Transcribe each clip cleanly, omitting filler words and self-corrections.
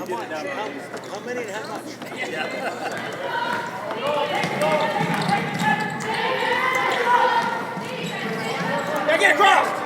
How much? How many and how much? Yeah, get across!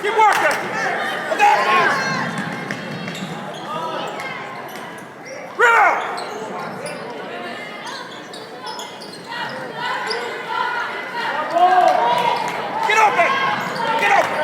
Keep working. Okay. Riddle. Get open. Get open.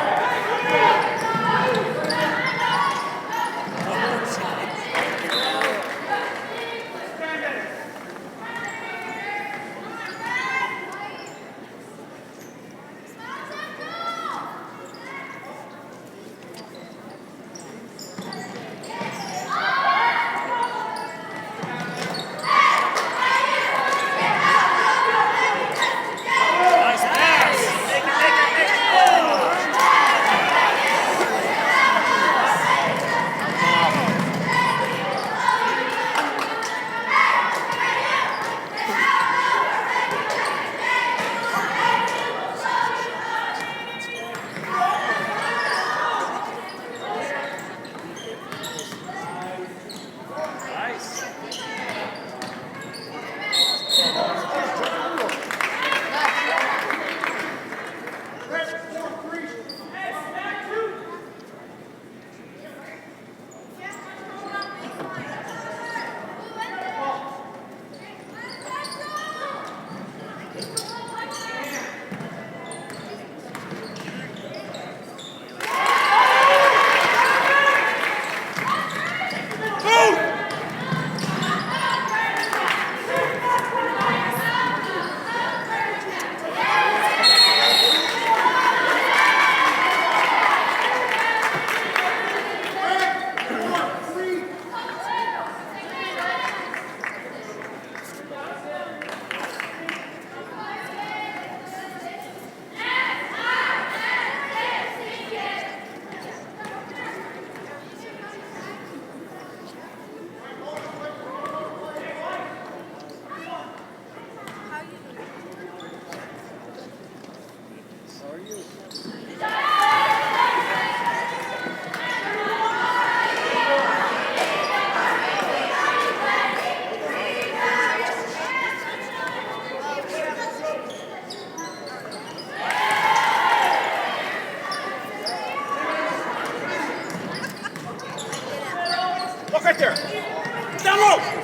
Look right there. Down low.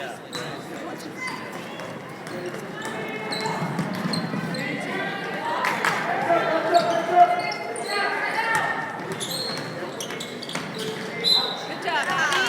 Good job, Abby.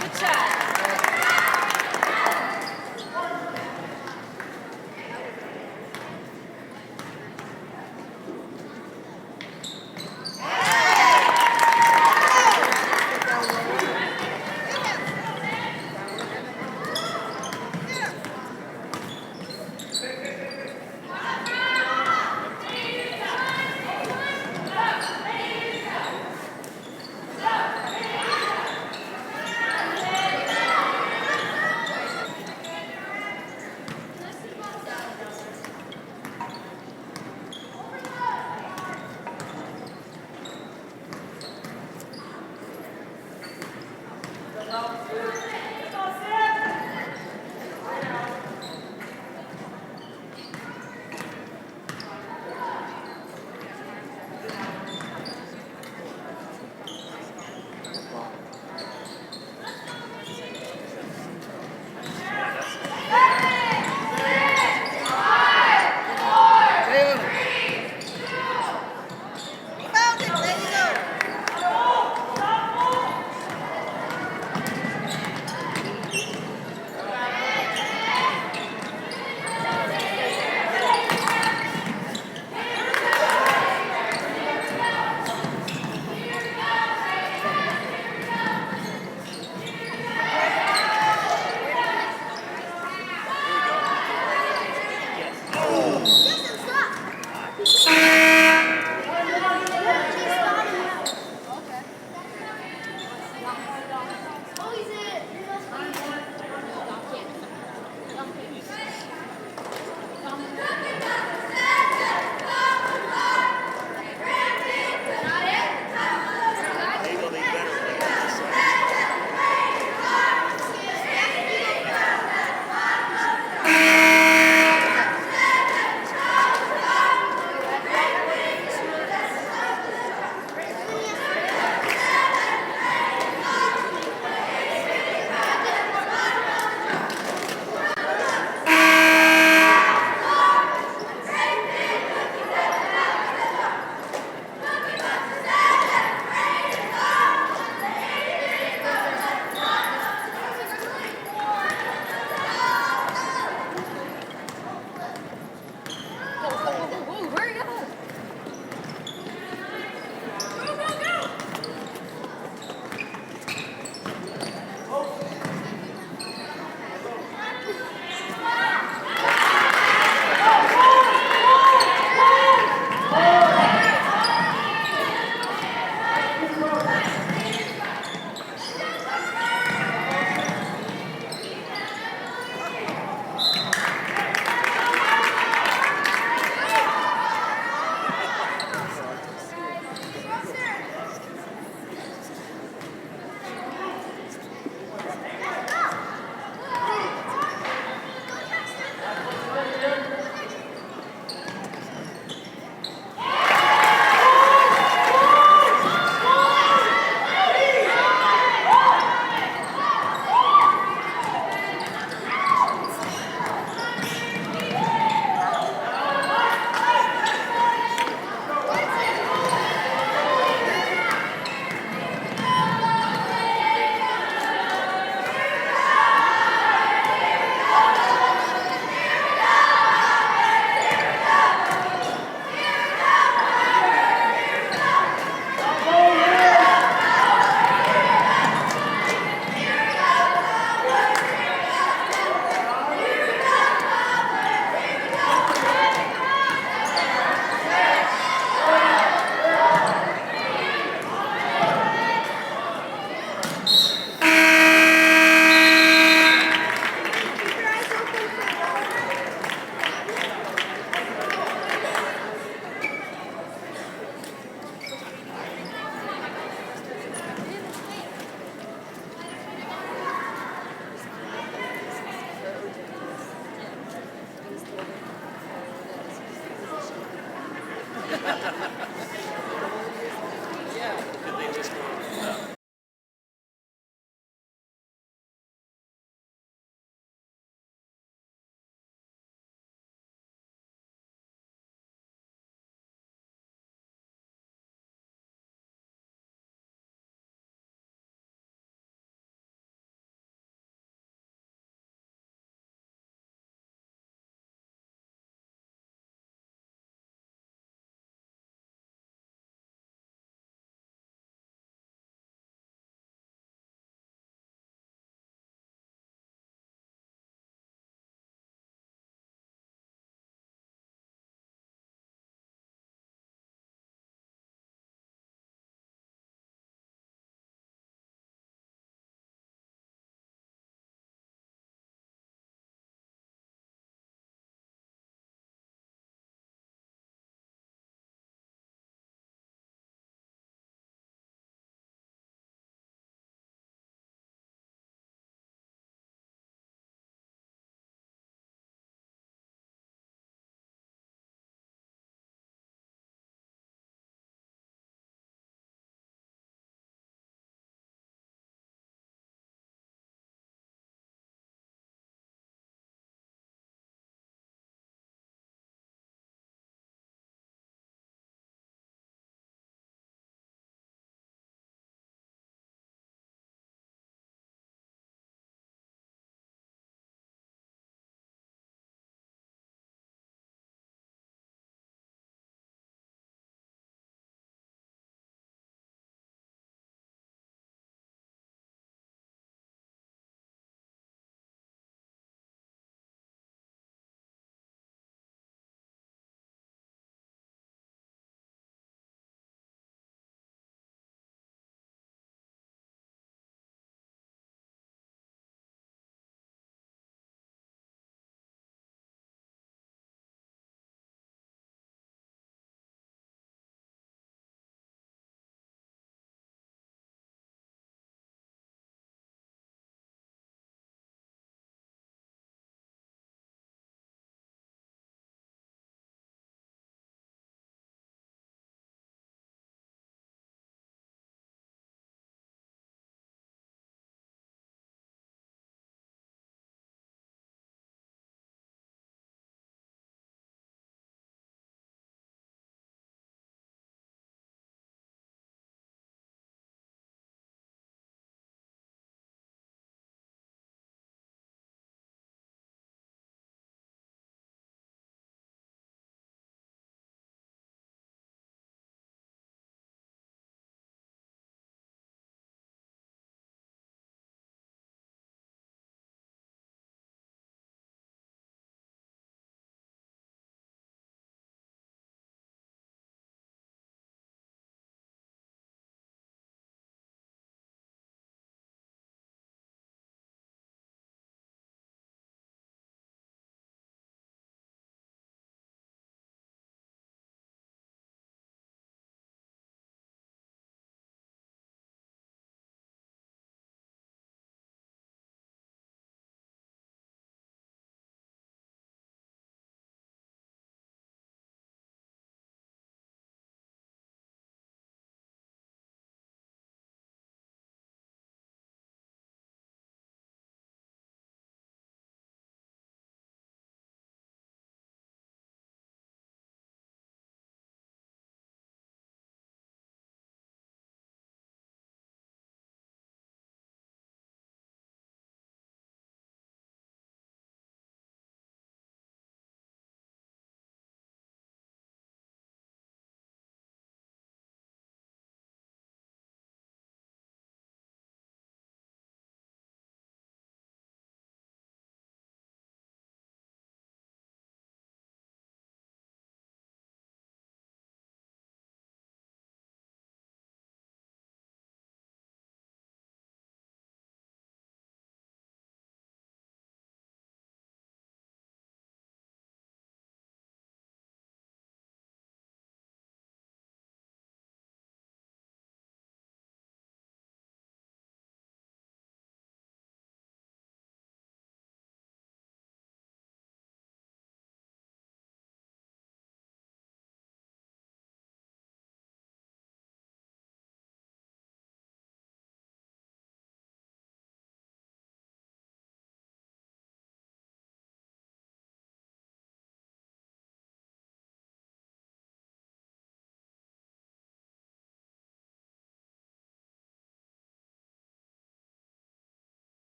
Good shot.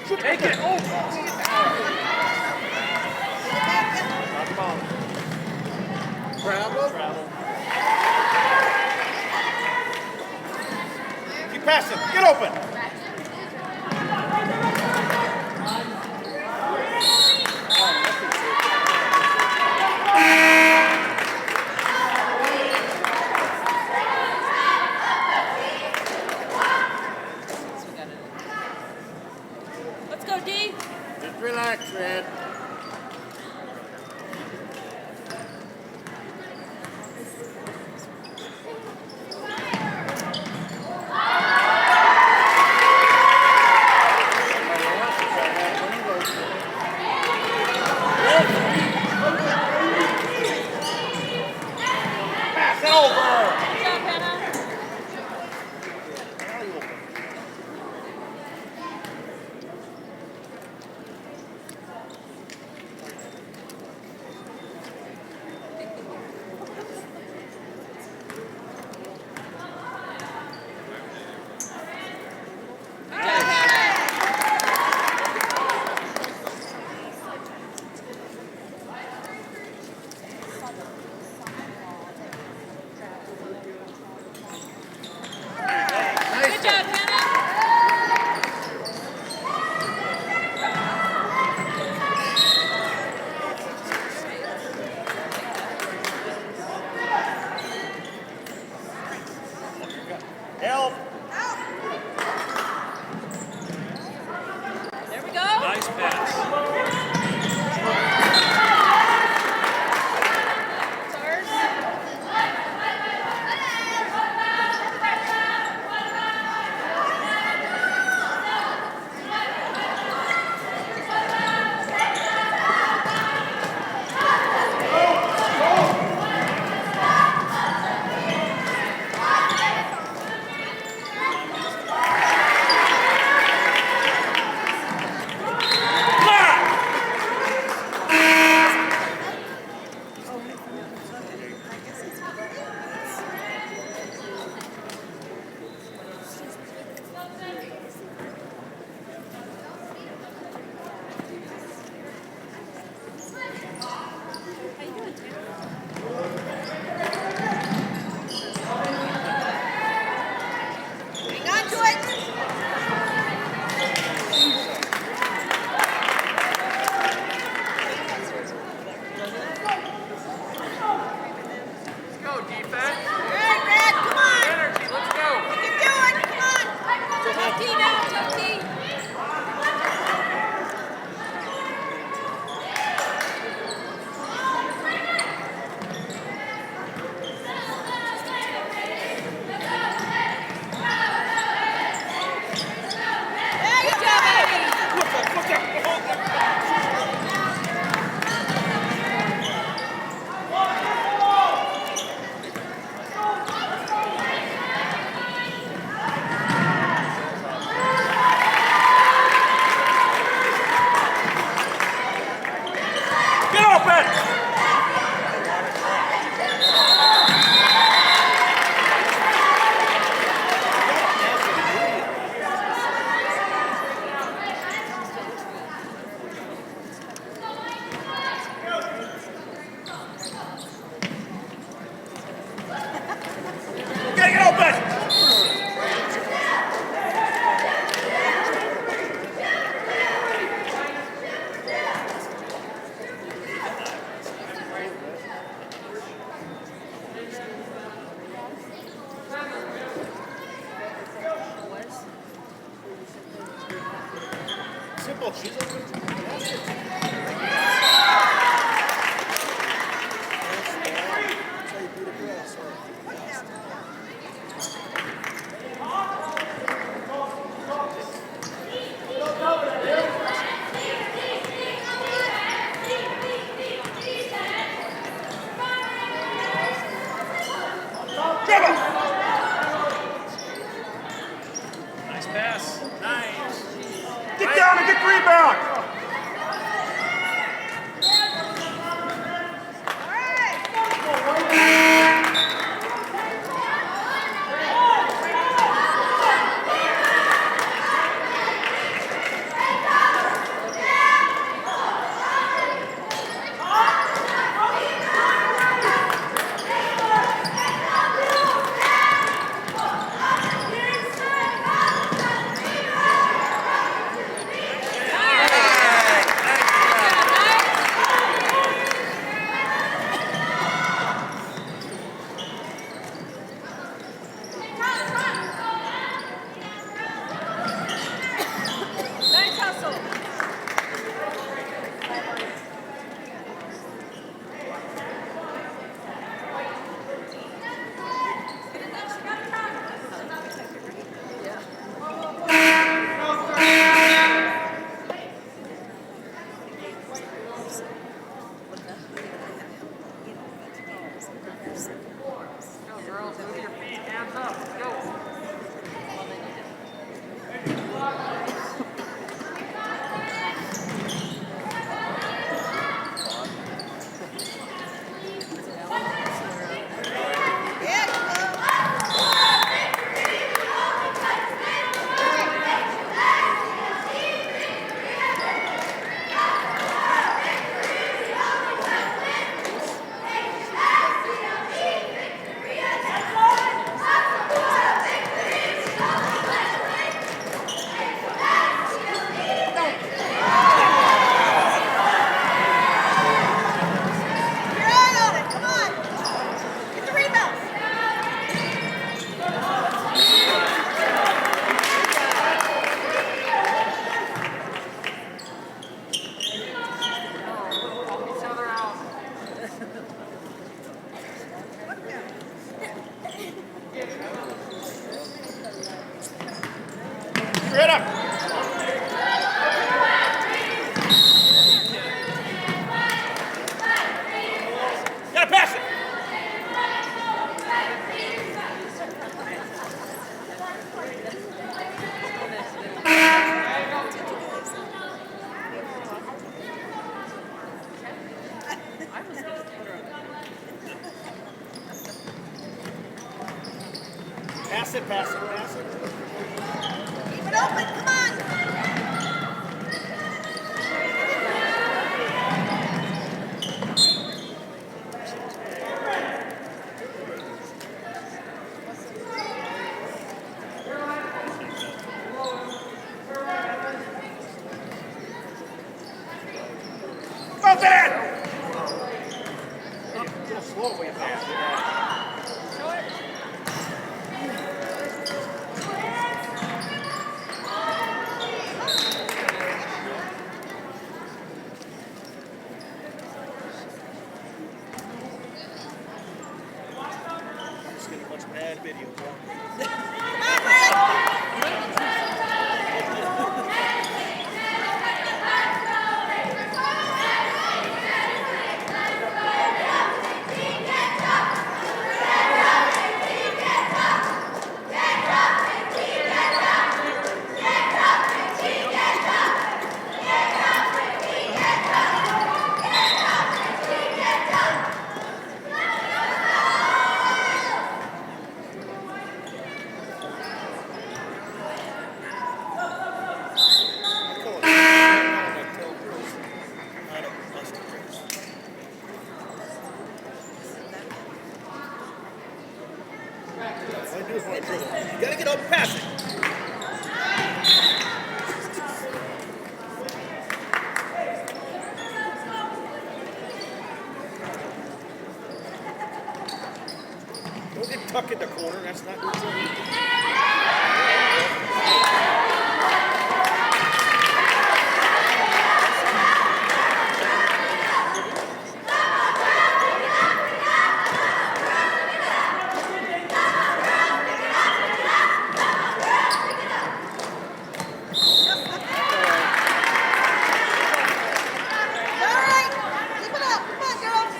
Take it. Oh. Travel. Keep passing. Get open. Let's go, D. Just relax, Red. Pass it over. Good job, Hannah. Good job, Hannah. Good job, Hannah. Help. There we go. Nice pass. It's ours. How you doing, Taylor? Hang on to it. Let's go, defense. Good, Red. Come on. Energy. Let's go. You can do it. Come on. Tough D now. Tough D. Good job, Abby. Look up. Get open. Get open. Simple. She's open. Nice pass. Nice. Get down and get the rebound. Pass it, pass it, pass it. Keep it open, come on. Go, Ben! A little slow way back. I'm just getting a bunch of bad videos. Come on, Rick. You gotta get up past it. Don't get tucked in the corner. That's not your job. All right. Keep it up. Come on, girls.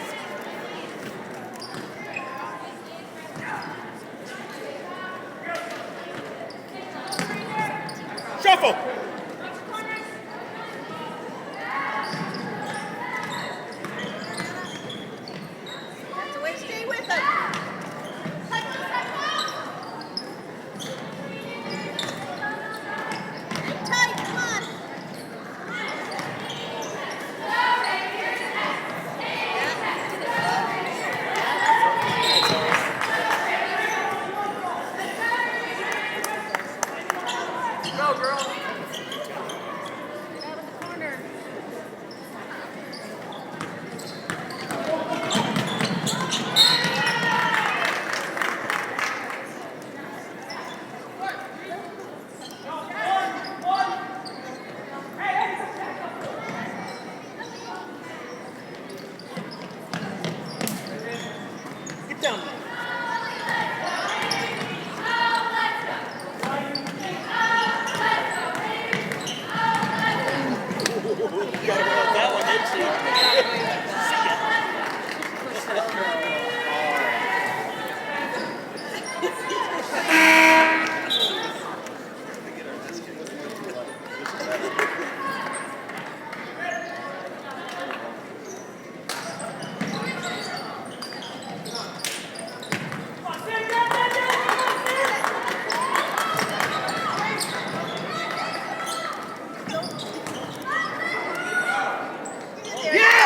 Shuffle. That's the way to stay with them. Tight, come on. Go, girl. Get out of the corner. Get down. You gotta go with that one, didn't you? Yeah!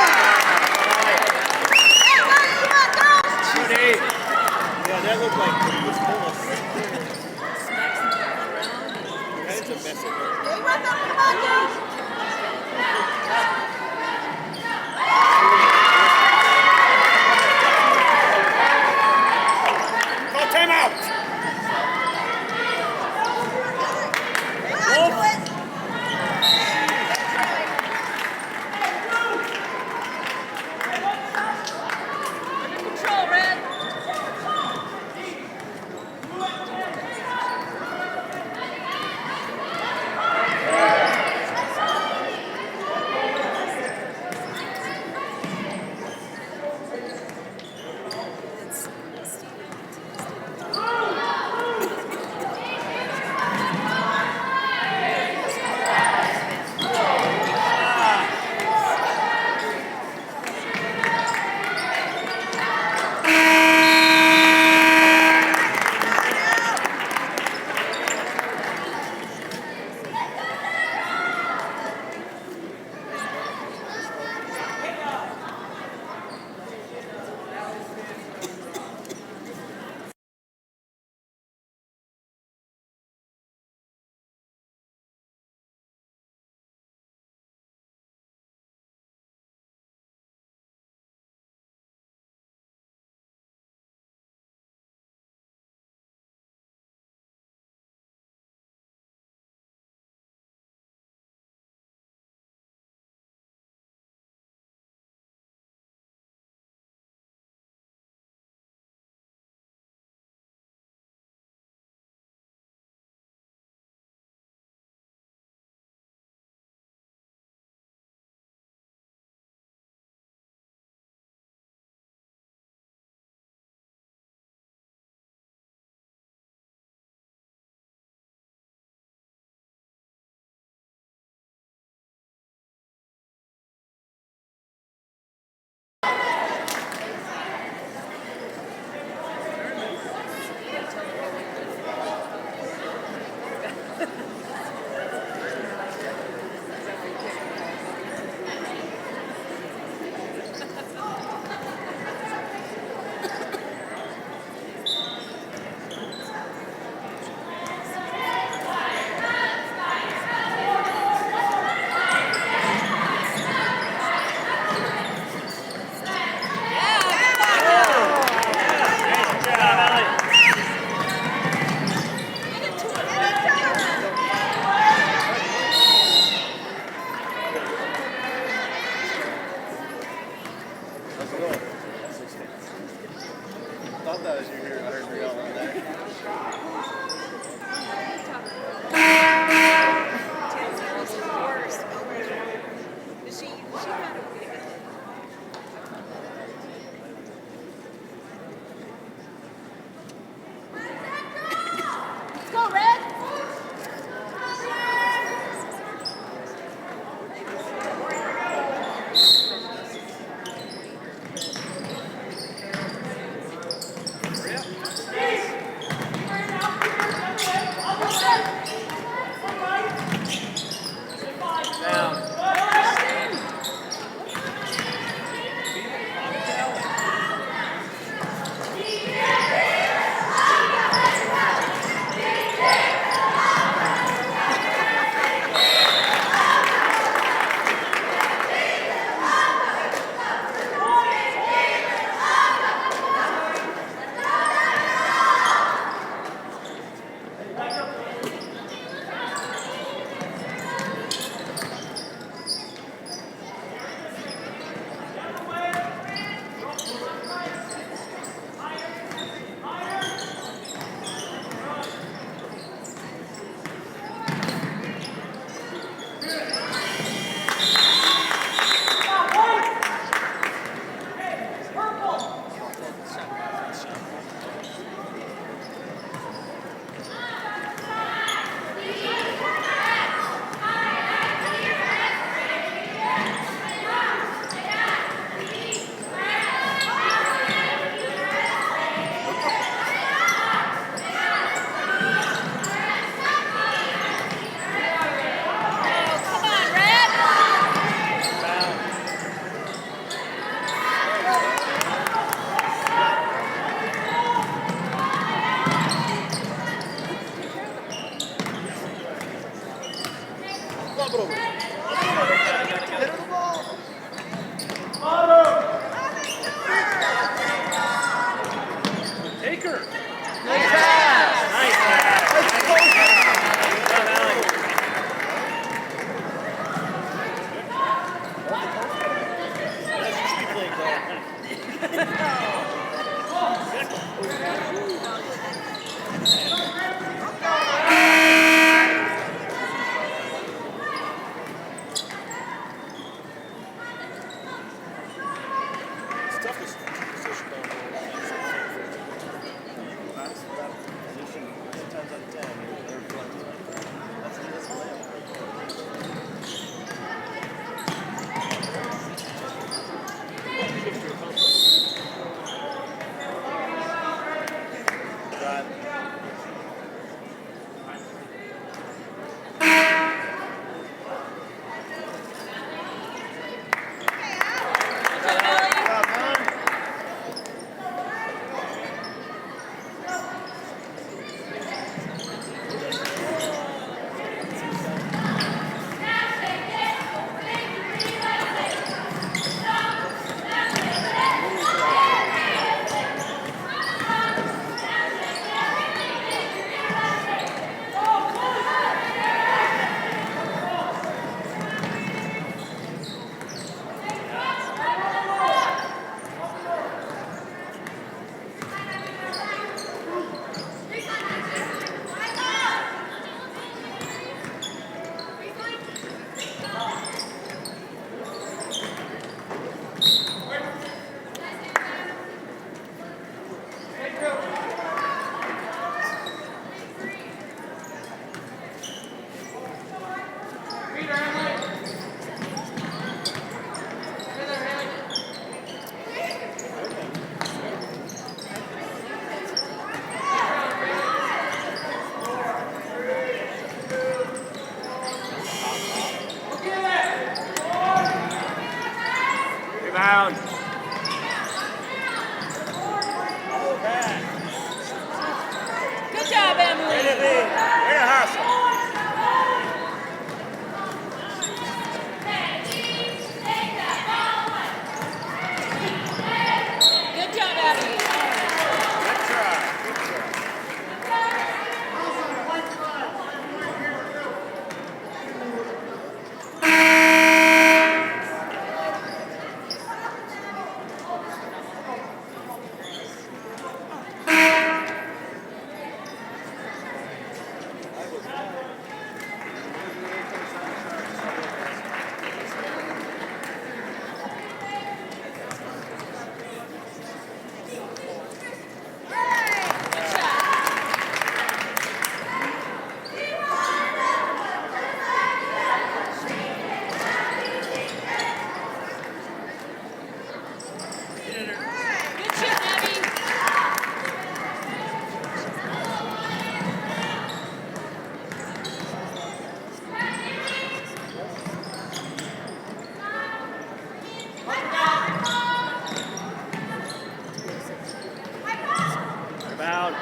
Down. Good job, Emily. Way to hustle. Good job, Abby. Good try. Good try. Good shit, Abby. About.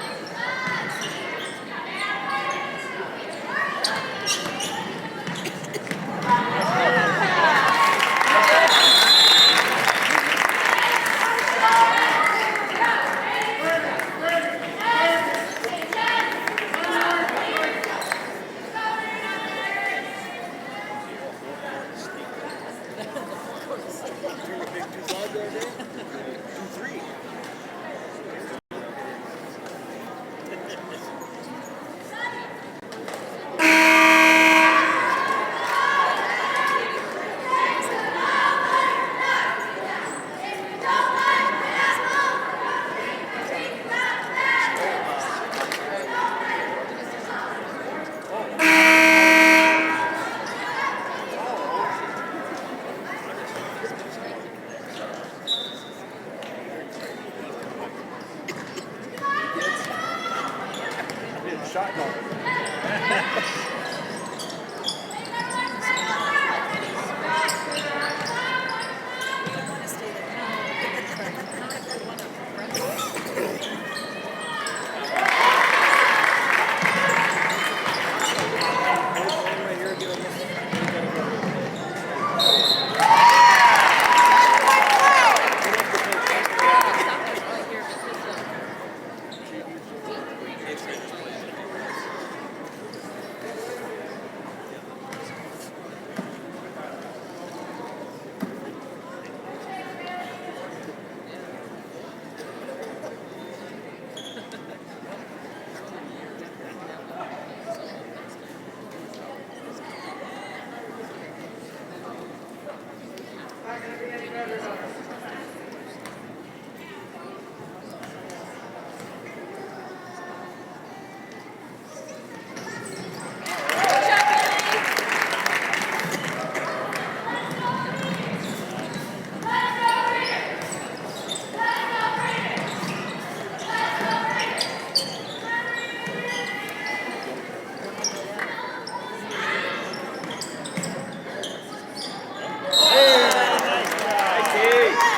Shotgun. Hey, nice try.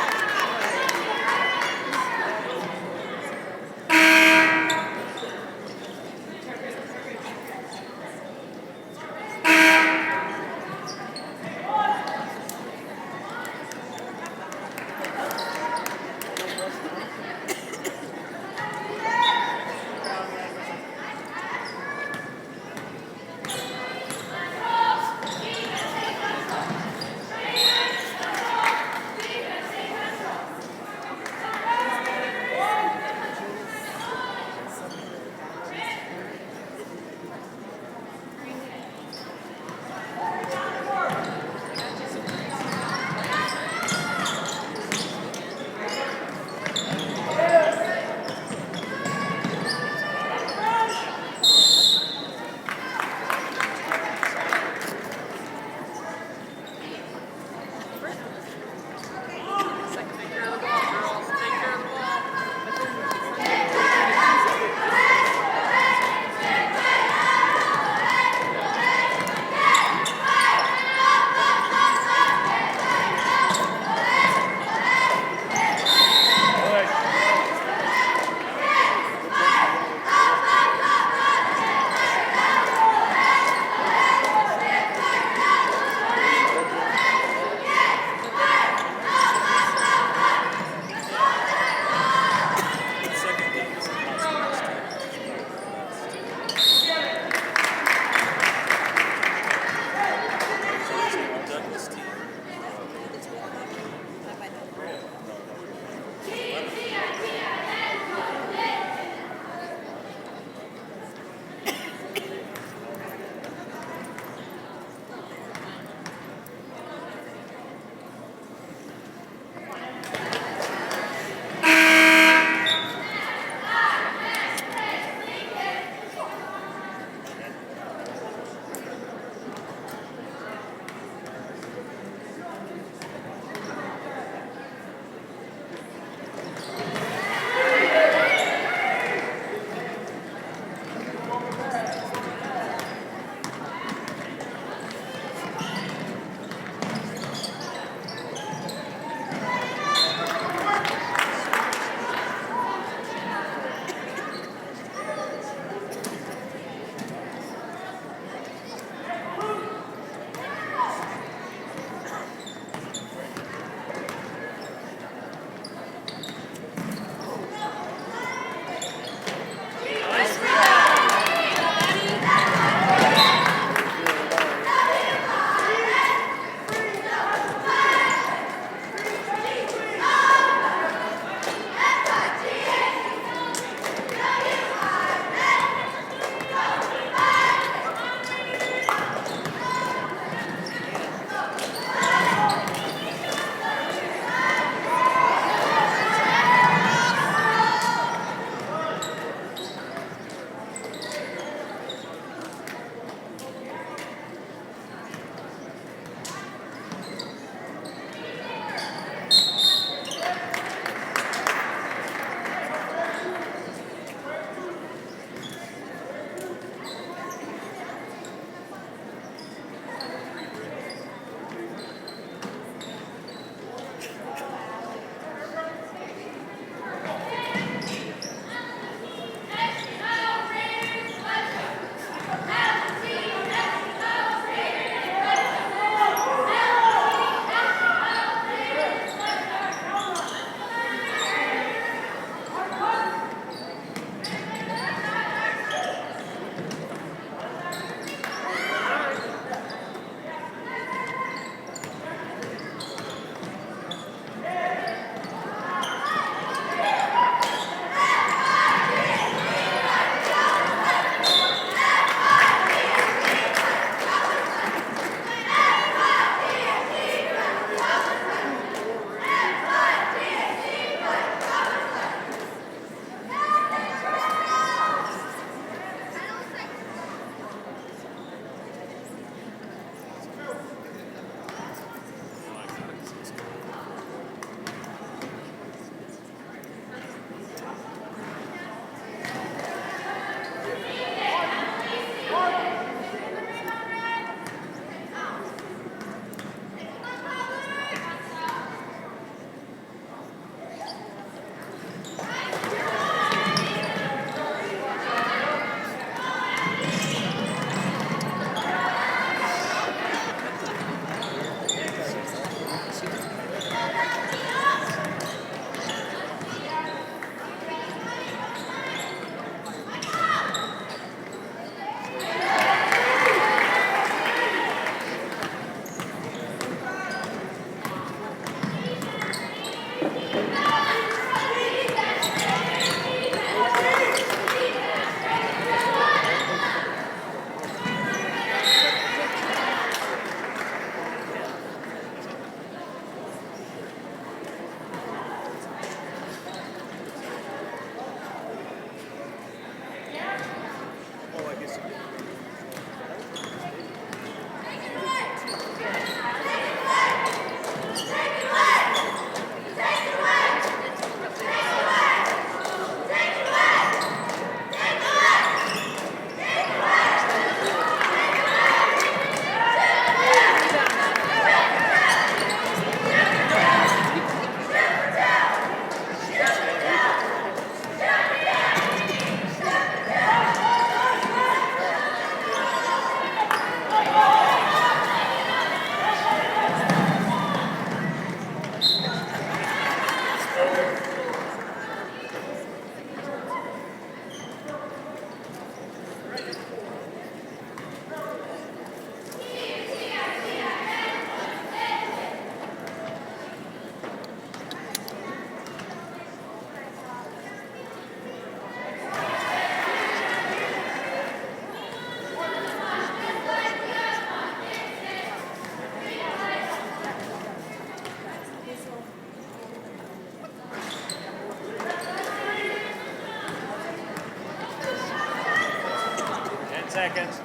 seconds.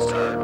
Start.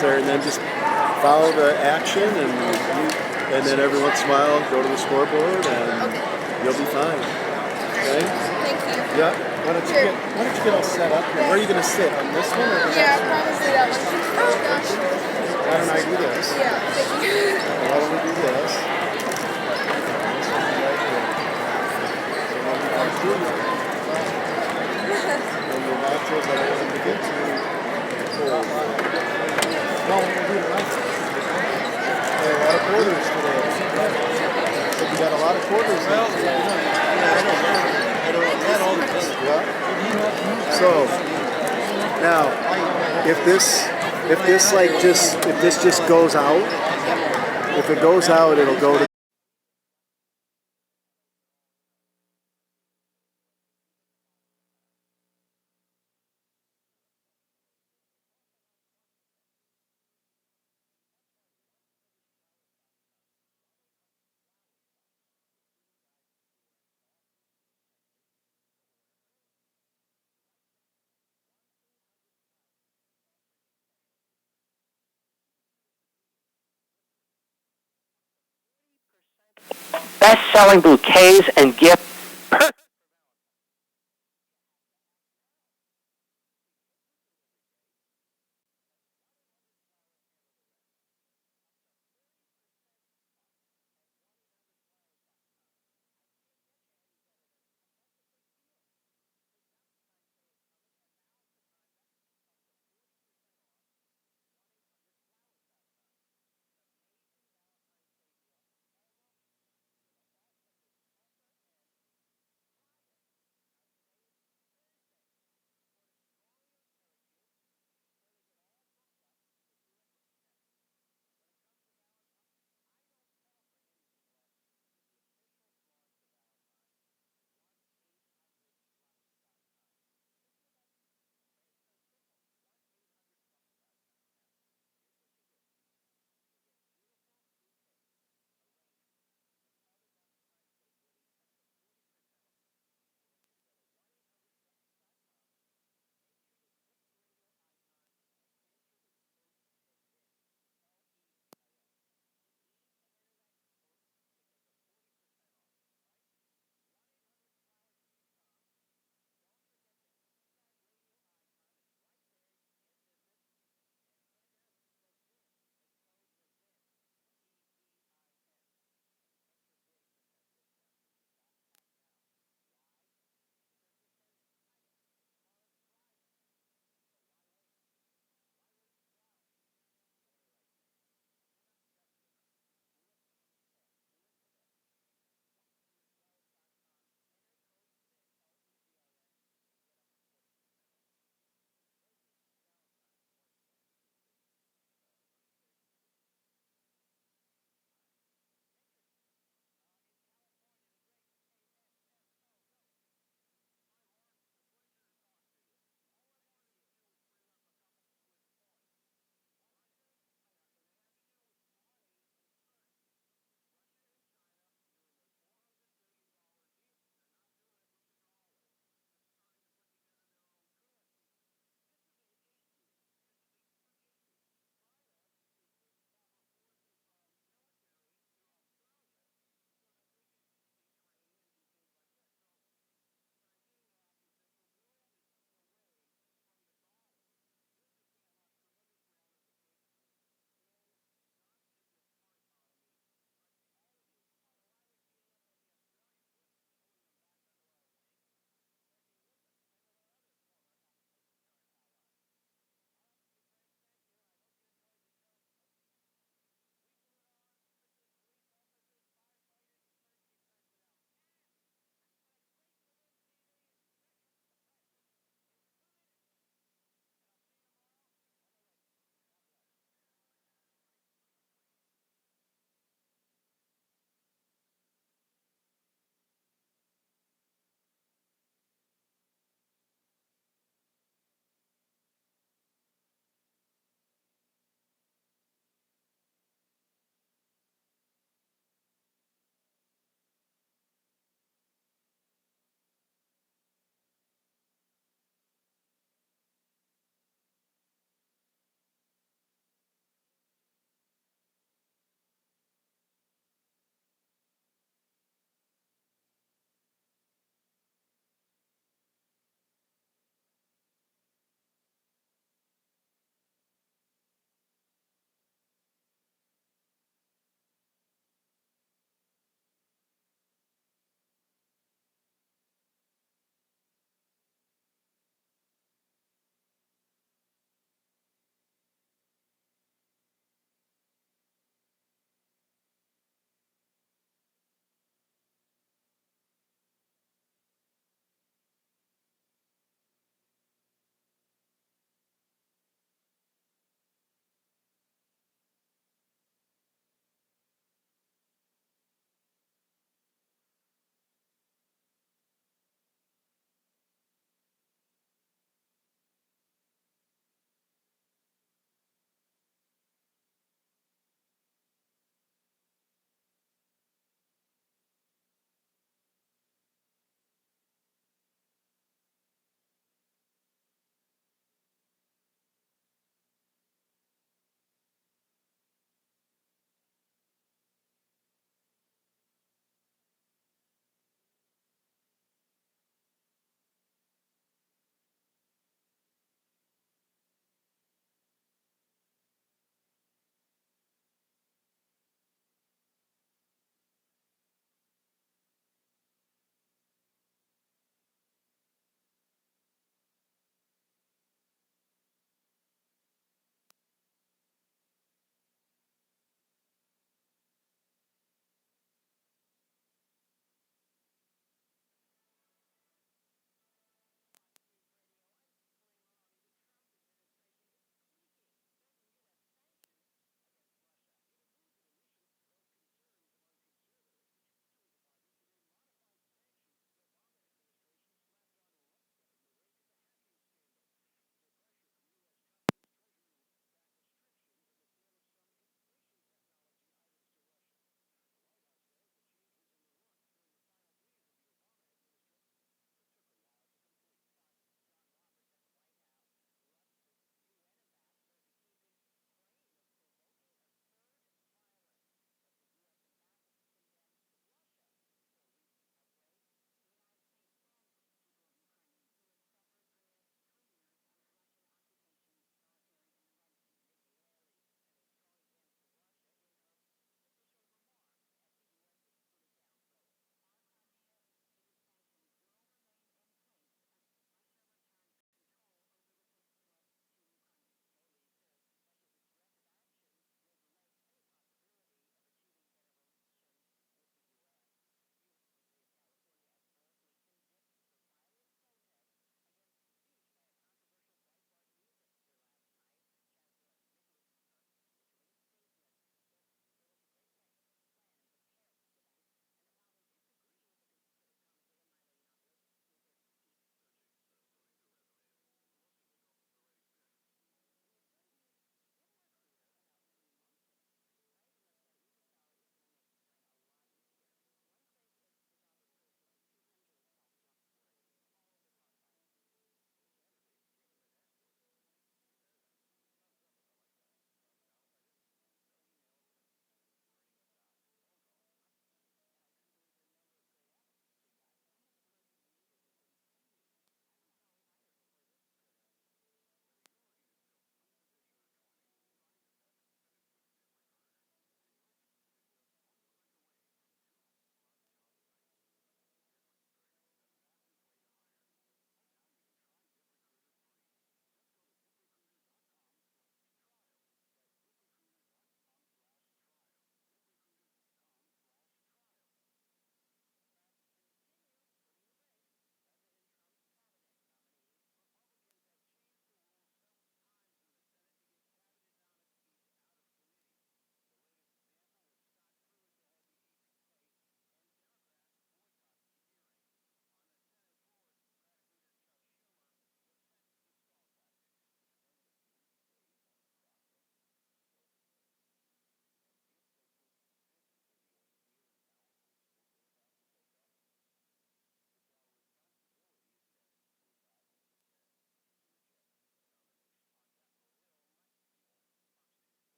focus there, and then just follow the action, and then every once in a while go to the scoreboard, and you'll be fine. Okay? Thank you. Yeah. Why don't you get all set up here? Where are you going to sit? On this one or the Yeah, next one? probably that one. Oh gosh. Why don't I do this? Yeah, thank you. Why don't we do this? And the natural that I wanted to get to. No, we're doing it right. There are a lot of quarters today. So you got a lot of quarters. Well, I don't get all the things. Yeah. So now, if this just goes out, if it goes out, it'll go to. Best-selling bouquets and gifts.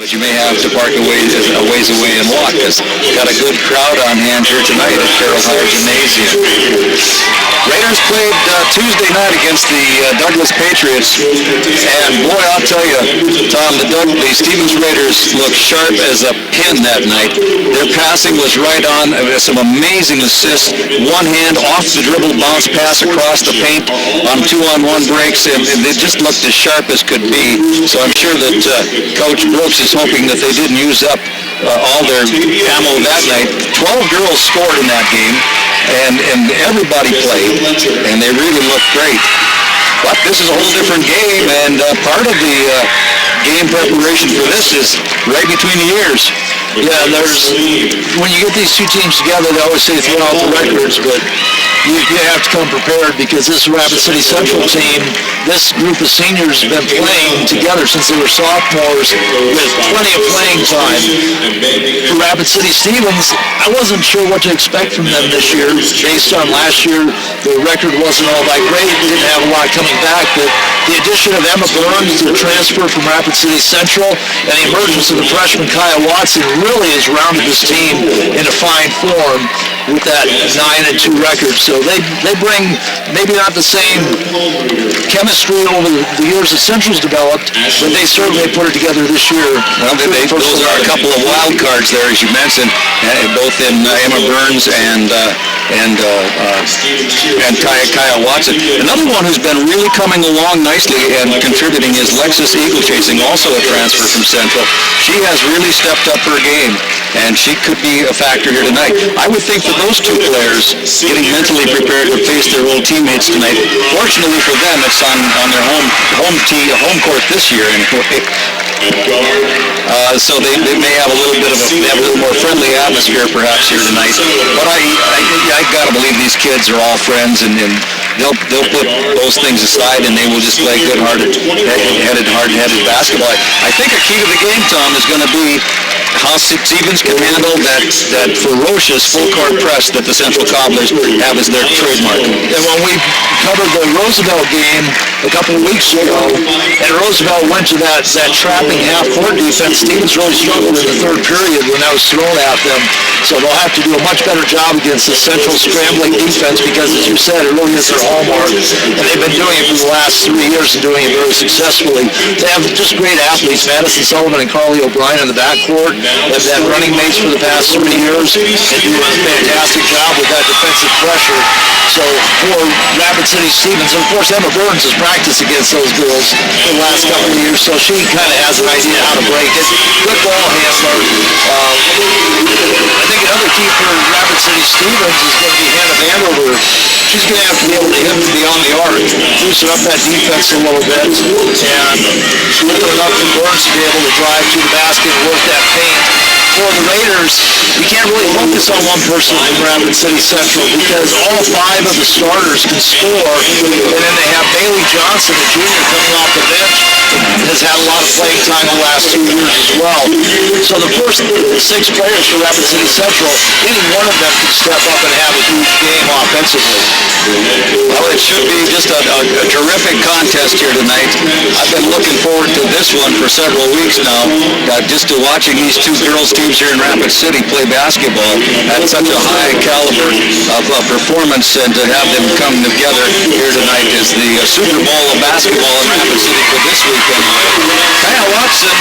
But you may have to park a ways away and walk, because got a good crowd on hand here tonight at Carroll High Gymnasium. Raiders played Tuesday night against the Douglas Patriots, and boy, I'll tell you, Tom, the Stevens Raiders looked sharp as a pin that night. Their passing was right on, some amazing assists, one hand off the dribble bounce pass across the paint on 2-on-1 breaks, and they just looked as sharp as could be. So I'm sure that Coach Brooks is hoping that they didn't use up all their ammo that night. 12 girls scored in that game, and everybody played, and they really looked great. But this is a whole different game, and part of the game preparation for this is right between the years. Yeah, when you get these two teams together, they always say throw out the records, but you have to come prepared, because this Rapid City Central team, this group of seniors have been playing together since they were sophomores with plenty of playing time. For Rapid City Stevens, I wasn't sure what to expect from them this year. Based on last year, the record wasn't all that great. Didn't have a lot coming back, but the addition of Emma Burns, the transfer from Rapid City Central, and the emergence of the freshman Kaya Watson really has rounded this team into fine form with that 9-2 record. So they bring maybe not the same chemistry over the years that Central's developed, but they certainly put it together this year. Well, those are a couple of wild cards there, as you mentioned, both in Emma Burns and Kaya Watson. Another one who's been really coming along nicely and contributing is Lexus Eagle Chasing, also a transfer from Central. She has really stepped up her game, and she could be a factor here tonight. I would think for those two players, getting mentally prepared to face their old teammates tonight. Fortunately for them, it's on their home court this year anyway. So they may have a little more friendly atmosphere perhaps here tonight. But I gotta believe these kids are all friends, and they'll put those things aside, and they will just play hard-headed basketball. I think a key to the game, Tom, is going to be how Stevens can handle that ferocious full-court press that the Central Cobblers have as their trademark. And when we covered the Roosevelt game a couple of weeks ago, and Roosevelt went to that trapping half-court defense, Stevens really struggled in the third period when that was thrown at them. So they'll have to do a much better job against the Central scrambling defense, because, as you said, it really is their hallmark. And they've been doing it for the last 3 years and doing it very successfully. They have just great athletes, Madison Sullivan and Carly O'Brien in the backcourt. They've had running mates for the past 3 years. They do a fantastic job with that defensive pressure. So for Rapid City Stevens, and of course Emma Burns has practiced against those girls for the last couple of years, so she kind of has an idea how to break it. Good ball handler. I think another key for Rapid City Stevens is going to be Hannah Vandover. She's going to have to be able to hit beyond the arc, loosen up that defense a little bit, and loosen enough for Burns to be able to drive to the basket and work that paint. For the Raiders, you can't really focus on one person from Rapid City Central, because all 5 of the starters can score, and then they have Bailey Johnson, a junior, coming off the bench, has had a lot of playing time the last 2 years as well. So the first 6 players for Rapid City Central, any one of them can step up and have a huge game offensively. Well, it should be just a terrific contest here tonight. I've been looking forward to this one for several weeks now, just to watching these two girls' teams here in Rapid City play basketball at such a high caliber of performance, and to have them come together here tonight is the Super Bowl of basketball in Rapid City for this weekend. Kaya Watson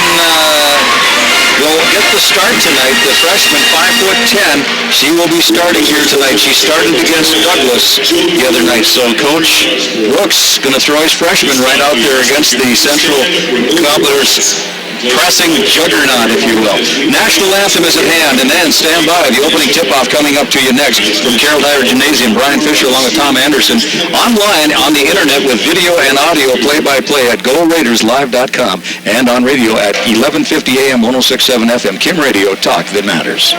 will get the start tonight, the freshman, 5'10". She will be starting here tonight. She started against Douglas the other night, so Coach Brooks going to throw his freshman right out there against the Central Cobblers pressing juggernaut, if you will. National Anthem is at hand, and then stand by. The opening tip-off coming up to you next from Carroll Dyer Gymnasium. Brian Fisher along with Tom Anderson. Online on the internet with video and audio play-by-play at GoRaidersLive.com and on radio at 1150 AM, 106.7 FM. Kim Radio, talk that matters.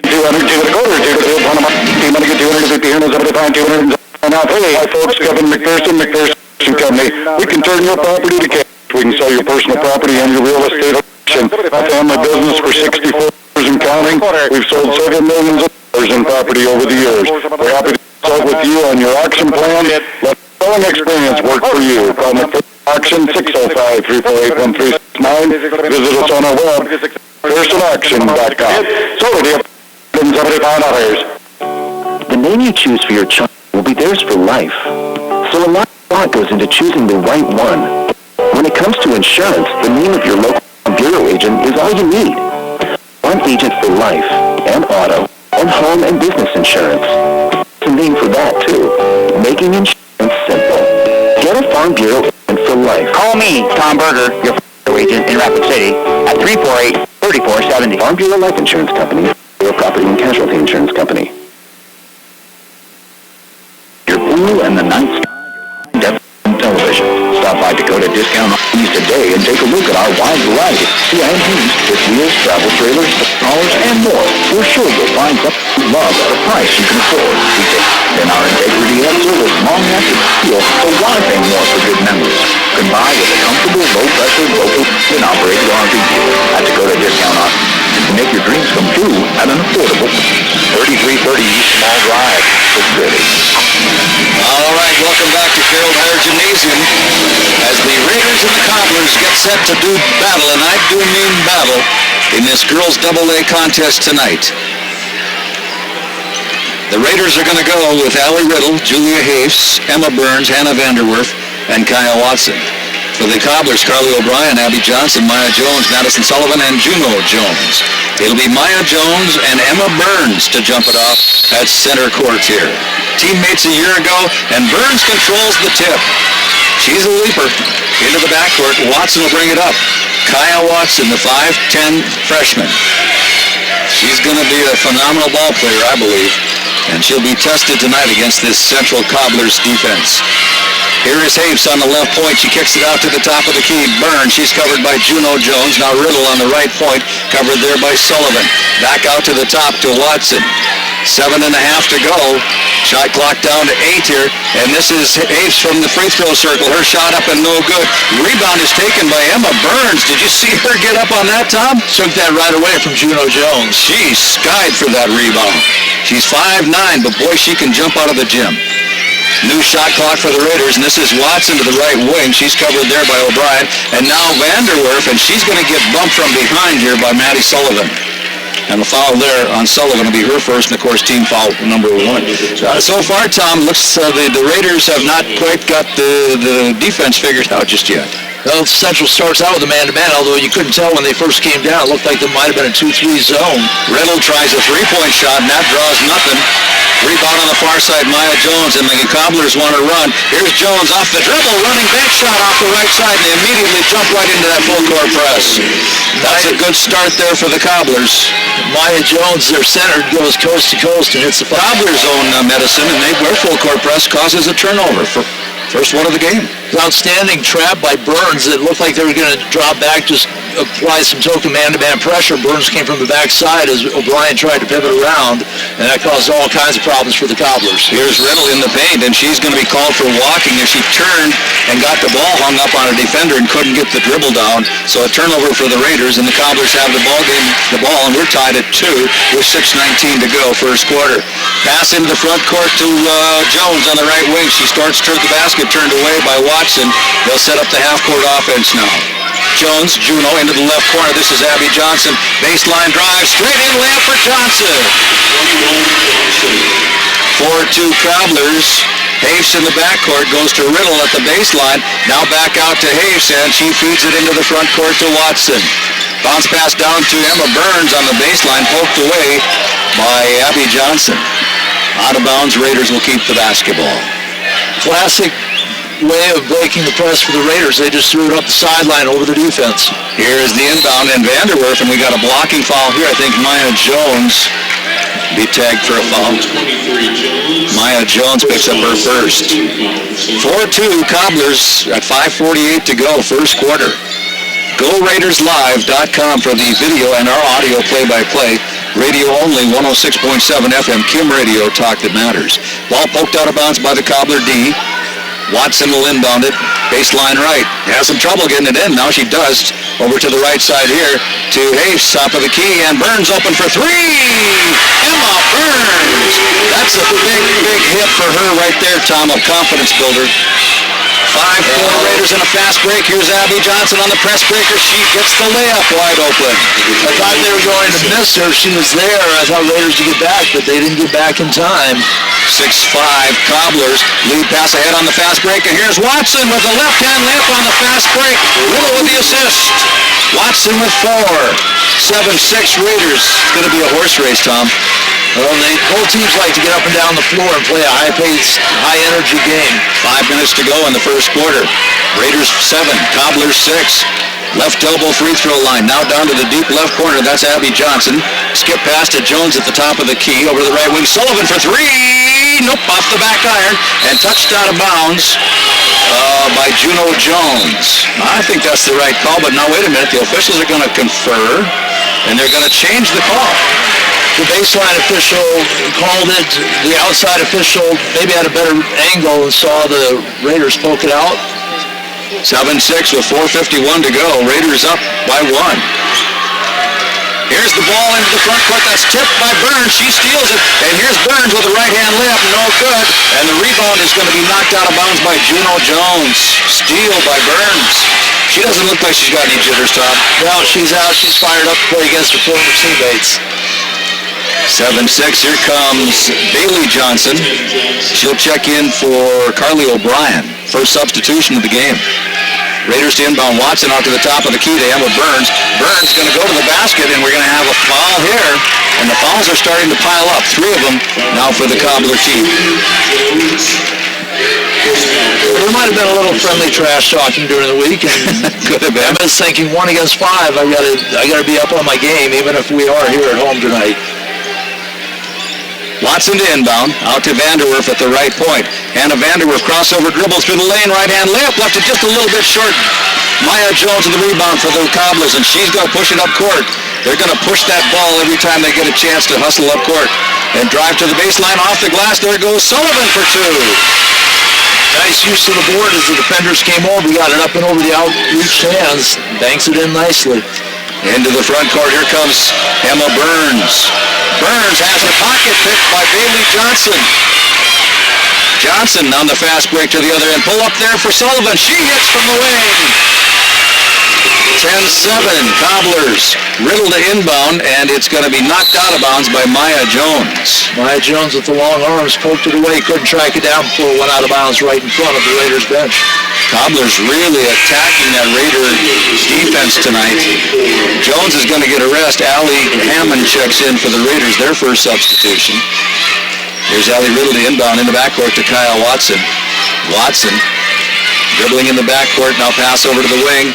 200 to the quarter, to the Panama. 250 here, no 75, 200. Now, hi, folks, Kevin McPherson Company. We can turn your property to cash. We can sell your personal property and your real estate auction. A family business for 64 years and counting. We've sold several millions of dollars in property over the years. We're happy to consult with you on your auction plan. Let selling experience work for you. Call McPherson Auction 605-348-1369. Visit us on our web, PearsonAuction.com. So, dear $75. The name you choose for your child will be theirs for life. So a lot of thought goes into choosing the right one. When it comes to insurance, the name of your local bureau agent is all you need. One agent for life, and auto, and home and business insurance. It's a name for that, too. Making insurance simple. Get a Farm Bureau agent for life. Call me, Tom Berger, your bureau agent in Rapid City, at 348-3470. Farm Bureau Life Insurance Company, Bureau Property and Casualty Insurance Company. Your blue and the night sky, your high-definition television. Stop by Dakota Discount Homes today and take a look at our wide variety of CIMs with wheels, travel trailers, haulers, and more. We're sure you'll find something you love at a price you can afford. We take in our integrity and service long after the deal, so why pay more for good memories? Combined with a comfortable, low-pressure, local and operated RV dealer at Dakota Discount Homes. To make your dreams come true at an affordable 3330 East Small Drive. It's pretty. All right, welcome back to Carroll Higher Gymnasium as the Raiders and the Cobblers get set to do battle, and I do mean battle, in this girls' AA contest tonight. The Raiders are going to go with Allie Riddle, Julia Hafes, Emma Burns, Hannah Vanderwerf, and Kaya Watson. For the Cobblers, Carly O'Brien, Abby Johnson, Maya Jones, Madison Sullivan, and Juno Jones. It'll be Maya Jones and Emma Burns to jump it off at center court here. Teammates a year ago, and Burns controls the tip. She's a leaper into the backcourt. Watson will bring it up. Kaya Watson, the 5'10 freshman. She's going to be a phenomenal ball player, I believe, and she'll be tested tonight against this Central Cobblers defense. Here is Hapes on the left point. She kicks it out to the top of the key. Burns, she's covered by Juno Jones. Now Riddle on the right point, covered there by Sullivan. Back out to the top to Watson. 7.5 to go. Shot clock down to 8 here. And this is Hapes from the free throw circle. Her shot up and no good. Rebound is taken by Emma Burns. Did you see her get up on that, Tom? Took that right away from Juno Jones. She skied for that rebound. She's 5'9", but boy, she can jump out of the gym. New shot clock for the Raiders, and this is Watson to the right wing. She's covered there by O'Brien. And now Vanderwerf, and she's going to get bumped from behind here by Maddie Sullivan. And the foul there on Sullivan will be her first, and of course team foul number 1. So far, Tom, looks the Raiders have not quite got the defense figured out just yet. Well, Central starts out with a man-to-man, although you couldn't tell when they first came down. It looked like there might have been a 2-3 zone. Riddle tries a three-point shot, and that draws nothing. Rebound on the far side, Maya Jones, and the Cobblers want to run. Here's Jones off the dribble, running back shot off the right side, and they immediately jump right into that full-court press. That's a good start there for the Cobblers. Maya Jones, their center, goes coast to coast and hits the Cobblers' own medicine, and their full-court press causes a turnover for first one of the game. Outstanding trap by Burns. It looked like they were going to drop back, just apply some token man-to-man pressure. Burns came from the backside as O'Brien tried to pivot around, and that caused all kinds of problems for the Cobblers. Here's Riddle in the paint, and she's going to be called for walking as she turned and got the ball hung up on a defender and couldn't get the dribble down. So a turnover for the Raiders, and the Cobblers have the ball, and we're tied at 2 with 6:19 to go, first quarter. Pass into the front court to Jones on the right wing. She starts toward the basket, turned away by Watson. They'll set up the half-court offense now. Jones, Juno into the left corner. This is Abby Johnson. Baseline drive, straight in layup for Johnson. 4-2 Cobblers. Hafes in the backcourt, goes to Riddle at the baseline. Now back out to Hafes, and she feeds it into the front court to Watson. Bounce pass down to Emma Burns on the baseline, poked away by Abby Johnson. Out of bounds, Raiders will keep the basketball. Classic way of breaking the press for the Raiders. They just threw it up the sideline over the defense. Here is the inbound, and Vanderwerf, and we got a blocking foul here. I think Maya Jones be tagged for a foul. Maya Jones picks up her first. 4-2 Cobblers at 5:48 to go, first quarter. GoRaidersLive.com for the video and our audio play-by-play. Radio only, 106.7 FM, Kim Radio, talk that matters. Ball poked out of bounds by the Cobbler D. Watson will inbound it. Baseline right. Has some trouble getting it in. Now she does. Over to the right side here to Hafes, top of the key, and Burns open for 3! Emma Burns! That's a big hit for her right there, Tom, a confidence builder. 5-4 Raiders in a fast break. Here's Abby Johnson on the press breaker. She gets the layup wide open. I thought they were going to miss her. She was there. I thought Raiders would get back, but they didn't get back in time. 6-5 Cobblers. Lead pass ahead on the fast break. And here's Watson with the left-hand layup on the fast break. Riddle with the assist. Watson with 4. 7-6 Raiders. It's going to be a horse race, Tom. Well, both teams like to get up and down the floor and play a high-paced, high-energy game. 5 minutes to go in the first quarter. Raiders 7, Cobblers 6. Left elbow free throw line. Now down to the deep left corner. That's Abby Johnson. Skip pass to Jones at the top of the key. Over the right wing. Sullivan for 3. Nope, off the back iron. And touched out of bounds by Juno Jones. I think that's the right call, but now wait a minute. The officials are going to confer, and they're going to change the call. The baseline official called it. The outside official maybe had a better angle and saw the Raiders poke it out. 7-6 with 4:51 to go. Raiders up by 1. Here's the ball into the front court. That's tipped by Burns. She steals it. And here's Burns with a right-hand layup. No good. And the rebound is going to be knocked out of bounds by Juno Jones. Steal by Burns. She doesn't look like she's got any jitters, Tom. No, she's out. She's fired up to play against her former teammates. 7-6. Here comes Bailey Johnson. She'll check in for Carly O'Brien. First substitution of the game. Raiders to inbound. Watson out to the top of the key to Emma Burns. Burns going to go to the basket, and we're going to have a foul here. And the fouls are starting to pile up. 3 of them now for the Cobbler team. There might have been a little friendly trash talking during the week. And could have been. Emma's thinking 1 against 5. I gotta be up on my game, even if we are here at home tonight. Watson to inbound, out to Vanderwerf at the right point. Hannah Vanderwerf crossover dribbles through the lane, right-hand layup, left it just a little bit short. Maya Jones with the rebound for the Cobblers, and she's going to push it up court. They're going to push that ball every time they get a chance to hustle up court. And drive to the baseline, off the glass, there goes Sullivan for 2. Nice use of the board as the defenders came over. Got it up and over the outreached hands. Banks it in nicely. Into the front court, here comes Emma Burns. Burns has a pocket picked by Bailey Johnson. Johnson on the fast break to the other end. Pull up there for Sullivan. She hits from the wing. 10-7, Cobblers. Riddle to inbound, and it's going to be knocked out of bounds by Maya Jones. Maya Jones with the long arms poked it away. Couldn't track it down before it went out of bounds right in front of the Raiders bench. Cobblers really attacking that Raider defense tonight. Jones is going to get a rest. Allie Hammond checks in for the Raiders, their first substitution. Here's Allie Riddle to inbound in the backcourt to Kyle Watson. Watson dribbling in the backcourt, now pass over to the wing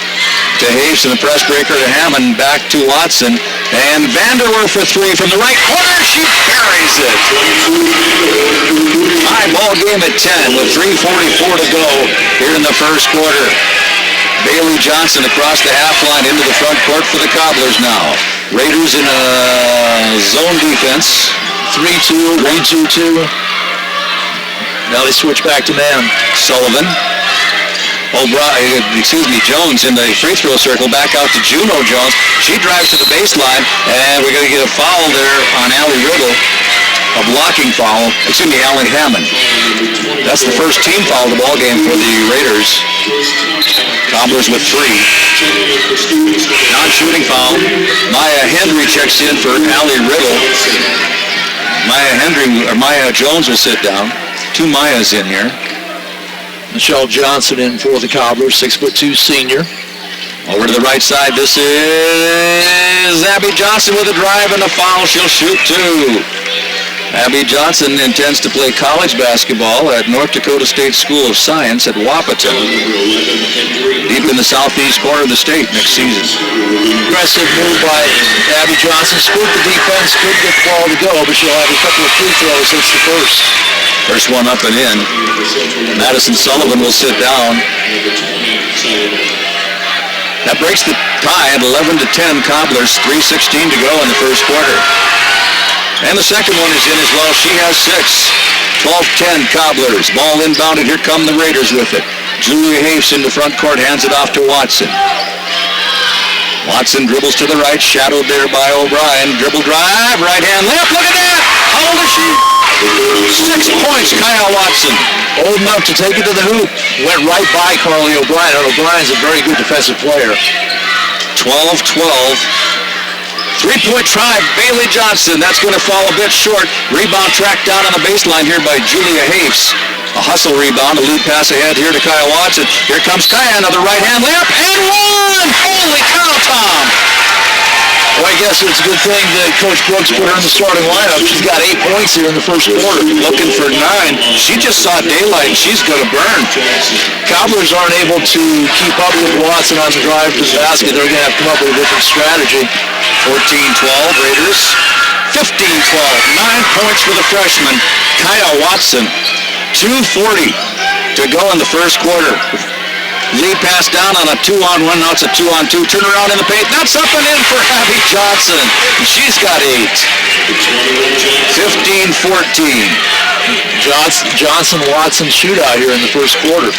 to Hayes and the press breaker to Hammond, back to Watson. And Vanderwerf for 3 from the right corner. She buries it. High ball game at 10 with 3:44 to go here in the first quarter. Bailey Johnson across the half line into the front court for the Cobblers now. Raiders in a zone defense. 3-2, 1-2-2. Now they switch back to man. Sullivan. Jones in the free throw circle, back out to Juno Jones. She drives to the baseline, and we're going to get a foul there on Allie Riddle. A blocking foul. Allie Hammond. That's the first team foul of the ball game for the Raiders. Cobblers with 3. Non-shooting foul. Maya Hendry checks in for Allie Riddle. Maya Jones will sit down. 2 Mayas in here. Michelle Johnson in for the Cobblers, 6'2" senior. Over to the right side, this is Abby Johnson with a drive and a foul. She'll shoot 2. Abby Johnson intends to play college basketball at North Dakota State School of Science at Wapaton, deep in the southeast corner of the state next season. Aggressive move by Abby Johnson. Spooked the defense, couldn't get the ball to go, but she'll have a couple of free throws. It's the first. First one up and in. Madison Sullivan will sit down. That breaks the tie at 11-10 Cobblers. 3:16 to go in the first quarter. And the second one is in as well. She has 6. 12-10 Cobblers. Ball inbounded. Here come the Raiders with it. Julia Hayes in the front court, hands it off to Watson. Watson dribbles to the right, shadowed there by O'Brien. Dribble drive, right hand layup. Look at that! How old is she? 6 points, Kyle Watson. Old enough to take it to the hoop. Went right by Carly O'Brien. And O'Brien's a very good defensive player. 12-12. Three-point try, Bailey Johnson. That's going to fall a bit short. Rebound tracked down on the baseline here by Julia Hafes. A hustle rebound, a lead pass ahead here to Kyle Watson. Here comes Kaya, another right-hand layup, and one! Holy cow, Tom! Well, I guess it's a good thing that Coach Brooks put her in the starting lineup. She's got 8 points here in the first quarter. Looking for 9. She just saw daylight. She's going to burn. Cobblers aren't able to keep up with Watson on the drive to the basket. They're going to have to come up with a different strategy. 14-12, Raiders. 15-12, 9 points for the freshman, Kaya Watson. 2:40 to go in the first quarter. Lead pass down on a 2-on-1. Now it's a 2-on-2. Turn around in the paint. That's up and in for Abby Johnson. She's got 8. 15-14. Johnson-Watson shootout here in the first quarter.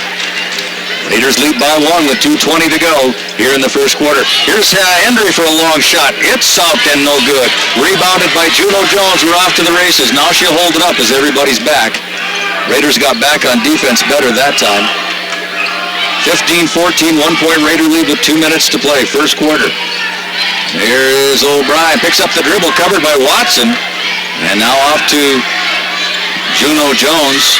Raiders lead by 1 with 2:20 to go here in the first quarter. Here's Hendry for a long shot. It's soaked and no good. Rebounded by Juno Jones. We're off to the races. Now she'll hold it up as everybody's back. Raiders got back on defense better that time. 15-14, 1-point Raider lead with 2 minutes to play, first quarter. Here's O'Brien, picks up the dribble, covered by Watson. And now off to Juno Jones.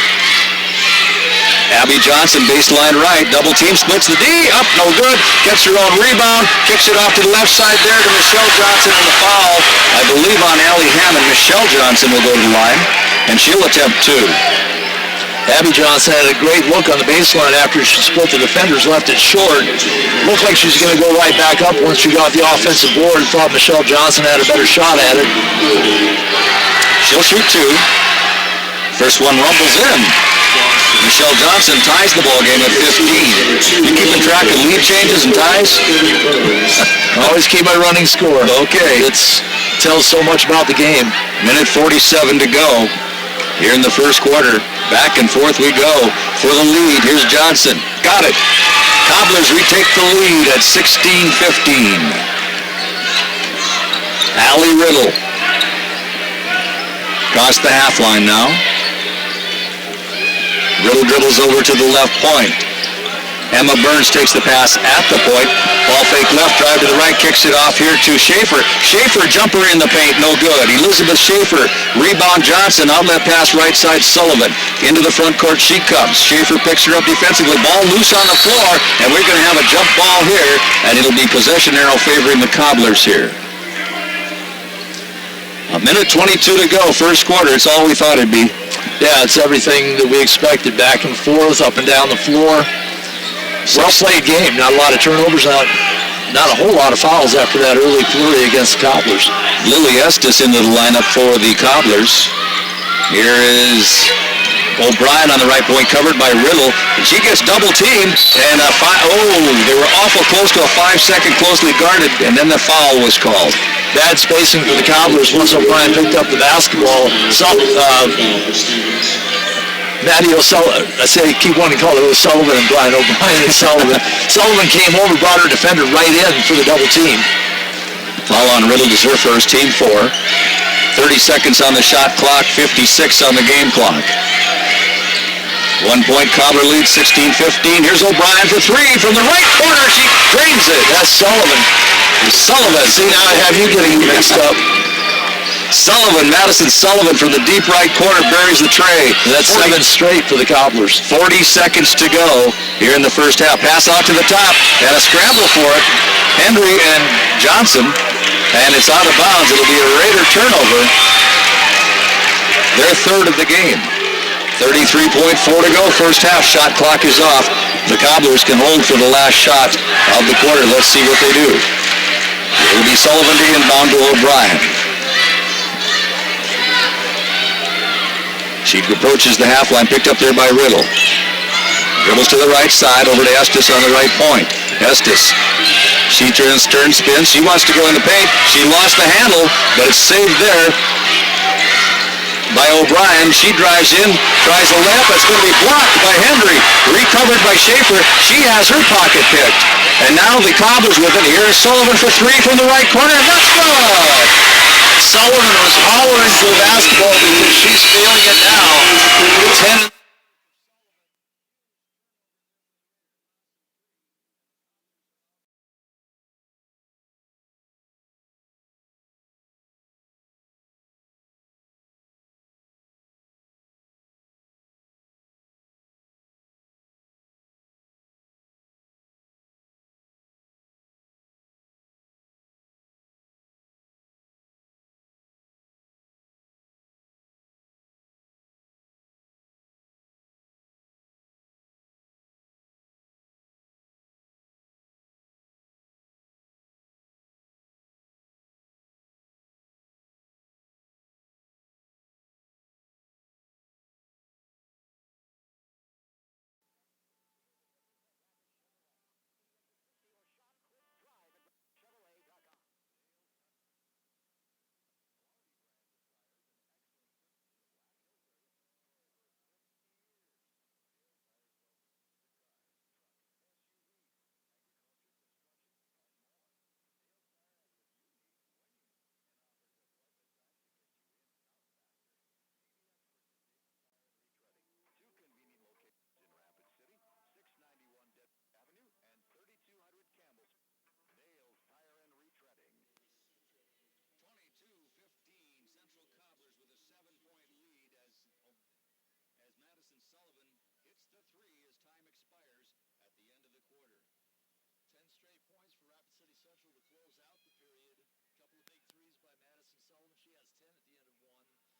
Abby Johnson, baseline right, double team, splits the D, up, no good. Gets her own rebound, kicks it off to the left side there to Michelle Johnson, and the foul, I believe, on Allie Hammond. Michelle Johnson will go to the line, and she'll attempt 2. Abby Johnson had a great look on the baseline after she split the defenders, left it short. Looked like she was going to go right back up once she got the offensive board. Thought Michelle Johnson had a better shot at it. She'll shoot 2. First one rumbles in. Michelle Johnson ties the ball game at 15. You keeping track of lead changes and ties? Always keep my running score. Okay. It tells so much about the game. Minute 47 to go here in the first quarter. Back and forth we go for the lead. Here's Johnson. Got it. Cobblers retake the lead at 16-15. Allie Riddle. Across the half line now. Riddle dribbles over to the left point. Emma Burns takes the pass at the point. Ball fake left, drive to the right, kicks it off here to Schaefer. Schaefer, jumper in the paint, no good. Elizabeth Schaefer, rebound Johnson, outlet pass right side Sullivan. Into the front court she comes. Schaefer picks her up defensively. Ball loose on the floor, and we're going to have a jump ball here, and it'll be possession arrow favoring the Cobblers here. A minute 22 to go, first quarter. It's all we thought it'd be. Yeah, it's everything that we expected. Back and forth, up and down the floor. Well-played game. Not a lot of turnovers. Not a whole lot of fouls after that early flurry against the Cobblers. Lily Estes into the lineup for the Cobblers. Here is O'Brien on the right point, covered by Riddle. And she gets double teamed, and they were awful close to a 5-second closely guarded, and then the foul was called. Bad spacing for the Cobblers once O'Brien picked up the basketball. Maddie O'Sullivan, keep wanting to call it O'Sullivan and Brian O'Brien and Sullivan. Sullivan came over, brought her defender right in for the double team. Foul on Riddle is her first, team 4. 30 seconds on the shot clock, 56 on the game clock. 1-point Cobbler lead, 16-15. Here's O'Brien for 3 from the right corner. She drains it. That's Sullivan. See, now I have you getting mixed up. Madison Sullivan from the deep right corner buries the tray. That's 7 straight for the Cobblers. 40 seconds to go here in the first half. Pass out to the top and a scramble for it. Hendry and Johnson, and it's out of bounds. It'll be a Raider turnover. Their third of the game. 33.4 to go. First half. Shot clock is off. The Cobblers can hold for the last shot of the quarter. Let's see what they do. It'll be Sullivan to inbound to O'Brien. She approaches the half line, picked up there by Riddle. Dribbles to the right side, over to Estes on the right point. Estes, she turns, spins. She wants to go in the paint. She lost the handle, but it's saved there by O'Brien. She drives in, tries a layup. It's going to be blocked by Hendry. Recovered by Schaefer. She has her pocket picked. And now the Cobblers with it. Here's Sullivan for 3 from the right corner, and that's good! Sullivan was hollering for the basketball because she's feeling it now. 10. Central Cobblers with a 7-point lead as Madison Sullivan hits the three as time expires at the end of the quarter. 10 straight points for Rapid City Central to close out the period. A couple of big threes by Madison Sullivan. She has 10 at the end of one. Abby Johnson with 8.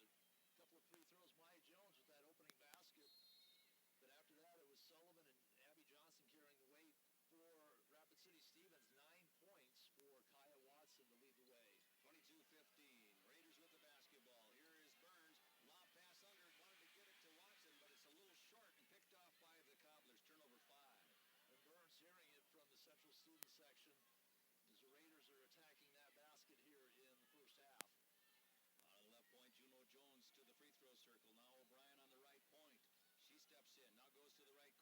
Michelle Johnson with a couple of free throws. Maya Jones with that opening basket. But after that, it was Sullivan and Abby Johnson carrying the weight for Rapid City Stevens. 9 points for Kaya Watson to lead the way. 22-15. Raiders with the basketball. Here is Burns. Lob pass under. Wanted to get it to Watson, but it's a little short and picked off by the Cobblers. Turnover 5. And Burns hearing it from the Central student section as the Raiders are attacking that basket here in the first half. On the left point, Juno Jones to the free throw circle. Now O'Brien on the right point. She steps in. Now goes to the right corner. That's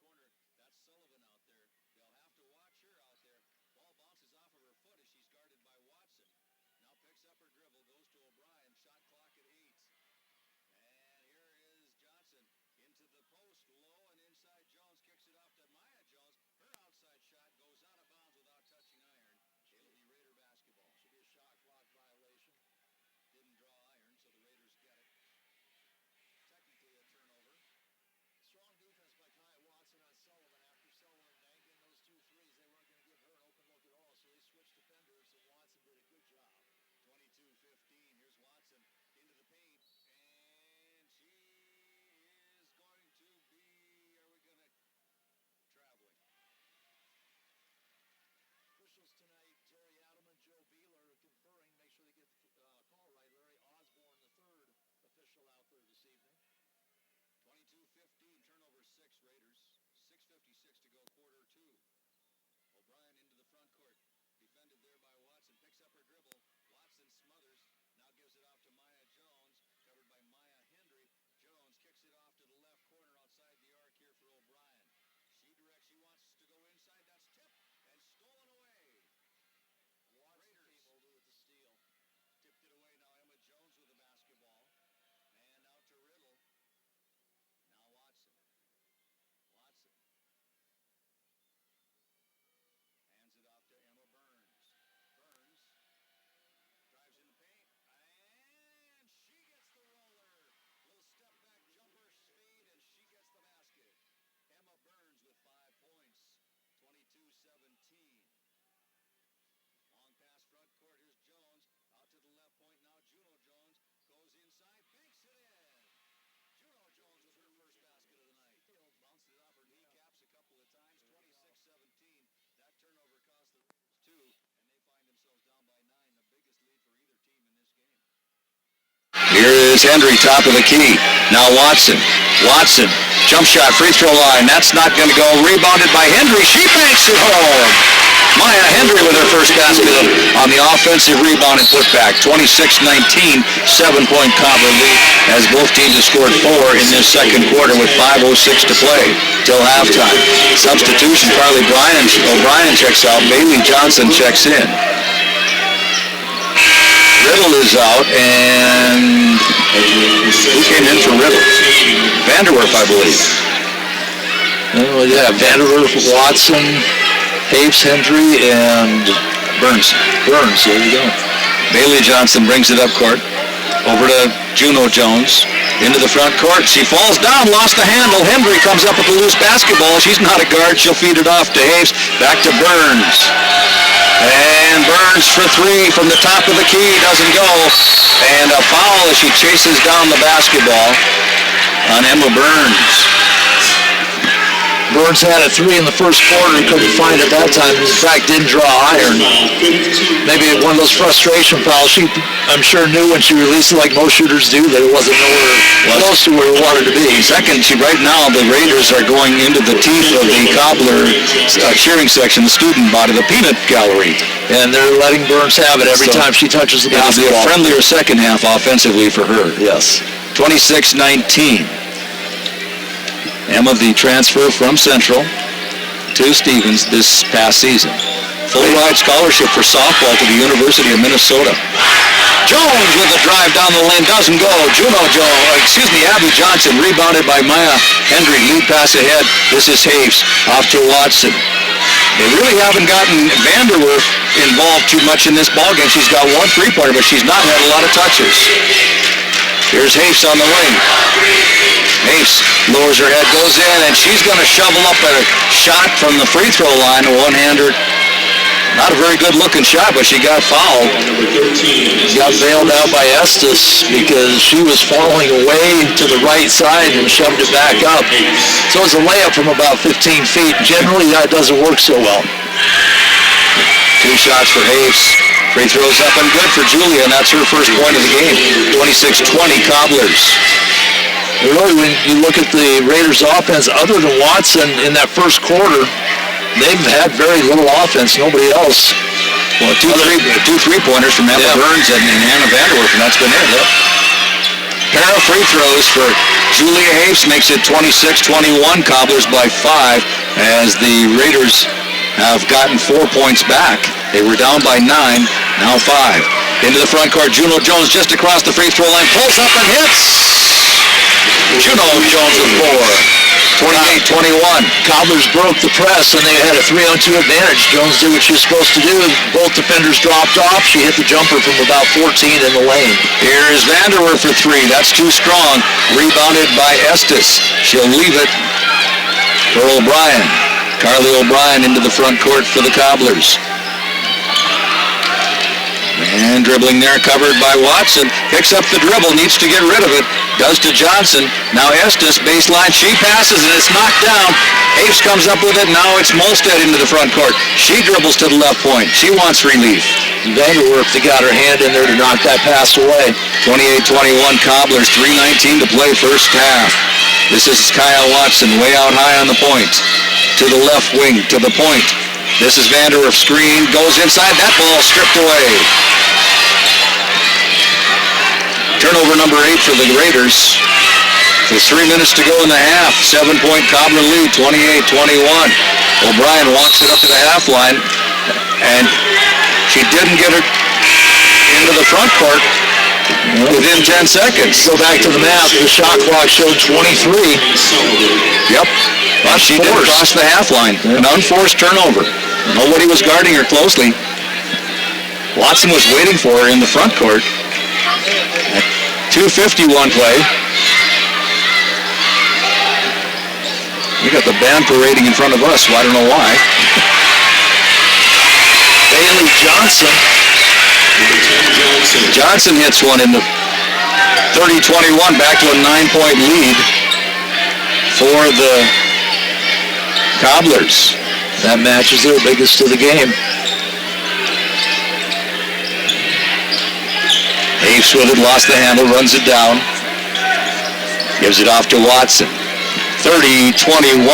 Sullivan out there. They'll have to watch her out there. Ball bounces off of her foot as she's guarded by Watson. Now picks up her dribble. Goes to O'Brien. Shot clock at 8. And here is Johnson into the post. Low and inside. Jones kicks it off to Maya Jones. Her outside shot goes out of bounds without touching iron. It'll be Raider basketball. Should be a shot clock violation. Didn't draw iron, so the Raiders get it. Technically a turnover. Strong defense by Kaya Watson on Sullivan. After Sullivan banged in those 2 threes, they weren't going to give her an open look at all, so they switched defenders, and Watson did a good job. 22-15. Here's Watson into the paint, and she is going to be, are we going to, traveling. Officials tonight, Terry Adelman, Joe Beeler, conferring, make sure they get the call right. Larry Osborne, the third official out there this evening. 22-15, turnover 6 Raiders. 6:56 to go, quarter 2. O'Brien into the front court. Defended there by Watson. Picks up her dribble. Watson smothers. Now gives it off to Maya Jones. Covered by Maya Hendry. Jones kicks it off to the left corner outside the arc here for O'Brien. She directs, she wants to go inside. That's tipped and stolen away. Watson team will do it to steal. Tipped it away. Now Emma Jones with the basketball. And out to Riddle. Now Watson. Watson. Hands it off to Emma Burns. Burns drives in the paint. And she gets the roller. Little step back jumper speed, and she gets the basket. Emma Burns with 5 points. 22-17. Long pass front court. Here's Jones. Out to the left point. Now Juno Jones goes inside. Banks it in. Juno Jones with her first basket of the night. Bounced it off her kneecaps a couple of times. 26-17. That turnover cost the 2, and they find themselves down by 9. The biggest lead for either team in this game. Here is Hendry, top of the key. Now Watson. Watson. Jump shot, free throw line. That's not going to go. Rebounded by Hendry. She banks it home. Maya Hendry with her first basket on the offensive rebound and putback. 26-19, 7-point Cobbler lead as both teams have scored 4 in this second quarter with 5:06 to play till halftime. Substitution, Carly O'Brien checks out. Bailey Johnson checks in. Riddle is out, and who came in for Riddle? Vanderwerf, I believe. Oh, yeah, Vanderwerf, Watson, Hapes, Hendry, and Burns. There you go. Bailey Johnson brings it up court. Over to Juno Jones. Into the front court. She falls down, lost the handle. Hendry comes up with the loose basketball. She's not a guard. She'll feed it off to Hapes. Back to Burns. And Burns for 3 from the top of the key. Doesn't go. And a foul as she chases down the basketball on Emma Burns. Burns had a 3 in the first quarter. Couldn't find it that time. In fact, didn't draw iron. Maybe one of those frustration fouls. She, I'm sure, knew when she released it like most shooters do that it wasn't nowhere close to where it wanted to be. Second, right now the Raiders are going into the teeth of the Cobbler cheering section, the student body, the peanut gallery. And they're letting Burns have it every time she touches the basketball. It'll be a friendlier second half offensively for her. Yes. 26-19. Emma, the transfer from Central to Stevens this past season. Full ride scholarship for softball to the University of Minnesota. Jones with a drive down the lane, doesn't go. Abby Johnson rebounded by Maya Hendry. Lead pass ahead. This is Hapes off to Watson. They really haven't gotten Vanderwerf involved too much in this ballgame. She's got 1 3-pointer, but she's not had a lot of touches. Here's Hapes on the wing. Hapes lowers her head, goes in, and she's going to shovel up a shot from the free throw line, a one-hander. Not a very good-looking shot, but she got fouled. Got bailed out by Estes because she was falling away to the right side and shoved it back up. So it's a layup from about 15 feet. Generally, that doesn't work so well. 2 shots for Hapes. Free throws up and good for Julia, and that's her first point of the game. 26-20 Cobblers. Really, when you look at the Raiders' offense, other than Watson in that first quarter, they've had very little offense. Nobody else. Well, two three-pointers from Emma Burns and Hannah Vanderwerf, and that's been it. Yep. Pair of free throws for Julia Hapes makes it 26-21. Cobblers by 5 as the Raiders have gotten 4 points back. They were down by 9, now 5. Into the front court, Juno Jones just across the free throw line, pulls up and hits. Juno Jones with 4. 28-21. Cobblers broke the press, and they had a 3-on-2 advantage. Jones did what she was supposed to do. Both defenders dropped off. She hit the jumper from about 14 in the lane. Here is Vanderwerf for 3. That's too strong. Rebounded by Estes. She'll leave it for O'Brien. Carly O'Brien into the front court for the Cobblers. And dribbling there, covered by Watson. Picks up the dribble, needs to get rid of it. Does to Johnson. Now Estes, baseline. She passes, and it's knocked down. Hapes comes up with it. Now it's Molstead into the front court. She dribbles to the left point. She wants relief. Vanderwerf, they got her hand in there to knock that pass away. 28-21 Cobblers, 3:19 to play first half. This is Kyle Watson, way out high on the point. To the left wing, to the point. This is Vanderwerf, screen, goes inside, that ball stripped away. Turnover number 8 for the Raiders. With 3 minutes to go in the half, 7-point Cobbler lead, 28-21. O'Brien walks it up to the half line, and she didn't get it into the front court within 10 seconds. Go back to the map, the shot clock showed 23. Yep. But she did cross the half line. An unforced turnover. Nobody was guarding her closely. Watson was waiting for her in the front court. 2:51 play. We got the band parading in front of us, so I don't know why. Bailey Johnson. Johnson hits one in the 30-21, back to a 9-point lead for the Cobblers. That match is their biggest of the game. Hapes with it, lost the handle, runs it down. Gives it off to Watson. 30-21.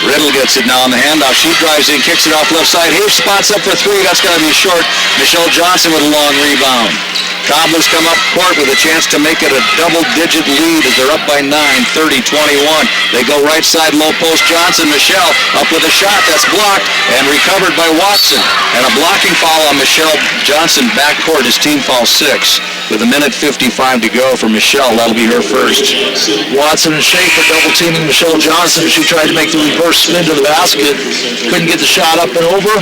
Riddle gets it now on the handoff. She drives in, kicks it off left side. Here, spots up for three. That's got to be short. Michelle Johnson with a long rebound. Cobblers come up court with a chance to make it a double-digit lead as they're up by 9, 30-21. They go right side, low post. Johnson, Michelle up with a shot that's blocked and recovered by Watson. And a blocking foul on Michelle Johnson backcourt is team foul 6 with 1:55 to go for Michelle. That'll be her first. Watson and Schaefer double-teaming Michelle Johnson. She tried to make the reverse spin to the basket. Couldn't get the shot up and over.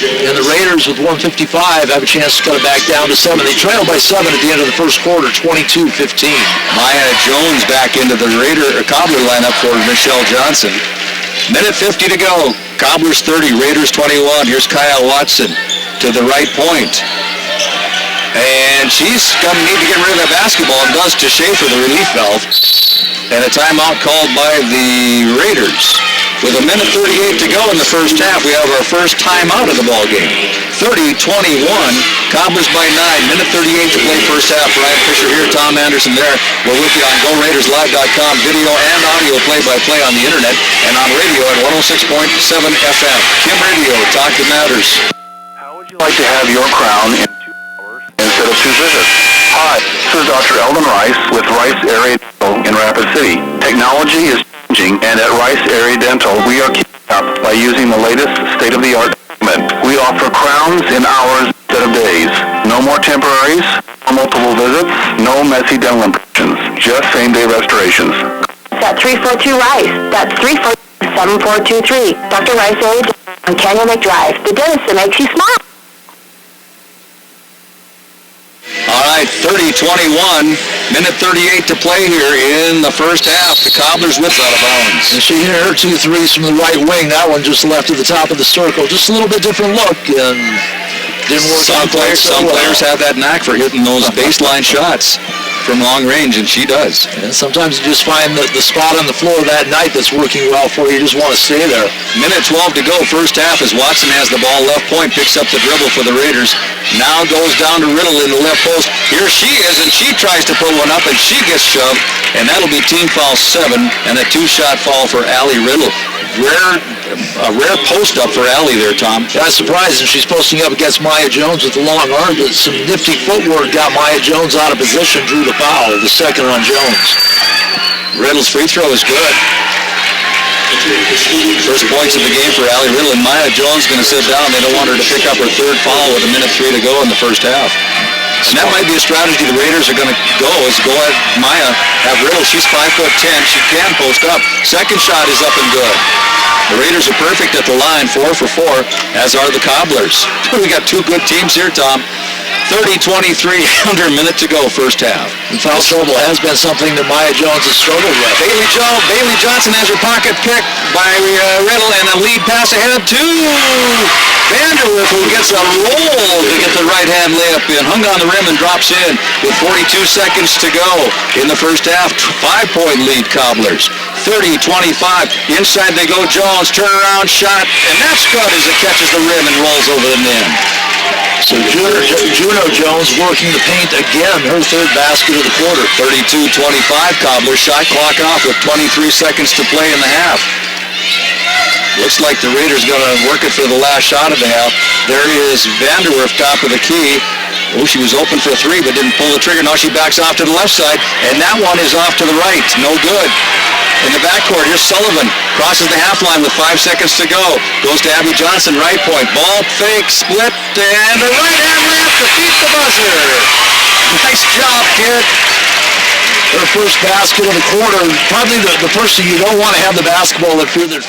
And the Raiders with 1:55 have a chance to cut it back down to 7. They trailed by 7 at the end of the first quarter, 22-15. Maya Jones back into the Cobbler lineup for Michelle Johnson. 1:50 to go. Cobblers 30, Raiders 21. Here's Kyle Watson to the right point. And she's going to need to get rid of that basketball and does to Schaefer, the relief valve. And a timeout called by the Raiders. With 1:38 to go in the first half, we have our first timeout of the ball game. 30-21, Cobblers by 9. 1:38 to play first half. Brian Fisher here, Tom Anderson there. We're with you on GoRaidersLive.com, video and audio play-by-play on the internet and on radio at 106.7 FM. Kim Radio, talk that matters. How would you like to have your crown in 2 hours instead of 2 visits? Hi, this is Dr. Eldon Rice with Rice Area Dental in Rapid City. Technology is changing, and at Rice Area Dental, we are keeping up by using the latest state-of-the-art equipment. We offer crowns in hours instead of days. No more temporaries, no multiple visits, no messy dental impressions, just same-day restorations. At 342 Rice. That's 347-7423. Dr. Rice Area Dental on Canyon Lake Drive. The dentist that makes you smile. All right, 30-21, 1:38 to play here in the first half. The Cobblers whips out of bounds. And she hit her 2 threes from the right wing. That one just left at the top of the circle. Just a little bit different look and didn't work Some out quite so well. players have that knack for hitting those baseline shots from long range, and she does. And sometimes you just find the spot on the floor that night that's working well for you. You just want to stay there. 1:12 to go, first half, as Watson has the ball left point, picks up the dribble for the Raiders. Now goes down to Riddle in the left post. Here she is, and she tries to put one up, and she gets shoved, and that'll be team foul 7, and a 2-shot foul for Allie Riddle. A rare post up for Allie there, Tom. That's surprising. She's posting up against Maya Jones with the long arm, but some nifty footwork got Maya Jones out of position, drew the foul, the second on Jones. Riddle's free throw is good. First points of the game for Allie Riddle, and Maya Jones going to sit down. They don't want her to pick up her third foul with 1:03 to go in the first half. And that might be a strategy the Raiders are going to go at Maya, have Riddle. She's 5'10". She can post up. Second shot is up and good. The Raiders are perfect at the line, 4 for 4, as are the Cobblers. We got two good teams here, Tom. 30-23, under a minute to go, first half. And foul trouble has been something that Maya Jones has struggled with. Bailey Johnson has her pocket picked by Riddle, and a lead pass ahead to Vanderwerf, who gets a roll to get the right-hand layup in. Hung on the rim and drops in with 42 seconds to go in the first half. 5-point lead, Cobblers. 30-25. Inside they go, Jones, turnaround shot, and that's good as it catches the rim and rolls over the net. So Juno Jones working the paint again, her third basket of the quarter. 32-25, Cobblers shot clock off with 23 seconds to play in the half. Looks like the Raiders going to work it for the last shot of the half. There is Vanderwerf, top of the key. Oh, she was open for 3, but didn't pull the trigger. Now she backs off to the left side, and that one is off to the right. No good. In the backcourt, here's Sullivan. Crosses the half line with 5 seconds to go. Goes to Abby Johnson, right point. Ball fake, split, and the right-hand layup defeats the buzzer. Nice job, kid. Her first basket of the quarter. Probably the person you don't want to have the basketball that through their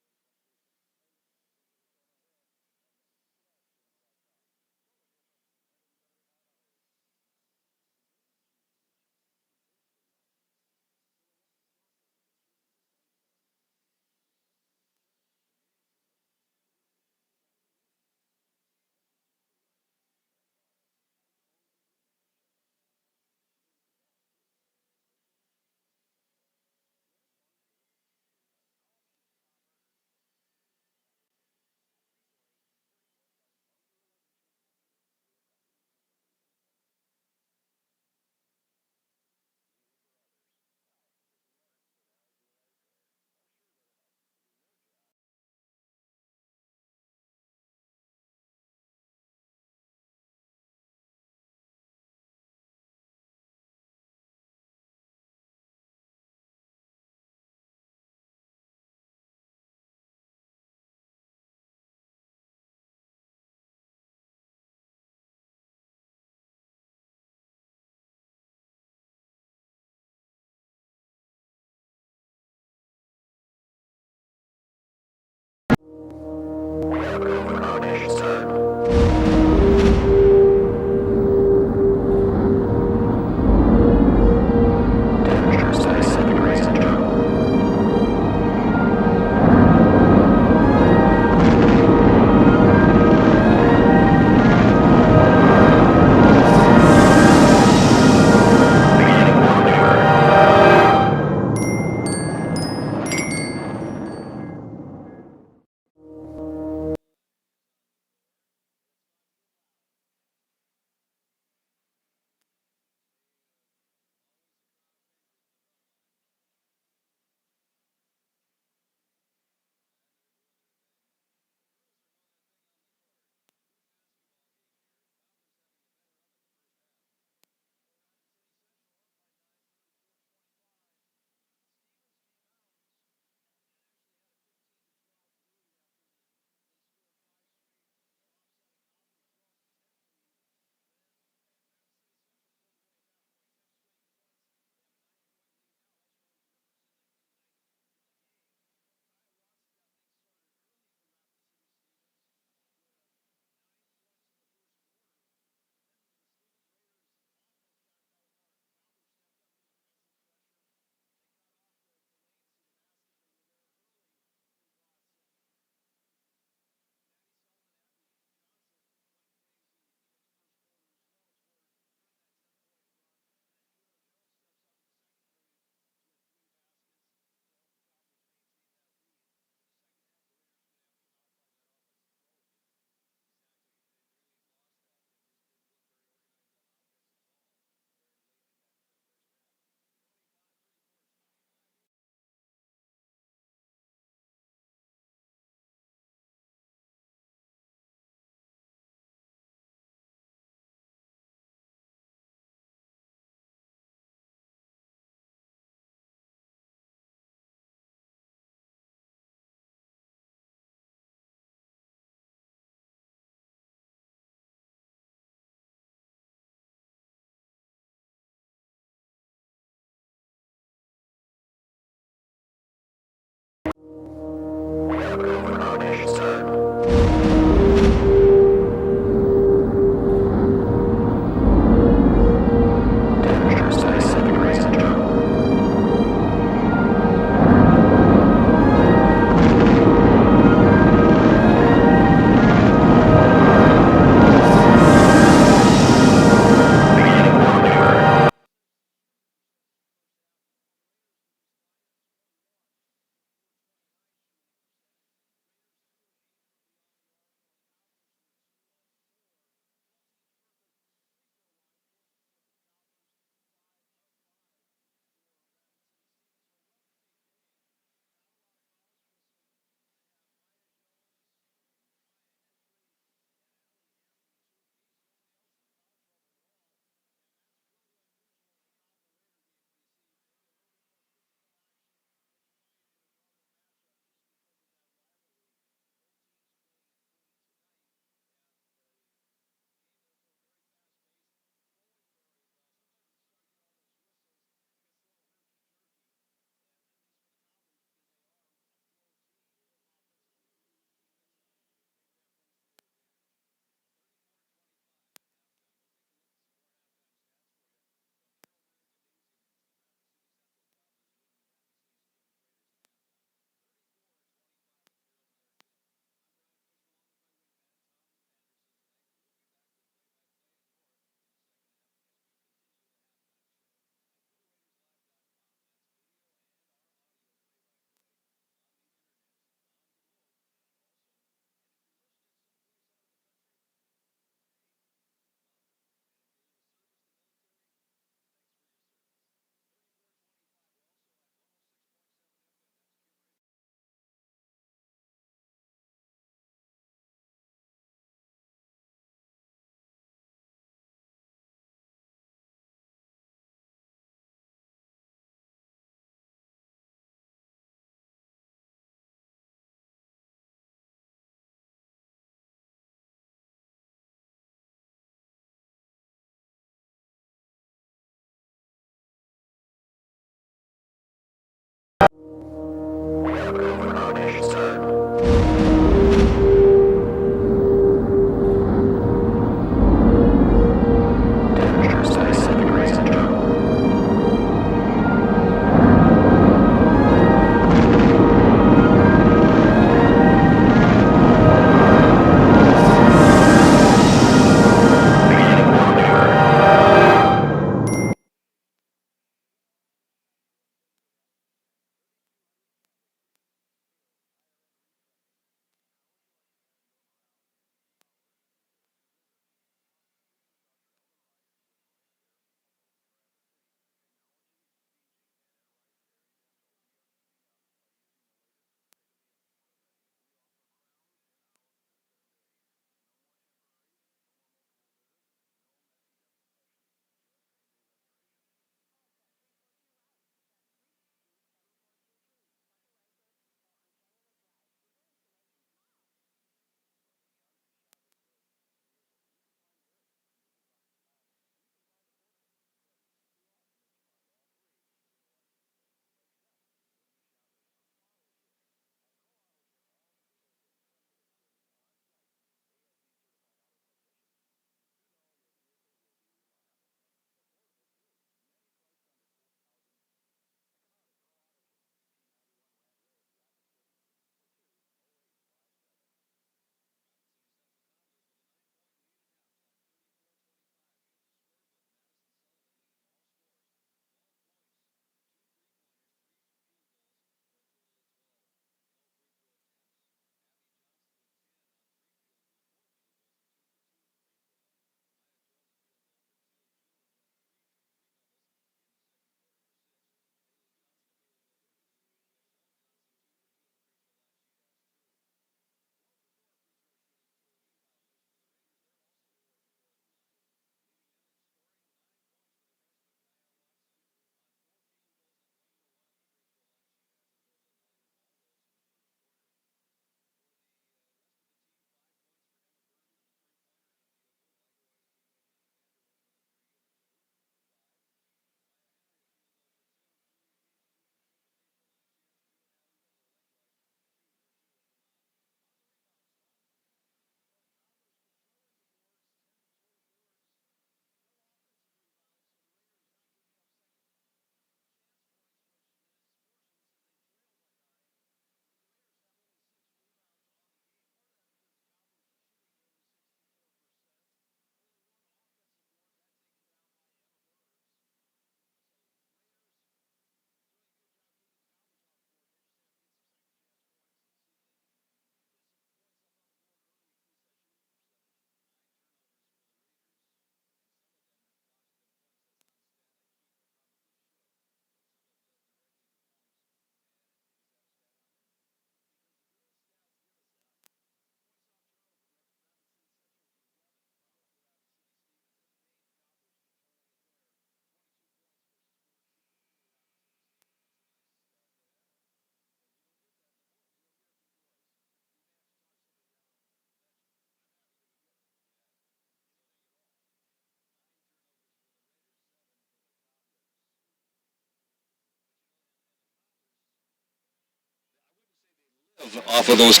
Off of those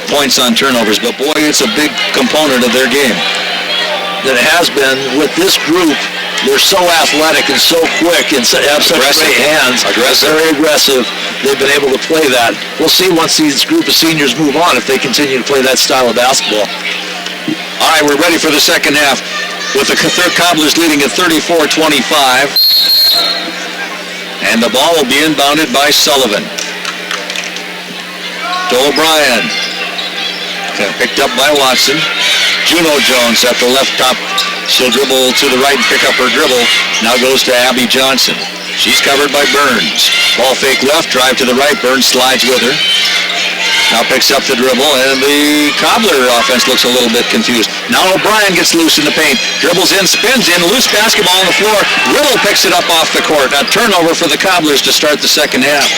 points on turnovers, but boy, it's a big component of their game. That has been with this group. They're so athletic and so quick and have such great hands. Very aggressive. They've been able to play that. We'll see once these group of seniors move on if they continue to play that style of basketball. All right, we're ready for the second half with the Cobblers leading at 34-25. And the ball will be inbounded by Sullivan. To O'Brien. Okay, picked up by Watson. Juno Jones at the left top. She'll dribble to the right and pick up her dribble. Now goes to Abby Johnson. She's covered by Burns. Ball fake left, drive to the right. Burns slides with her. Now picks up the dribble, and the Cobbler offense looks a little bit confused. Now O'Brien gets loose in the paint. Dribbles in, spins in, loose basketball on the floor. Riddle picks it up off the court. A turnover for the Cobblers to start the second half.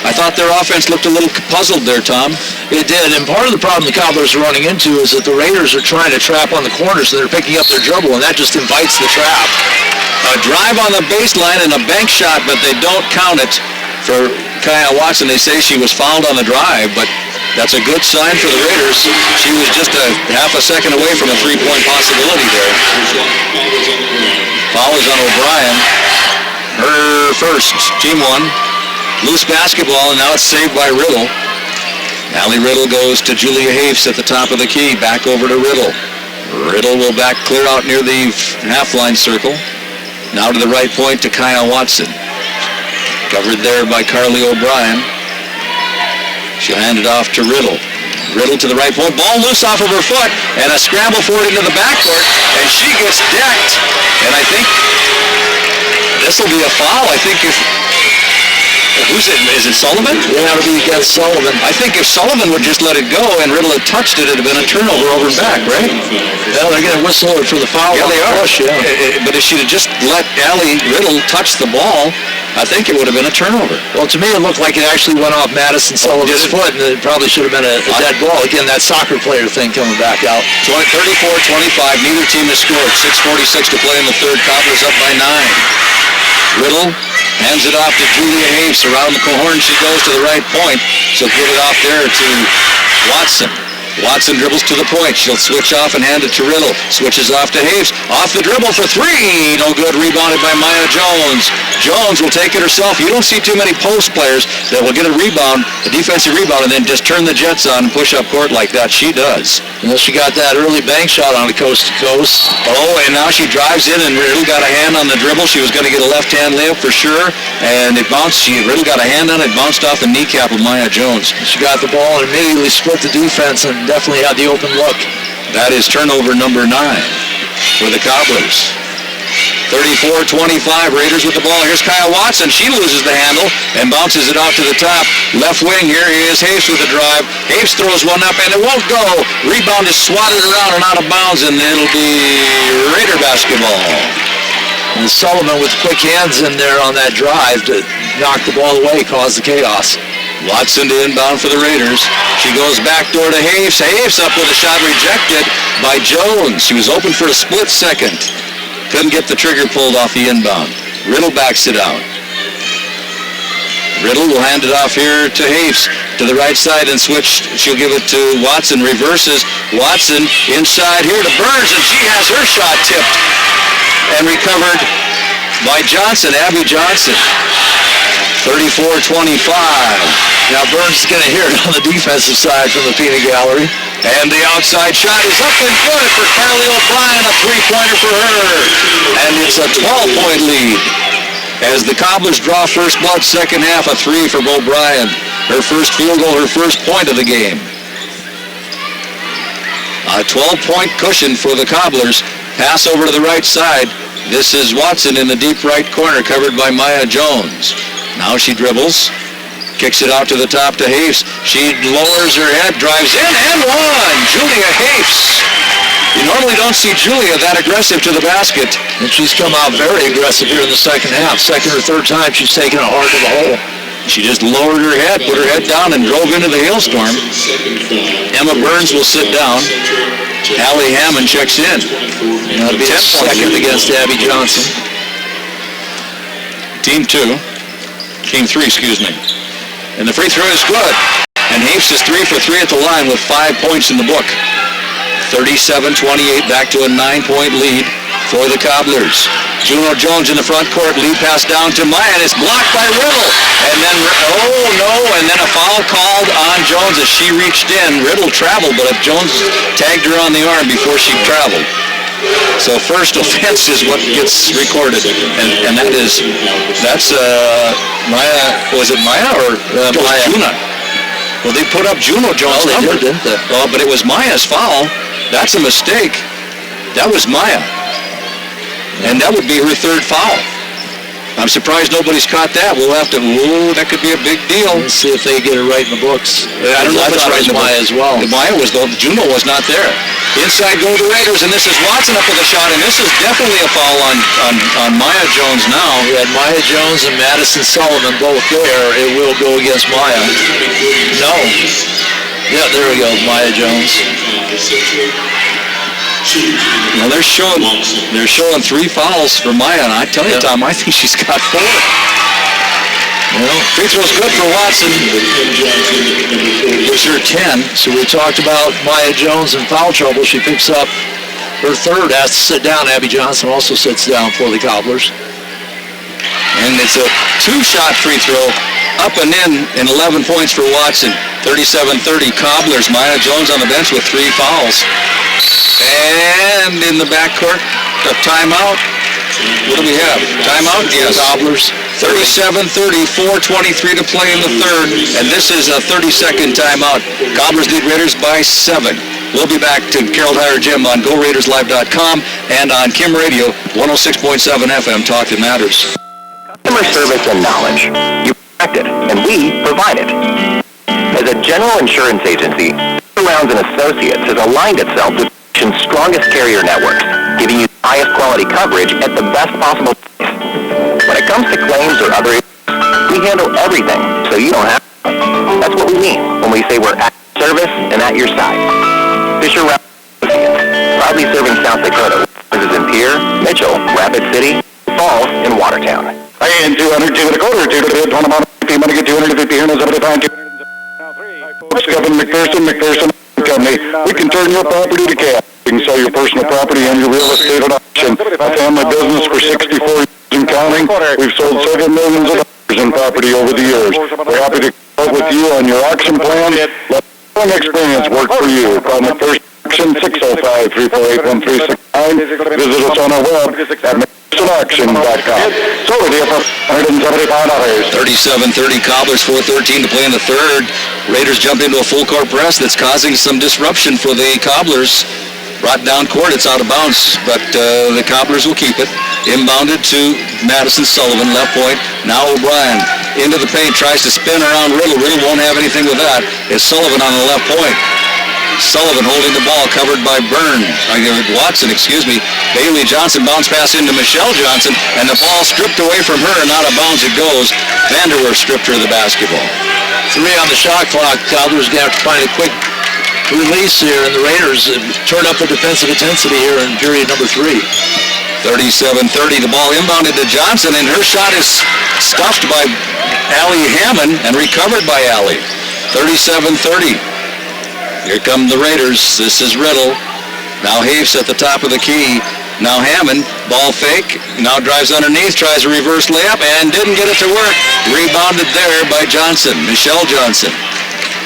I thought their offense looked a little puzzled there, Tom. It did, and part of the problem the Cobblers are running into is that the Raiders are trying to trap on the corner, so they're picking up their dribble, and that just invites the trap. A drive on the baseline and a bank shot, but they don't count it for Kaya Watson. They say she was fouled on the drive, but that's a good sign for the Raiders. She was just a half a second away from a three-point possibility there. Foul is on O'Brien. Her first, team one. Loose basketball, and now it's saved by Riddle. Allie Riddle goes to Julia Hafes at the top of the key. Back over to Riddle. Riddle will back clear out near the half-line circle. Now to the right point to Kaya Watson. Covered there by Carly O'Brien. She'll hand it off to Riddle. Riddle to the right point. Ball loose off of her foot, and a scramble for it into the backcourt, and she gets decked. And I think this will be a foul. I think if... Who's it? Is it Sullivan? Yeah, it'll be against Sullivan. I think if Sullivan would just let it go and Riddle had touched it, it'd have been a turnover over and back, right? Yeah, they're going to whistle it for the foul. Yeah, they are. But if she'd have just let Allie Riddle touch the ball, I think it would have been a turnover. Well, to me, it looked like it actually went off Madison Sullivan's foot, and it probably should have been a dead ball. Again, that soccer player thing coming back out. 34-25, neither team has scored. 6:46 to play in the third. Cobblers up by 9. Riddle hands it off to Julia Hafes. Around the horn she goes to the right point. She'll get it off there to Watson. Watson dribbles to the point. She'll switch off and hand it to Riddle. Switches off to Hafes. Off the dribble for three. No good. Rebounded by Maya Jones. Jones will take it herself. You don't see too many post players that will get a rebound, a defensive rebound, and then just turn the jets on and push up court like that. She does. Unless she got that early bank shot on the coast to coast. Oh, and now she drives in, and Riddle got a hand on the dribble. She was going to get a left-hand layup for sure, and it bounced. Riddle got a hand on it, bounced off the kneecap of Maya Jones. She got the ball and immediately split the defense and definitely had the open look. That is turnover number 9 for the Cobblers. 34-25, Raiders with the ball. Here's Kyle Watson. She loses the handle and bounces it out to the top. Left wing, here is Hafes with the drive. Hafes throws one up, and it won't go. Rebound is swatted around and out of bounds, and it'll be Raider basketball. And Sullivan with quick hands in there on that drive to knock the ball away, cause the chaos. Watson to inbound for the Raiders. She goes back door to Hafes. Hafes up with a shot rejected by Jones. She was open for a split second. Couldn't get the trigger pulled off the inbound. Riddle backs it out. Riddle will hand it off here to Hafes to the right side and switch. She'll give it to Watson. Reverses. Watson inside here to Burns, and she has her shot tipped and recovered by Johnson, Abby Johnson. 34-25. Now Burns is going to hear it on the defensive side from the peanut gallery. And the outside shot is up and good for Carly O'Brien, a three-pointer for her. And it's a 12-point lead. As the Cobblers draw first blood, second half, a 3 for O'Brien. Her first field goal, her first point of the game. A 12-point cushion for the Cobblers. Pass over to the right side. This is Watson in the deep right corner, covered by Maya Jones. Now she dribbles. Kicks it out to the top to Hafes. She lowers her head, drives in, and one! Julia Hafes. You normally don't see Julia that aggressive to the basket. And she's come out very aggressive here in the second half. Second or third time she's taken it hard to the hole. She just lowered her head, put her head down, and drove into the hailstorm. Emma Burns will sit down. Allie Hammond checks in. That'll be a second against Abby Johnson. Team 3, excuse me. And the free throw is good. And Hapes is 3 for 3 at the line with 5 points in the book. 37-28, back to a 9-point lead for the Cobblers. Juno Jones in the front court, lead pass down to Maya, and it's blocked by Riddle. And then, and then a foul called on Jones as she reached in. Riddle traveled, but Jones tagged her on the arm before she traveled. So first offense is what gets recorded, and that's Maya. Was it Maya or Maya? Juno. Well, they put up Juno Jones' number, didn't they? Oh, but it was Maya's foul. That's a mistake. That was Maya. And that would be her third foul. I'm surprised nobody's caught that. We'll have to, that could be a big deal. Let's see if they get it right in the books. I don't know if it's right in the Maya as well. Maya was, though, Juno was not there. Inside go the Raiders, and this is Watson up with a shot, and this is definitely a foul on Maya Jones now. We had Maya Jones and Madison Sullivan both there. It will go against Maya. No. Yeah, there we go, Maya Jones. Now they're showing 3 fouls for Maya, and I tell you, Tom, I think she's got 4. Well, free throw's good for Watson. Gives her 10. So we talked about Maya Jones in foul trouble. She picks up her third. Has to sit down. Abby Johnson also sits down for the Cobblers. And it's a 2-shot free throw, up and in 11 points for Watson. 37-30 Cobblers. Maya Jones on the bench with 3 fouls. And in the backcourt, a timeout. What do we have? Timeout? Yes. Cobblers. 37-30, 4:23 to play in the third, and this is a 30-second timeout. Cobblers lead Raiders by 7. We'll be back to Carroll Tire Gym on GoRaidersLive.com and on Kim Radio, 106.7 FM, Talk That Matters. Customer service and knowledge. You protect it, and we provide it. As a general insurance agency, Rounds & Associates has aligned itself with the nation's strongest carrier networks, giving you the highest quality coverage at the best possible price. When it comes to claims or other issues, we handle everything, so you don't have to. That's what we mean when we say we're at your service and at your side. Fisher Rounds & Associates, proudly serving South Dakota. This is in Pierre, Mitchell, Rapid City, Falls, and Watertown. And 200 to the quarter, 2 to the 20 money, 250 here, 75, 2. Kevin McPherson Company. We can turn your property to cash. We can sell your personal property and your real estate at auction. A family business for 64 years and counting. We've sold several millions of dollars in property over the years. We're happy to work with you on your auction plan. Let long experience work for you. Call McPherson Auction 605-348-1369. Visit us on our web at McPhersonAuction.com. Sold here for $175. 37-30 Cobblers, 4:13 to play in the third. Raiders jump into a full court press that's causing some disruption for the Cobblers. Brought down court, it's out of bounds, but the Cobblers will keep it. Inbounded to Madison Sullivan, left point. Now O'Brien into the paint, tries to spin around Riddle. Riddle won't have anything with that. It's Sullivan on the left point. Sullivan holding the ball, covered by Watson. Bailey Johnson bounce pass into Michelle Johnson, and the ball stripped away from her, and out of bounds it goes. Vanderwerf stripped her of the basketball. 3 on the shot clock. Cobblers going to have to find a quick release here, and the Raiders turn up the defensive intensity here in period number 3. 37-30, the ball inbounded to Johnson, and her shot is stuffed by Allie Hammond and recovered by Allie. 37-30. Here come the Raiders. This is Riddle. Now Hapes at the top of the key. Now Hammond, ball fake. Now drives underneath, tries a reverse layup, and didn't get it to work. Rebounded there by Johnson, Michelle Johnson.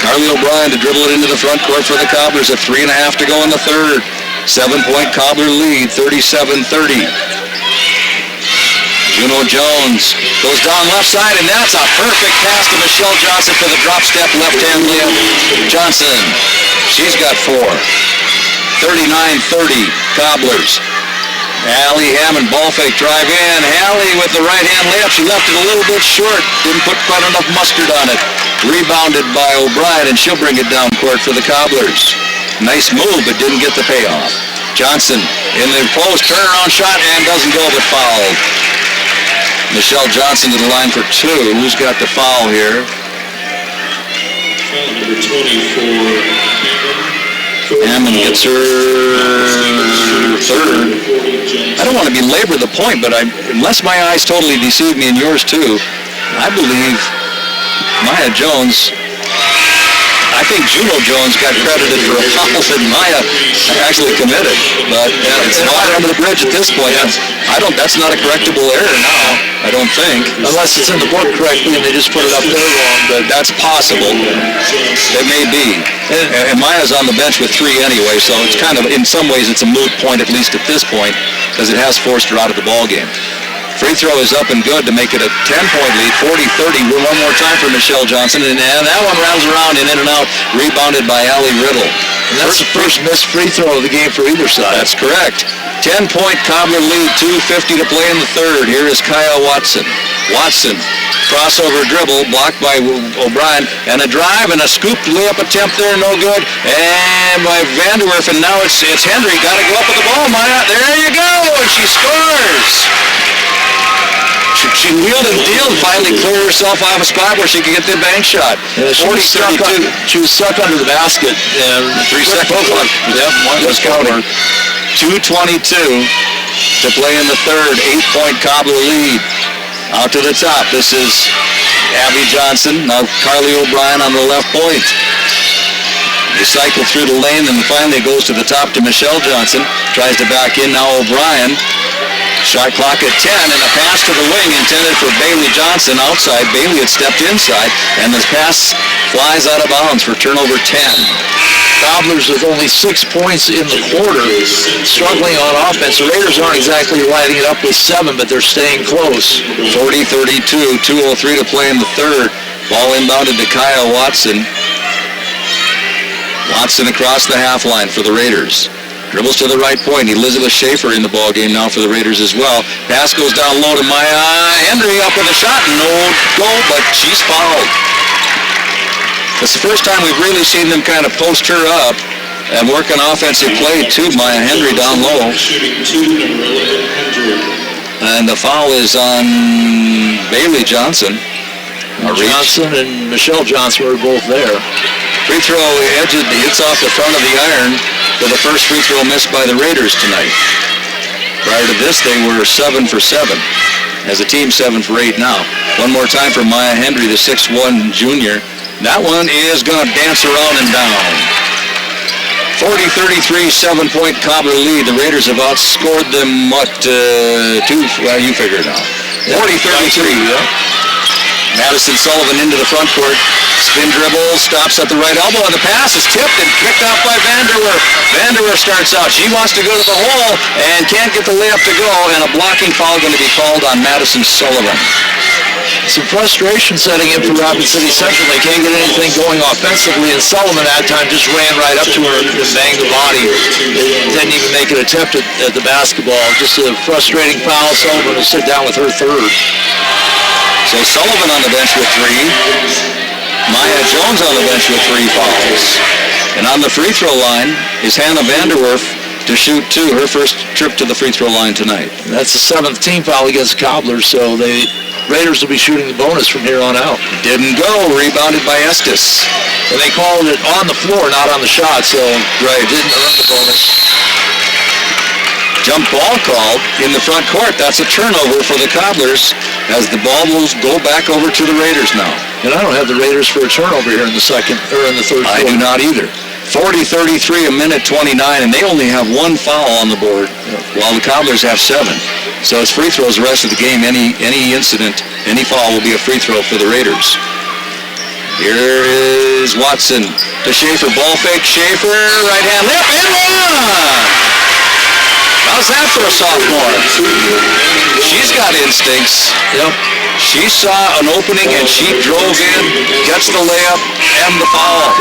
Carly O'Brien to dribble it into the front court for the Cobblers at 3.5 to go in the third. 7-point Cobbler lead, 37-30. Juno Jones goes down left side, and that's a perfect pass to Michelle Johnson for the drop step left-hand layup. Johnson, she's got 4. 39-30, Cobblers. Allie Hammond, ball fake, drive in. Allie with the right-hand layup. She left it a little bit short. Didn't put quite enough mustard on it. Rebounded by O'Brien, and she'll bring it down court for the Cobblers. Nice move, but didn't get the payoff. Johnson in the post, turnaround shot, and doesn't go, but fouled. Michelle Johnson to the line for 2. Who's got the foul here? Foul number 24. Hammond gets her third. I don't want to belabor the point, but unless my eyes totally deceive me, and yours too, I believe Maya Jones, I think Juno Jones got credited for a foul that Maya actually committed. But it's water under the bridge at this point. That's not a correctable error now, I don't think. Unless it's in the book correctly and they just put it up there wrong, but that's possible. It may be. And Maya's on the bench with 3 anyway, so it's kind of, in some ways, it's a moot point, at least at this point, because it has forced her out of the ball game. Free throw is up and good to make it a 10-point lead, 40-30. One more time for Michelle Johnson, and that one rattles around and in and out, rebounded by Allie Riddle. And that's the first missed free throw of the game for either side. That's correct. 10-point Cobbler lead, 2:50 to play in the third. Here is Kaya Watson. Watson, crossover dribble, blocked by O'Brien, and a drive and a scoop layup attempt there, no good. And by Vanderwerf, and now it's Hendry. Got to go up with the ball, Maya. There you go, and she scores. She wheeled and dealed and finally cleared herself off a spot where she could get the bank shot. Yeah, she was stuck under the basket. And 3 seconds. Yep, one was counting. 2:22 to play in the third. 8-point Cobbler lead. Out to the top. This is Abby Johnson. Now Carly O'Brien on the left point. They cycle through the lane and finally goes to the top to Michelle Johnson. Tries to back in now O'Brien. Shot clock at 10, and a pass to the wing intended for Bailey Johnson outside. Bailey had stepped inside, and the pass flies out of bounds for turnover 10. Cobblers with only 6 points in the quarter, struggling on offense. The Raiders aren't exactly lighting it up with 7, but they're staying close. 40-32, 2:03 to play in the third. Ball inbounded to Kaya Watson. Watson across the half line for the Raiders. Dribbles to the right point. Elizabeth Schaefer in the ball game now for the Raiders as well. Pass goes down low to Maya Hendry up with a shot. No goal, but she's fouled. It's the first time we've really seen them kind of post her up and work an offensive play to Maya Hendry down low. And the foul is on Bailey Johnson. Johnson and Michelle Johnson were both there. Free throw hits off the front of the iron for the first free throw missed by the Raiders tonight. Prior to this, they were 7 for 7. As a team, 7 for 8 now. One more time for Maya Hendry, the 6'1 junior. That one is going to dance around and down. 40-33, 7-point Cobbler lead. The Raiders have outscored them, well, you figure it out. 40-33, yeah. Madison Sullivan into the front court. Spin dribble, stops at the right elbow, and the pass is tipped and picked off by Vanderwerf. Vanderwerf starts out. She wants to go to the hole and can't get the layup to go, and a blocking foul going to be called on Madison Sullivan. Some frustration setting in for Rapid City Central. They can't get anything going offensively, and Sullivan that time just ran right up to her and banged the body. Didn't even make an attempt at the basketball. Just a frustrating foul. Sullivan will sit down with her third. So Sullivan on the bench with 3. Maya Jones on the bench with 3 fouls. And on the free throw line is Hannah Vanderwerf to shoot 2, her first trip to the free throw line tonight. And that's the 7th team foul against Cobblers, so the Raiders will be shooting the bonus from here on out. Didn't go, rebounded by Estes. And they called it on the floor, not on the shot, so didn't earn the bonus. Jump ball called in the front court. That's a turnover for the Cobblers as the ball will go back over to the Raiders now. And I don't have the Raiders for a turnover here in the third quarter. I do not either. 40-33, a minute 29, and they only have 1 foul on the board, while the Cobblers have 7. So it's free throws the rest of the game. Any incident, any foul will be a free throw for the Raiders. Here is Watson to Schaefer. Ball fake, Schaefer, right hand layup, and one! How's that for a sophomore? She's got instincts. Yep. She saw an opening and she drove in, gets the layup and the foul.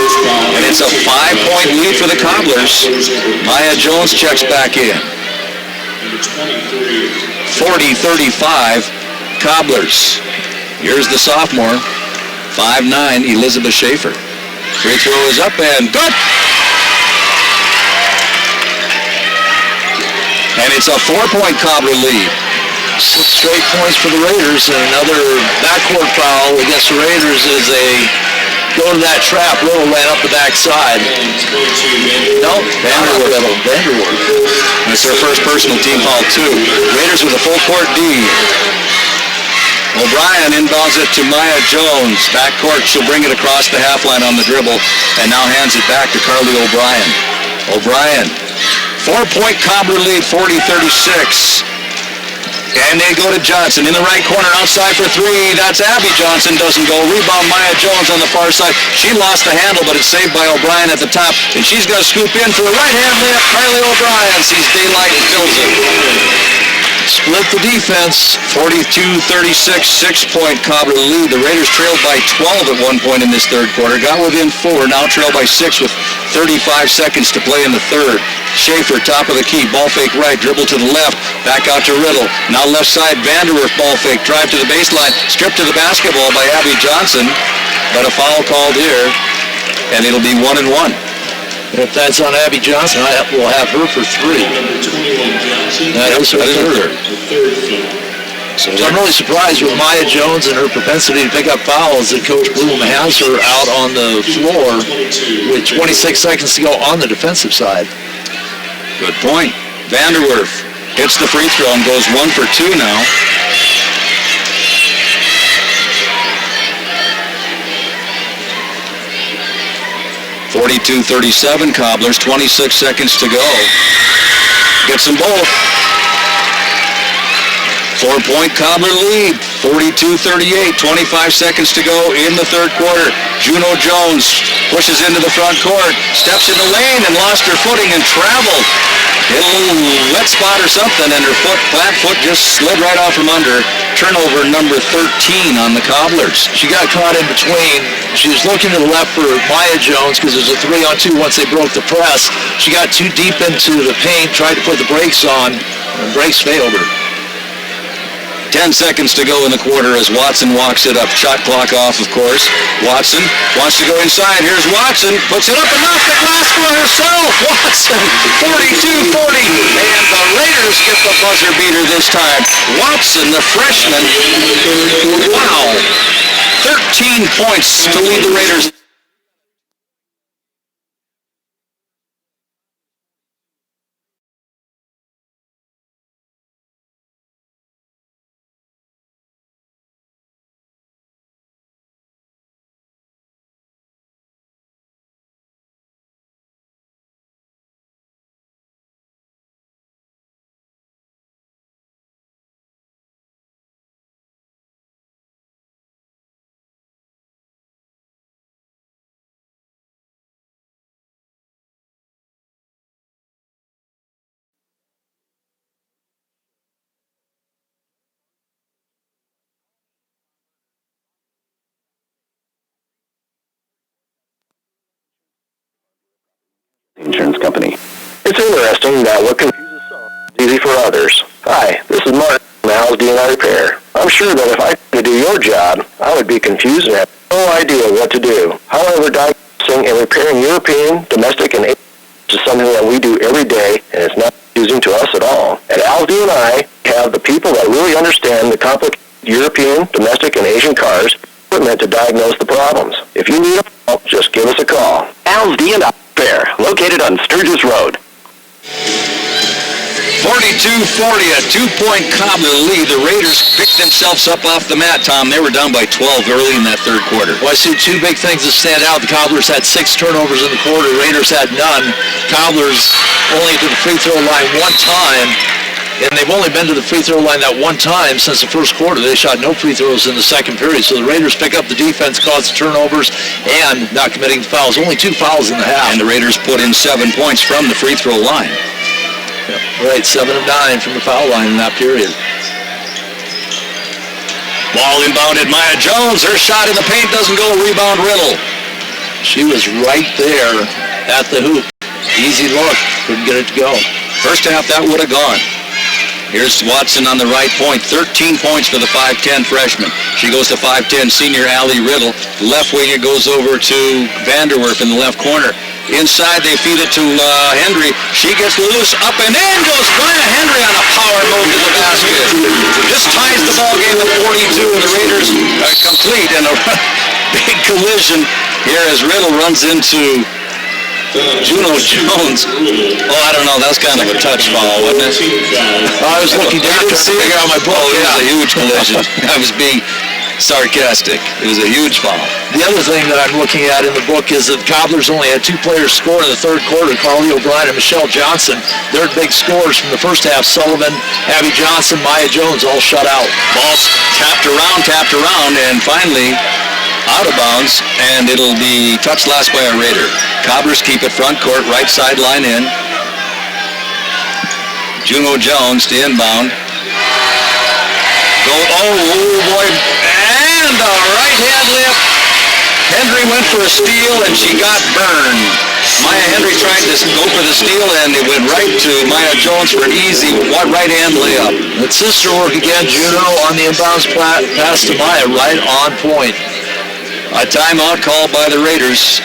And it's a 5-point lead for the Cobblers. Maya Jones checks back in. 40-35, Cobblers. Here's the sophomore, 5'9", Elizabeth Schaefer. Free throw is up and good. And it's a 4-point Cobbler lead. 6 straight points for the Raiders, and another backcourt foul against the Raiders as they go to that trap. Little ran up the backside. No, Vanderwerf. That's their first personal team foul, too. Raiders with a full court D. O'Brien inbounds it to Maya Jones. Backcourt, she'll bring it across the half line on the dribble and now hands it back to Carly O'Brien. O'Brien, 4-point Cobbler lead, 40-36. And they go to Johnson in the right corner outside for three. That's Abby Johnson, doesn't go. Rebound Maya Jones on the far side. She lost the handle, but it's saved by O'Brien at the top. And she's going to scoop in for the right-hand layup. Carly O'Brien sees daylight and fills it. Split the defense, 42-36, 6-point Cobbler lead. The Raiders trailed by 12 at one point in this third quarter. Got within 4, now trail by 6 with 35 seconds to play in the third. Schaefer, top of the key, ball fake right, dribble to the left, back out to Riddle. Now left side, Vanderwerf ball fake, drive to the baseline, stripped to the basketball by Abby Johnson. But a foul called here, and it'll be 1-1. If that's on Abby Johnson, we'll have her for 3. That is her third. So I'm really surprised with Maya Jones and her propensity to pick up fouls that Coach Bloom has her out on the floor with 26 seconds to go on the defensive side. Good point. Vanderwerf hits the free throw and goes 1 for 2 now. (42-37) Cobblers, 26 seconds to go. Gets them both. 4-point Cobbler lead, 42-38, 25 seconds to go in the third quarter. Juno Jones pushes into the front court, steps in the lane and lost her footing and traveled. Hit a little wet spot or something, and her flat foot just slid right off from under. Turnover number 13 on the Cobblers. She got caught in between. She was looking to the left for Maya Jones because there's a 3-on-2 once they broke the press. She got too deep into the paint, tried to put the brakes on, and brakes failed her. 10 seconds to go in the quarter as Watson walks it up. Shot clock off, of course. Watson wants to go inside. Here's Watson. Puts it up and off the glass for herself. Watson, 42-40. And the Raiders get the buzzer beater this time. Watson, the freshman. Wow. 13 points to lead the Raiders. Insurance company. It's interesting that what confuses some is easy for others. Hi, this is Mark from Al's D&I Repair. I'm sure that if I could do your job, I would be confused and have no idea what to do. However, diagnosing and repairing European, domestic, and Asian is something that we do every day, and it's not confusing to us at all. At Al's D&I, we have the people that really understand the complicated European, domestic, and Asian cars equipment to diagnose the problems. If you need help, just give us a call. Al's D&I Repair, located on Sturgis Road. 42-40, a 2-point Cobbler lead. The Raiders picked themselves up off the mat, Tom. They were down by 12 early in that third quarter. Well, I see 2 big things that stand out. The Cobblers had 6 turnovers in the quarter. Raiders had none. Cobblers only to the free throw line 1 time. And they've only been to the free throw line that 1 time since the first quarter. They shot no free throws in the second period. So the Raiders pick up the defense, cause turnovers, and not committing fouls. Only 2 fouls in the half. And the Raiders put in 7 points from the free throw line. Yep. Right, 7 of 9 from the foul line in that period. Ball inbounded Maya Jones. Her shot in the paint doesn't go. Rebound Riddle. She was right there at the hoop. Easy look. Couldn't get it to go. First half, that would have gone. Here's Watson on the right point. 13 points for the 5'10 freshman. She goes to 5'10 senior Allie Riddle. Left wing, it goes over to Vanderwerf in the left corner. Inside, they feed it to Hendry. She gets loose, up and in goes Maya Hendry on a power move to the basket. This ties the ball game at 42, and the Raiders complete in a big collision here as Riddle runs into Juno Jones. Oh, I don't know. That was kind of a touch foul, wasn't it? I was looking down to figure out my book. Oh, it was a huge collision. I was being sarcastic. It was a huge foul. The other thing that I'm looking at in the book is that the Cobblers only had 2 players score in the third quarter, Carly O'Brien and Michelle Johnson. Their big scores from the first half, Sullivan, Abby Johnson, Maya Jones, all shut out. Ball's tapped around, and finally out of bounds, and it'll be touched last by a Raider. Cobblers keep it front court, right sideline in. Juno Jones to inbound. Oh boy, and a right hand lift. Hendry went for a steal, and she got burned. Maya Hendry tried to go for the steal, and it went right to Maya Jones for an easy right hand layup. It's sister work again. Juno on the inbounds pass to Maya, right on point. A timeout called by the Raiders,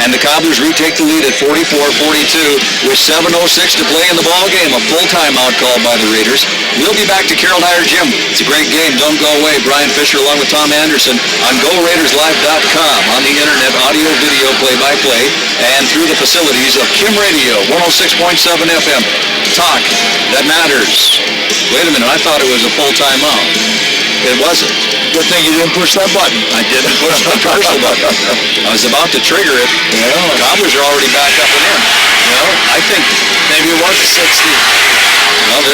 and the Cobblers retake the lead at 44-42 with 7:06 to play in the ball game. A full timeout called by the Raiders. We'll be back to Carroll Dyer Gym. It's a great game. Don't go away. Brian Fisher along with Tom Anderson on GoRaidersLive.com on the internet, audio, video, play-by-play, and through the facilities of Kim Radio, 106.7 FM. Talk that matters. Wait a minute. I thought it was a full timeout. It wasn't. Good thing you didn't push that button. I didn't push the commercial button. I was about to trigger it. Yeah. Cobblers are already back up and in. Well, I think maybe it was 60. Well,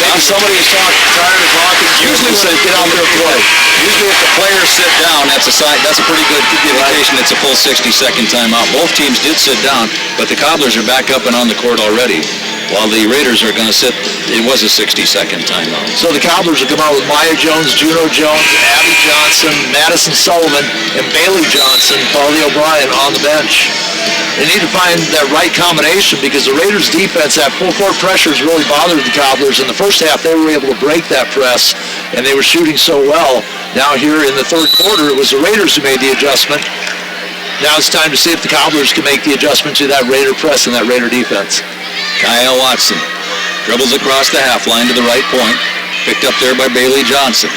Maybe somebody was tired of talking. Usually said, get out there and play. Usually if the players sit down, that's a sign. That's a pretty good indication it's a full 60-second timeout. Both teams did sit down, but the Cobblers are back up and on the court already, while the Raiders are going to sit. It was a 60-second timeout. So the Cobblers will come out with Maya Jones, Juno Jones, Abby Johnson, Madison Sullivan, and Bailey Johnson, Carly O'Brien on the bench. They need to find that right combination because the Raiders' defense, that full court pressure has really bothered the Cobblers. In the first half, they were able to break that press, and they were shooting so well. Now here in the third quarter, it was the Raiders who made the adjustment. Now it's time to see if the Cobblers can make the adjustment to that Raider press and that Raider defense. Kyle Watson dribbles across the half line to the right point, picked up there by Bailey Johnson.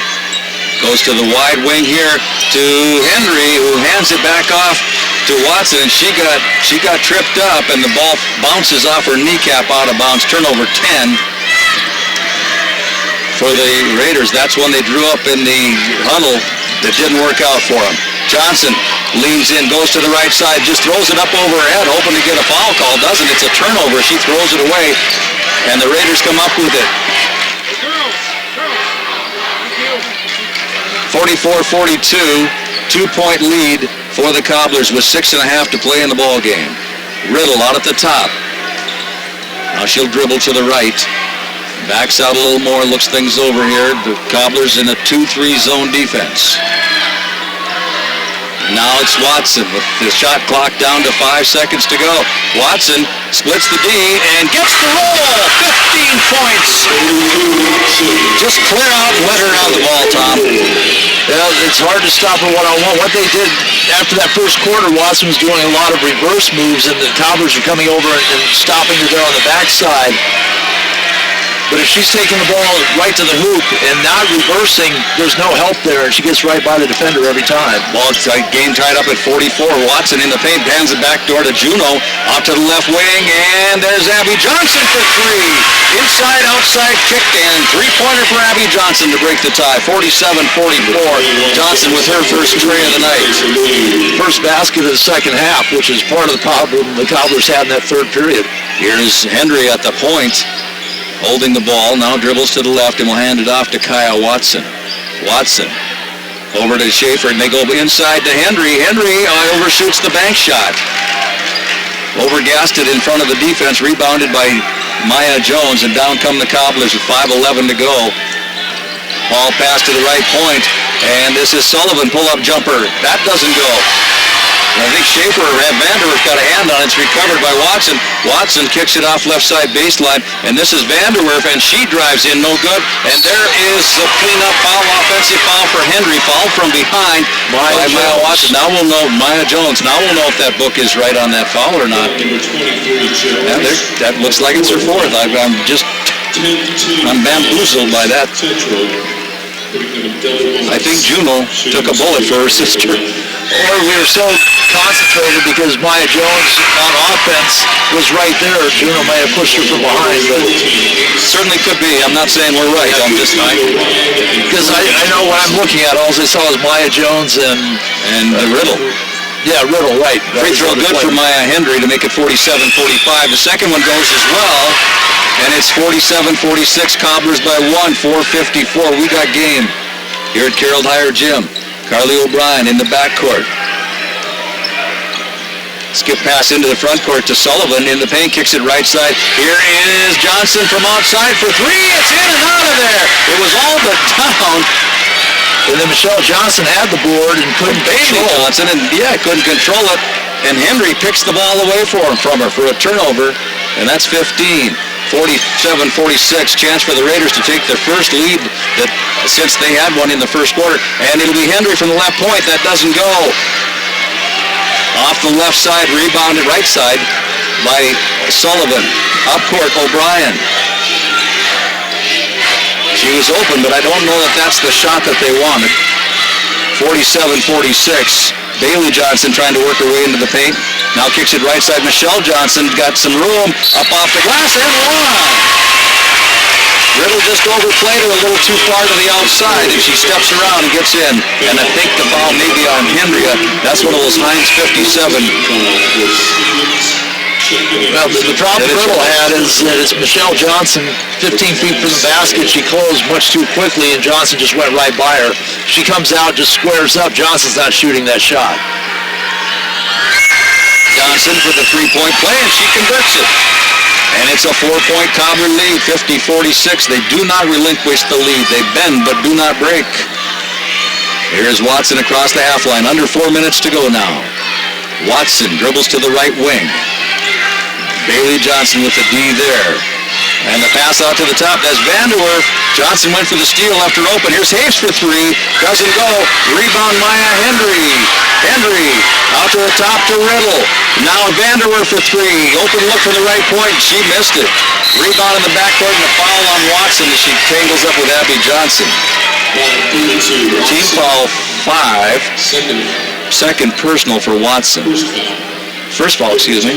Goes to the wide wing here to Hendry, who hands it back off to Watson, and she got tripped up, and the ball bounces off her kneecap out of bounds. Turnover 10 for the Raiders. That's when they drew up in the huddle. That didn't work out for them. Johnson leans in, goes to the right side, just throws it up over her head, hoping to get a foul call. Doesn't. It's a turnover. She throws it away, and the Raiders come up with it. 44-42, 2-point lead for the Cobblers with 6.5 to play in the ball game. Riddle out at the top. Now she'll dribble to the right. Backs out a little more, looks things over here. The Cobblers in a 2-3 zone defense. Now it's Watson with the shot clock down to 5 seconds to go. Watson splits the D and gets the roll. 15 points. Just clear out and let her have the ball, Tom. Well, it's hard to stop her one-on-one. What they did after that first quarter, Watson was doing a lot of reverse moves, and the Cobblers were coming over and stopping her there on the backside. But if she's taking the ball right to the hoop and not reversing, there's no help there, and she gets right by the defender every time. Ball game tied up at 44. Watson in the paint, hands it back door to Juno, out to the left wing, and there's Abby Johnson for three. Inside, outside kick, and three-pointer for Abby Johnson to break the tie. 47-44. Johnson with her first tray of the night. First basket of the second half, which is part of the problem the Cobblers had in that third period. Here's Hendry at the point, holding the ball, now dribbles to the left and will hand it off to Kyle Watson. Watson over to Schaefer, and they go inside to Hendry. Hendry overshoots the bank shot. Overgassed it in front of the defense, rebounded by Maya Jones, and down come the Cobblers with 5:11 to go. Ball pass to the right point, and this is Sullivan, pull-up jumper. That doesn't go. I think Schaefer or Vanderwerf got a hand on it. It's recovered by Watson. Watson kicks it off left side baseline, and this is Vanderwerf, and she drives in, no good. And there is the cleanup foul, offensive foul for Hendry. Foul from behind by Maya Watson. Now we'll know, Maya Jones. Now we'll know if that book is right on that foul or not. Yeah, that looks like it's her fourth. I'm bamboozled by that. I think Juno took a bullet for her sister. Or we were so concentrated because Maya Jones on offense was right there. Juno might have pushed her from behind, but certainly could be. I'm not saying we're right on this night. Because I know what I'm looking at. All I saw was Maya Jones and Riddle. Yeah, Riddle, right. Free throw good for Maya Hendry to make it 47-45. The second one goes as well, and it's 47-46. Cobblers by 1, 4:54. We got game here at Carroll Higher Gym. Carly O'Brien in the backcourt. Skip pass into the front court to Sullivan in the paint, kicks it right side. Here is Johnson from outside for three. It's in and out of there. It was all but down. And then Michelle Johnson had the board and couldn't control Johnson, and couldn't control it. And Henry picks the ball away from her for a turnover, and that's 15. 47-46, chance for the Raiders to take their first lead since they had one in the first quarter. And it'll be Henry from the left point. That doesn't go. Off the left side, rebounded right side by Sullivan. Up court, O'Brien. She was open, but I don't know that that's the shot that they wanted. 47-46. Bailey Johnson trying to work her way into the paint. Now kicks it right side. Michelle Johnson got some room up off the glass and one. Riddle just overplayed her a little too far to the outside, and she steps around and gets in. And I think the foul may be on Hendria. That's one of those Heinz 57. Well, the problem Riddle had is that it's Michelle Johnson, 15 feet from the basket. She closed much too quickly, and Johnson just went right by her. She comes out, just squares up. Johnson's not shooting that shot. Johnson for the three-point play, and she converts it. And it's a 4-point Cobbler lead, 50-46. They do not relinquish the lead. They bend, but do not break. Here's Watson across the half line. Under 4 minutes to go now. Watson dribbles to the right wing. Bailey Johnson with the D there. And the pass out to the top. That's Vanderwerf. Johnson went for the steal, left her open. Here's Hayes for three. Doesn't go. Rebound Maya Hendry. Hendry out to the top to Riddle. Now Vanderwerf for three. Open look for the right point. She missed it. Rebound in the backcourt and a foul on Watson as she tangles up with Abby Johnson. Team foul 5. Second personal for Watson. First foul, excuse me.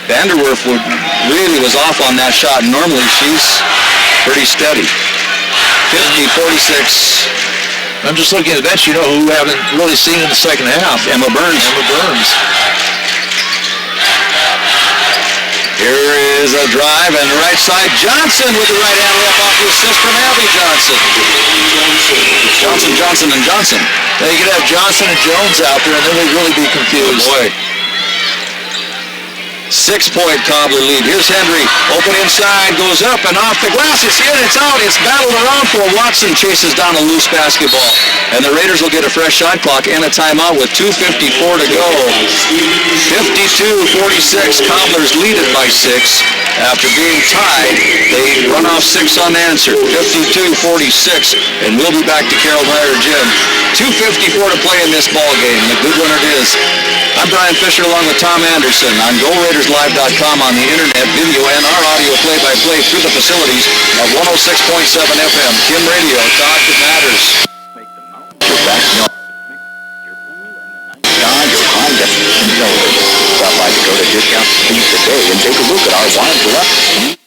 Vanderwerf really was off on that shot. Normally she's pretty steady. 50-46. I'm just looking at the bench. You know who we haven't really seen in the second half? Emma Burns. Here is a drive and right side. Johnson with the right hand layup off the assist from Abby Johnson. Johnson, and Johnson. Now you could have Johnson and Jones out there, and then we'd really be confused. Oh boy. 6-point Cobbler lead. Here's Hendry. Open inside, goes up and off the glass. It's in, it's out. It's battled around for Watson. Chases down a loose basketball. And the Raiders will get a fresh shot clock and a timeout with 2:54 to go. 52-46. Cobblers lead it by 6. After being tied, they run off 6 unanswered. 52-46. And we'll be back to Carroll Higher Gym. 2:54 to play in this ball game. A good one it is. I'm Brian Fisher along with Tom Anderson on GoRaidersLive.com on the internet, video, and our audio play-by-play through the facilities of 106.7 FM. Kim Radio, talk that matters. Your backyard, your pool, and the night your high-definition television. Stop by to go to Discount Fees today and take a look at our wide selection.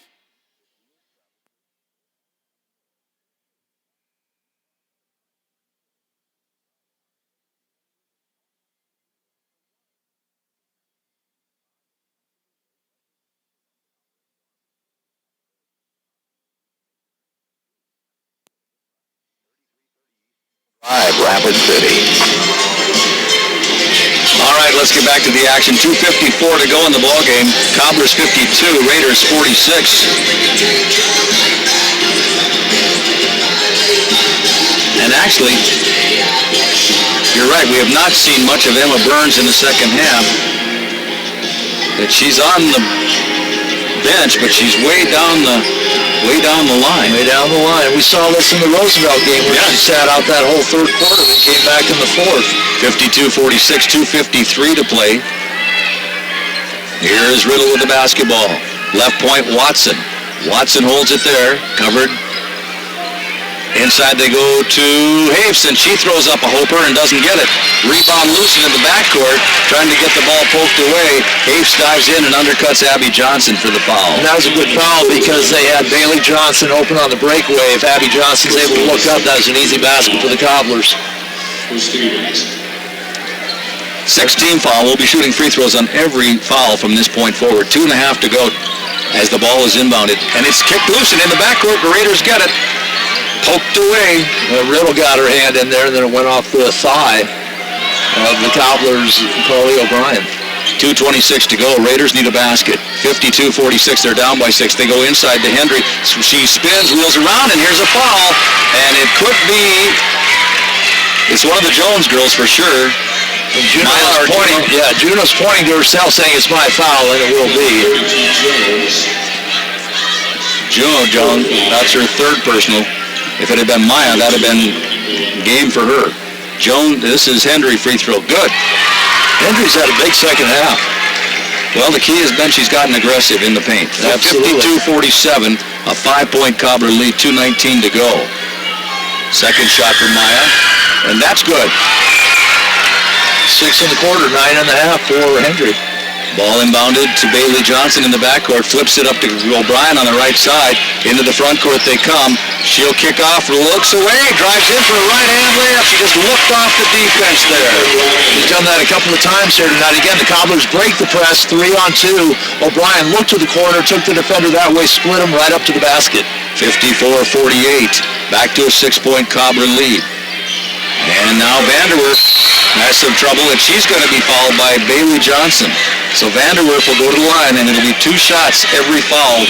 Rapid City. All right, let's get back to the action. 2:54 to go in the ball game. Cobblers 52, Raiders 46. And actually, you're right. We have not seen much of Emma Burns in the second half. That she's on the bench, but she's way down the line. Way down the line. We saw this in the Roosevelt game where she sat out that whole third quarter and came back in the fourth. 52-46, 2:53 to play. Here's Riddle with the basketball. Left point, Watson. Watson holds it there, covered Inside they go to Hafes, and she throws up a hoper and doesn't get it. Rebound loosened in the backcourt, trying to get the ball poked away. Hafes dives in and undercuts Abby Johnson for the foul. And that was a good foul because they had Bailey Johnson open on the breakaway. If Abby Johnson's able to look up, that was an easy basket for the Cobblers. 16 foul. We'll be shooting free throws on every foul from this point forward. 2.5 to go as the ball is inbounded. And it's kicked loose, and in the backcourt, the Raiders get it. Poked away. Riddle got her hand in there, and then it went off the thigh of the Cobblers' Carly O'Brien. 2:26 to go. Raiders need a basket. 52-46. They're down by 6. They go inside to Hendry. She spins, wheels around, and here's a foul. And it could be... It's one of the Jones girls for sure. Juno's pointing to herself saying it's my foul, and it will be. Juno Jones, that's her third personal. If it had been Maya, that would have been game for her. Joan, this is Hendry free throw. Good. Hendry's had a big second half. Well, the key has been she's gotten aggressive in the paint. 52-47, a 5-point Cobbler lead, 2:19 to go. Second shot for Maya, and that's good. 6 in the quarter, 9.5 for Hendry. Ball inbounded to Bailey Johnson in the backcourt, flips it up to O'Brien on the right side. Into the front court they come. She'll kick off, looks away, drives in for a right-hand layup. She just looked off the defense there. She's done that a couple of times here tonight. Again, the Cobblers break the press, 3-on-2. O'Brien looked to the corner, took the defender that way, split him right up to the basket. 54-48, back to a 6-point Cobbler lead. And now Vanderwerf has some trouble, and she's going to be fouled by Bailey Johnson. So Vanderwerf will go to the line, and it'll be 2 shots every foul.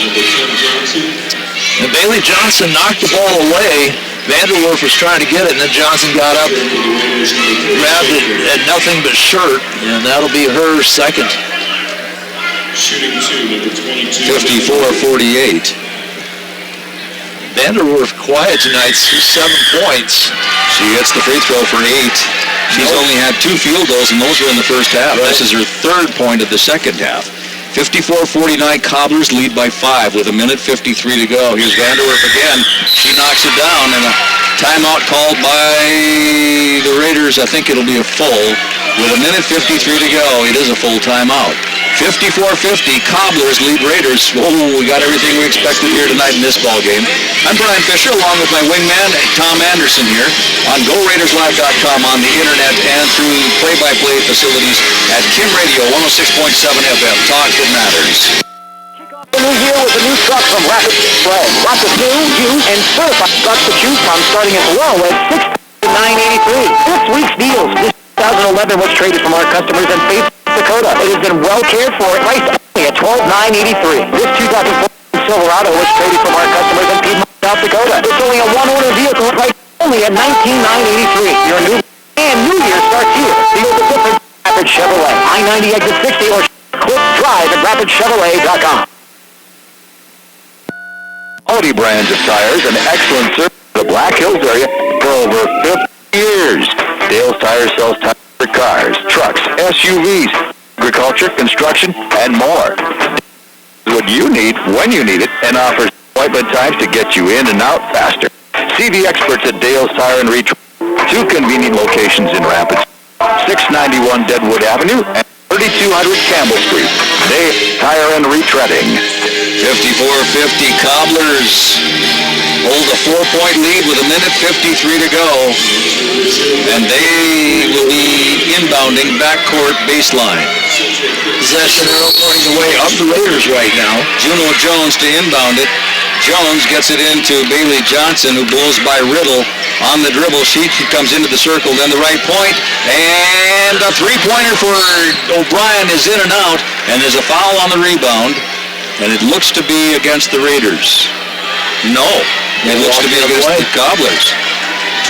And Bailey Johnson knocked the ball away. Vanderwerf was trying to get it, and then Johnson got up, grabbed it at nothing but shirt, and that'll be her second. 54-48. Vanderwerf quiet tonight, 7 points. She hits the free throw for 8. She's only had 2 field goals, and those were in the first half. Right. This is her 3rd point of the second half. 54-49, Cobblers lead by 5 with 1:53 to go. Here's Vanderwerf again. She knocks it down, and a timeout called by the Raiders. I think it'll be a full. With 1:53 to go, it is a full timeout. 54-50, Cobblers lead Raiders. Oh, we got everything we expected here tonight in this ball game. I'm Brian Fisher, along with my wingman, Tom Anderson here, on GoRaidersLive.com, on the internet, and through play-by-play facilities at Kim Radio 106.7 FM. Talk that matters. Kick off the new year with a new truck from Rapid Display. Lots of new, used, and certified trucks to choose from, starting as low as $6,983. This week's deals. This 2011 was traded from our customers in Faith, Dakota. It has been well cared for, priced only at $12,983. This 2004 Silverado was traded from our customers in Piedmont, South Dakota. It's only a one-owner vehicle, priced only at $19,983. Your new and New Year starts here. Feel the difference at Rapid Chevrolet. I-90 exit 60 or click drive at rapidchevrolet.com. Quality brands of tires and excellent service in the Black Hills area for over 50 years. Dale's Tire sells tires for cars, trucks, SUVs, agriculture, construction, and more. What you need when you need it, and offers appointment times to get you in and out faster. See the experts at Dale's Tire and Retreat. 2 convenient locations in Rapids, 691 Deadwood Avenue and 3200 Campbell Street. Dale's Tire and Retreading. 54-50, Cobblers hold a 4-point lead with 1:53 to go. And they will be inbounding backcourt baseline. Possession arrow pointing the way of the Raiders right now. Juno Jones to inbound it. Jones gets it into Bailey Johnson, who blows by Riddle on the dribble. She comes into the circle, then the right point, and a 3-pointer for O'Brien is in and out, and there's a foul on the rebound, and it looks to be against the Raiders. No, it looks to be against the Cobblers.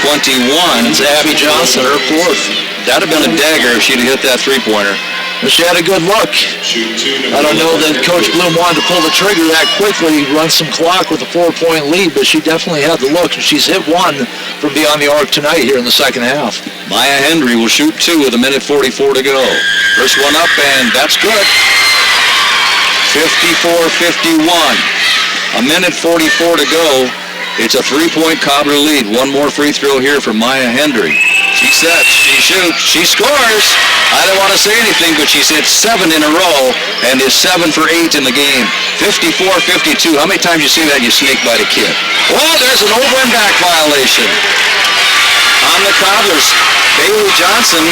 21. It's Abby Johnson, her 4th. That'd have been a dagger if she'd have hit that 3-pointer. But she had a good look. I don't know that Coach Bloom wanted to pull the trigger that quickly, run some clock with a 4-point lead, but she definitely had the look, and she's hit 1 from beyond the arc tonight here in the second half. Maya Hendry will shoot 2 with 1:44 to go. First one up, and that's good. 54-51. 1:44 to go. It's a 3-point Cobbler lead. One more free throw here for Maya Hendry. She sets, she shoots, she scores. I don't want to say anything, but she's hit 7 in a row and is 7 for 8 in the game. 54-52. How many times you see that, you snake bite a kid? Oh, there's an over and back violation on the Cobblers. Bailey Johnson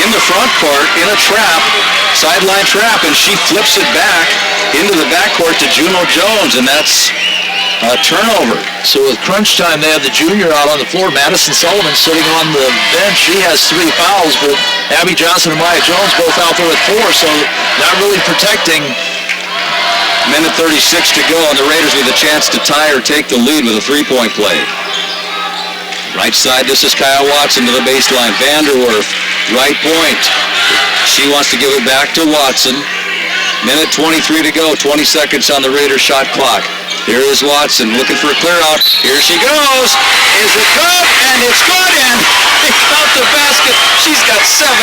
in the front court in a trap, sideline trap, and she flips it back into the backcourt to Juno Jones, and that's a turnover. So with crunch time, they have the junior out on the floor. Madison Sullivan sitting on the bench. She has 3 fouls, but Abby Johnson and Maya Jones both out there with 4, so not really protecting. Minute 36 to go, and the Raiders with a chance to tie or take the lead with a 3-point play. Right side, this is Kyle Watson to the baseline. Vanderwerf, right point. She wants to give it back to Watson. Minute 23 to go, 20 seconds on the Raiders shot clock. Here is Watson looking for a clear out. Here she goes. Is it good? And it's good, and they count the basket. She's got 17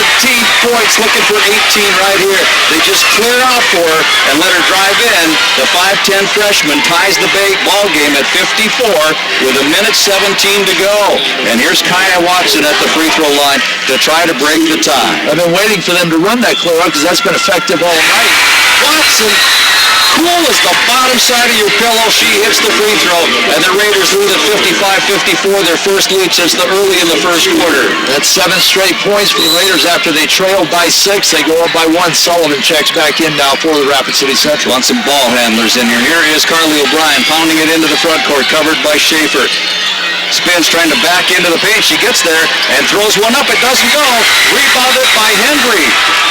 points, looking for 18 right here. They just clear out for her and let her drive in. The 5'10 freshman ties the ball game at 54 with a minute 17 to go. And here's Kaya Watson at the free throw line to try to break the tie. I've been waiting for them to run that clear out because that's been effective all night. Watson, cool as the bottom side of your pillow. She hits the free throw, and the Raiders lead at 55-54, their first lead since the early in the first quarter. That's 7 straight points for the Raiders after they trailed by 6. They go up by 1. Sullivan checks back in now for the Rapid City Central. Want some ball handlers in here. Here is Carly O'Brien pounding it into the front court, covered by Schaefer. Spins trying to back into the paint. She gets there and throws one up. It doesn't go. Rebounded by Hendry.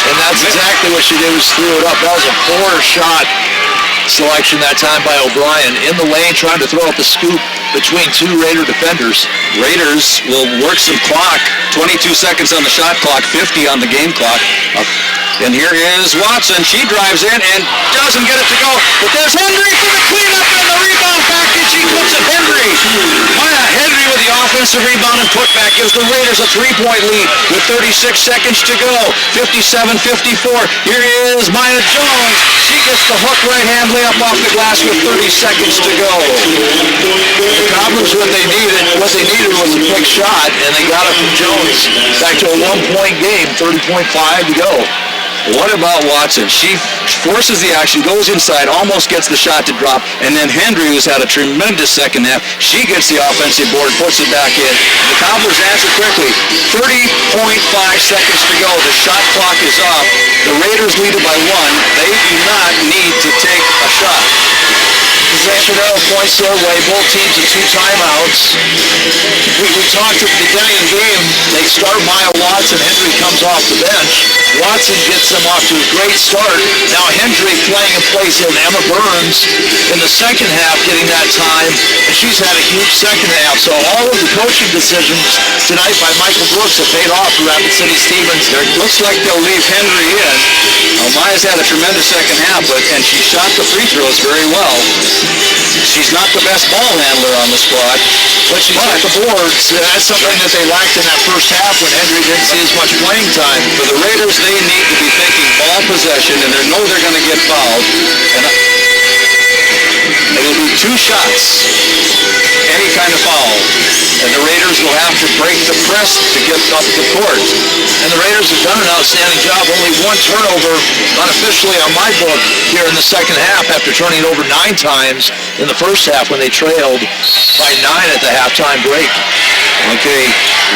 And that's exactly what she did, was threw it up. That was a poor shot selection that time by O'Brien. In the lane, trying to throw up a scoop between 2 Raider defenders. Raiders will work some clock. 22 seconds on the shot clock, 50 on the game clock. And here is Watson. She drives in and doesn't get it to go. But there's Hendry for the cleanup and the rebound package. She puts it Hendry. Maya Hendry with the offensive rebound and putback gives the Raiders a 3-point lead with 36 seconds to go. 57-54. Here is Maya Jones. She gets the hook right hand layup off the glass with 30 seconds to go. The Cobblers, what they needed was a quick shot, and they got it from Jones. Back to a 1-point game, 30.5 to go. What about Watson? She forces the action, goes inside, almost gets the shot to drop, and then Hendry, who's had a tremendous second half, she gets the offensive board, puts it back in. The Cobblers answer quickly. 30.5 seconds to go. The shot clock is off. The Raiders lead it by 1. They do not need to take a shot. Possession arrow points their way. Both teams with 2 timeouts. We talked at the beginning of the game. They start Maya Watson. Hendry comes off the bench. Watson gets them off to a great start. Now Hendry playing in place of Emma Burns in the second half, getting that time. And she's had a huge second half. So all of the coaching decisions tonight by Michael Brooks have paid off for Rapid City Stevens. It looks like they'll leave Hendry in. Maya's had a tremendous second half, and she shot the free throws very well. She's not the best ball handler on the squad, but she's got the boards. That's something that they lacked in that first half when Hendry didn't see as much playing time. For the Raiders, they need to be thinking ball possession, and they know they're going to get fouled. And it'll be 2 shots, any kind of foul. And the Raiders will have to break the press to get up the court. And the Raiders have done an outstanding job. Only 1 turnover unofficially on my book here in the second half after turning it over 9 times in the first half when they trailed by 9 at the halftime break. Okay,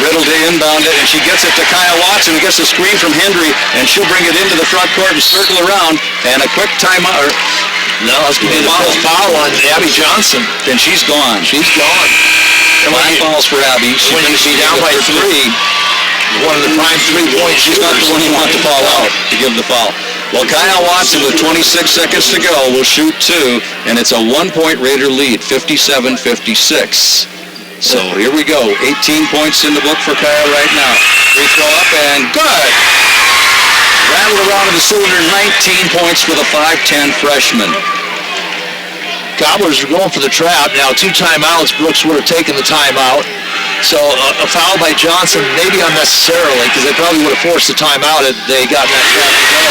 Riddle to inbound it, and she gets it to Kaya Watson, who gets a screen from Hendry, and she'll bring it into the front court and circle around, and a quick timeout. No, it's going to be the foul on Abby Johnson. Then she's gone. She's gone. 5 fouls for Abby. She's when you be down by 3, one of the prime 3-point she's not the one you want to fall out to give the foul. Well, Kyle Watson with 26 seconds to go will shoot 2, and it's a 1-point Raider lead, 57-56. So here we go. 18 points in the book for Kyle right now. Free throw up and good. Rattled around in the cylinder, 19 points for the 5'10 freshman. Cobblers are going for the trap. Now 2 timeouts. Brooks would have taken the timeout. So a foul by Johnson, maybe unnecessarily, because they probably would have forced the timeout if they got that trap to go.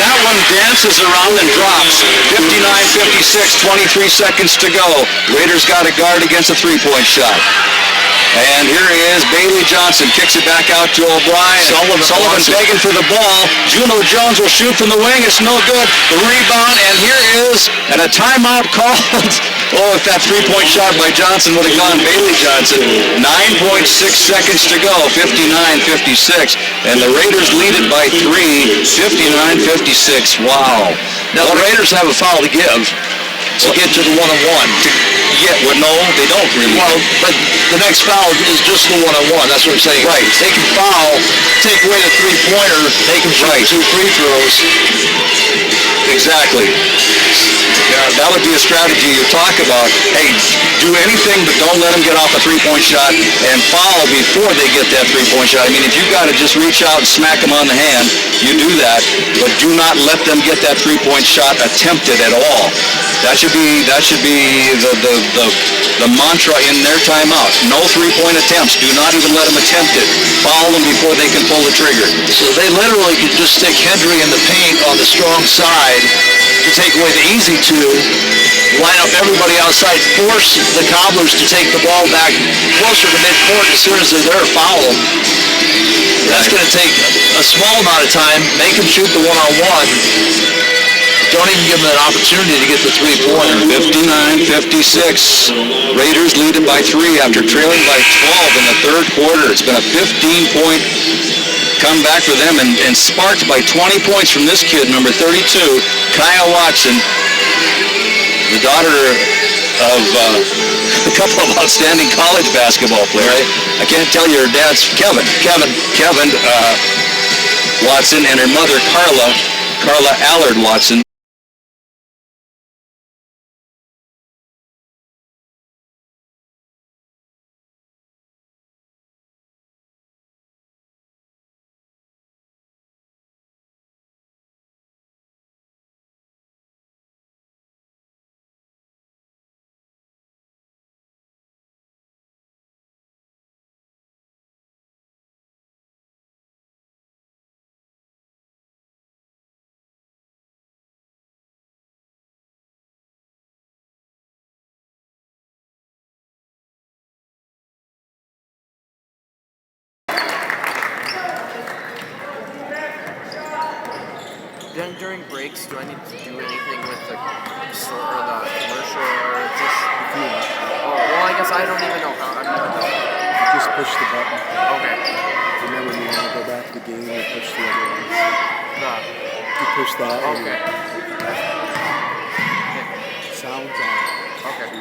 That one dances around and drops. 59-56, 23 seconds to go. Raiders got a guard against a three-point shot. And here he is, Bailey Johnson kicks it back out to O'Brien. Sullivan begging for the ball. Juno Jones will shoot from the wing. It's no good. The rebound, and here is, and a timeout called. Oh, if that three-point shot by Johnson would have gone, Bailey Johnson. 9.6 seconds to go, 59-56. And the Raiders lead it by 3, 59-56. Wow. Now the Raiders have a foul to give to get to the one-on-one. Well, no, they don't really. Well, but the next foul is just the one-on-one. That's what I'm saying. Right. They can foul, take away the three-pointer, they can shoot 2 free throws. Exactly. Yeah, that would be a strategy you talk about. Hey, do anything but don't let them get off a three-point shot and foul before they get that three-point shot. I mean, if you've got to just reach out and smack them on the hand, you do that, but do not let them get that three-point shot attempted at all. That should be the mantra in their timeout. No three-point attempts. Do not even let them attempt it. Foul them before they can pull the trigger. So they literally could just stick Hendry in the paint on the strong side to take away the easy two, line up everybody outside, force the Cobblers to take the ball back closer to midcourt as soon as they're there, foul them. That's going to take a small amount of time, make them shoot the one-on-one. Don't even give them an opportunity to get the three-pointer. 59-56. Raiders lead it by 3 after trailing by 12 in the third quarter. It's been a 15-point comeback for them and sparked by 20 points from this kid, number 32, Kyle Watson, the daughter of a couple of outstanding college basketball players. Right. I can't tell you her dad's Kevin Watson, and her mother Carla Allard Watson. Then during breaks, do I need to do anything with the store or the commercial, or just? Oh, well, I guess I don't even know how. I've never done it. You just push the button. Okay. And then when you want to go back to the game, you push the other ones. You push that. Okay. Sounds on. Okay.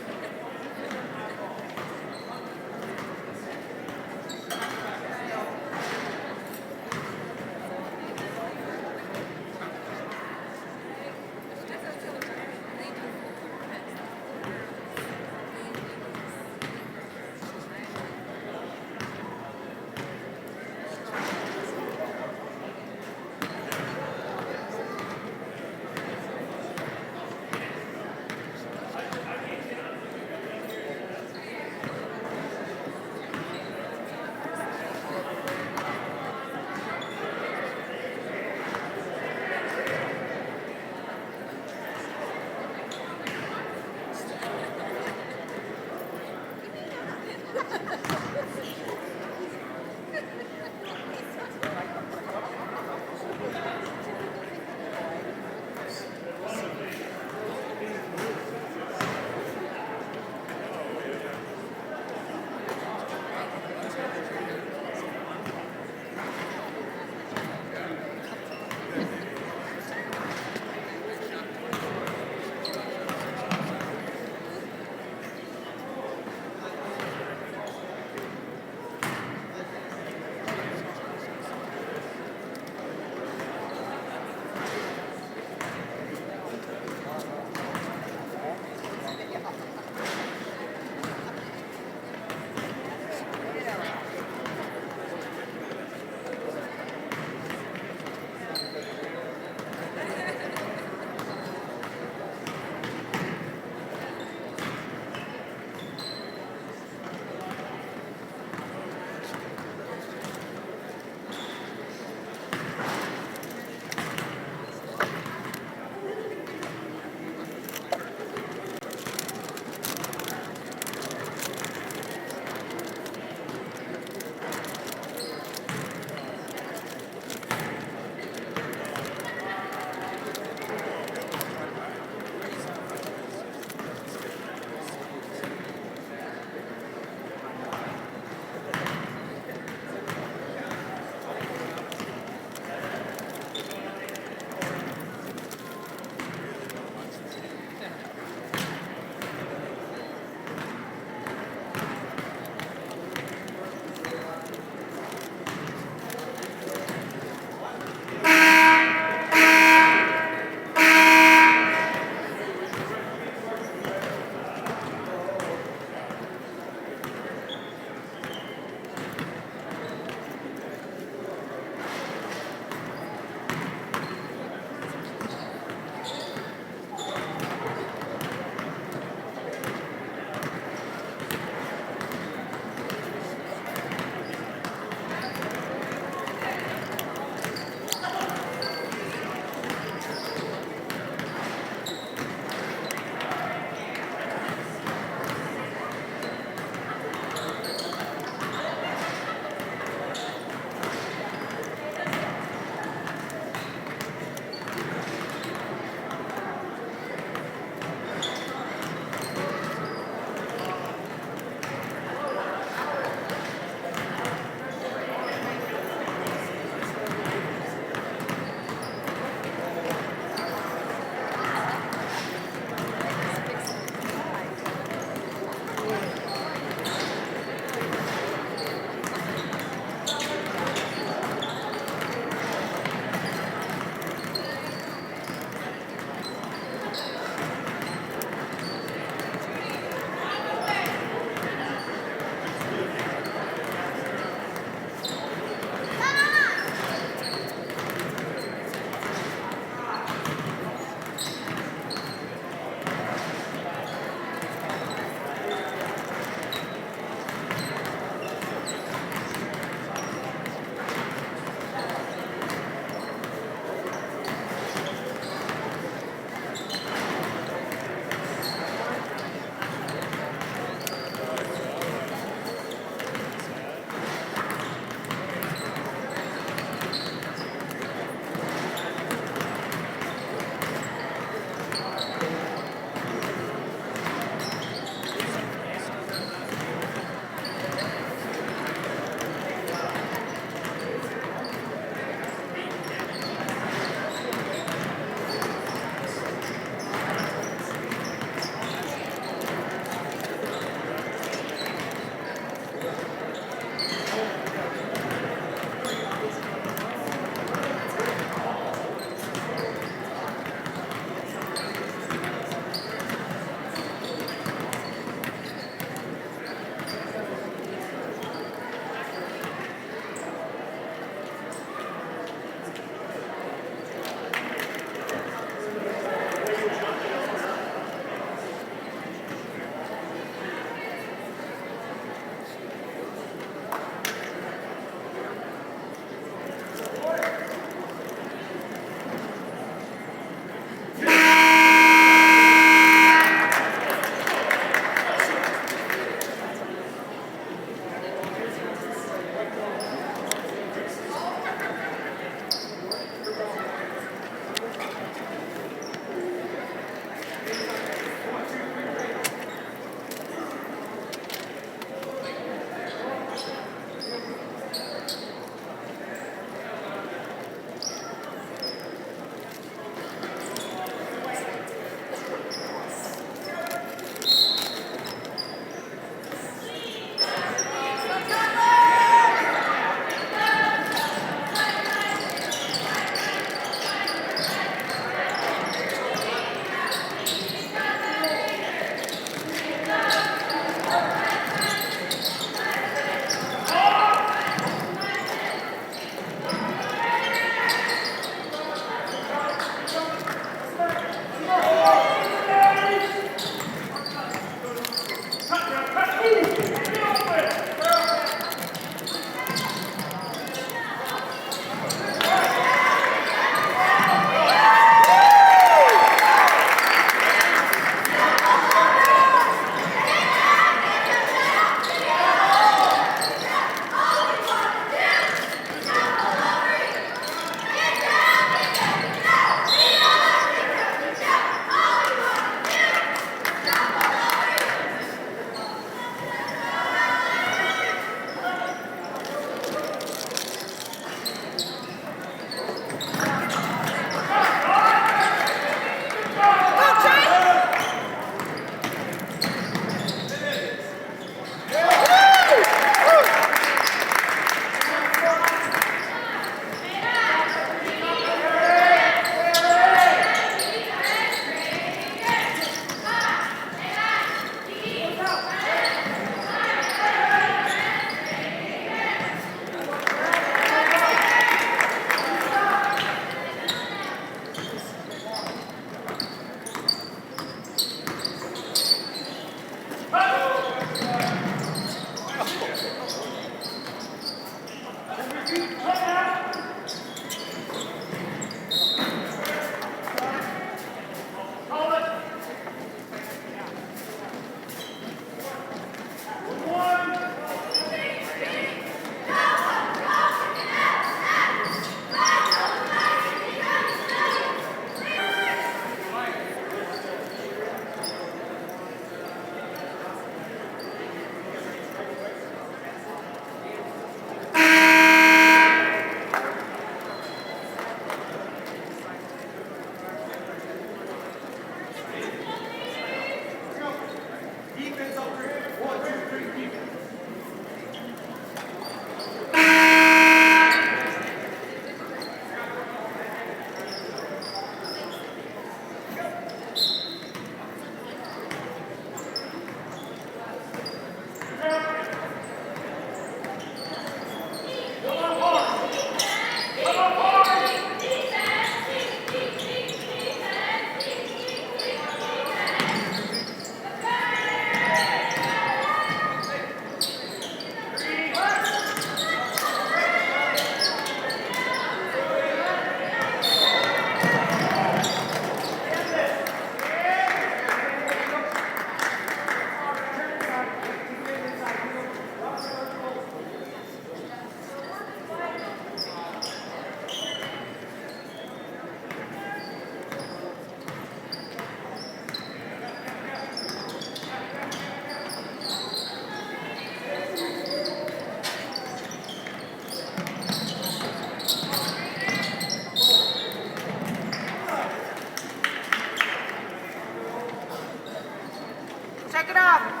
it off.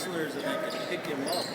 wrestlers and they could pick him up.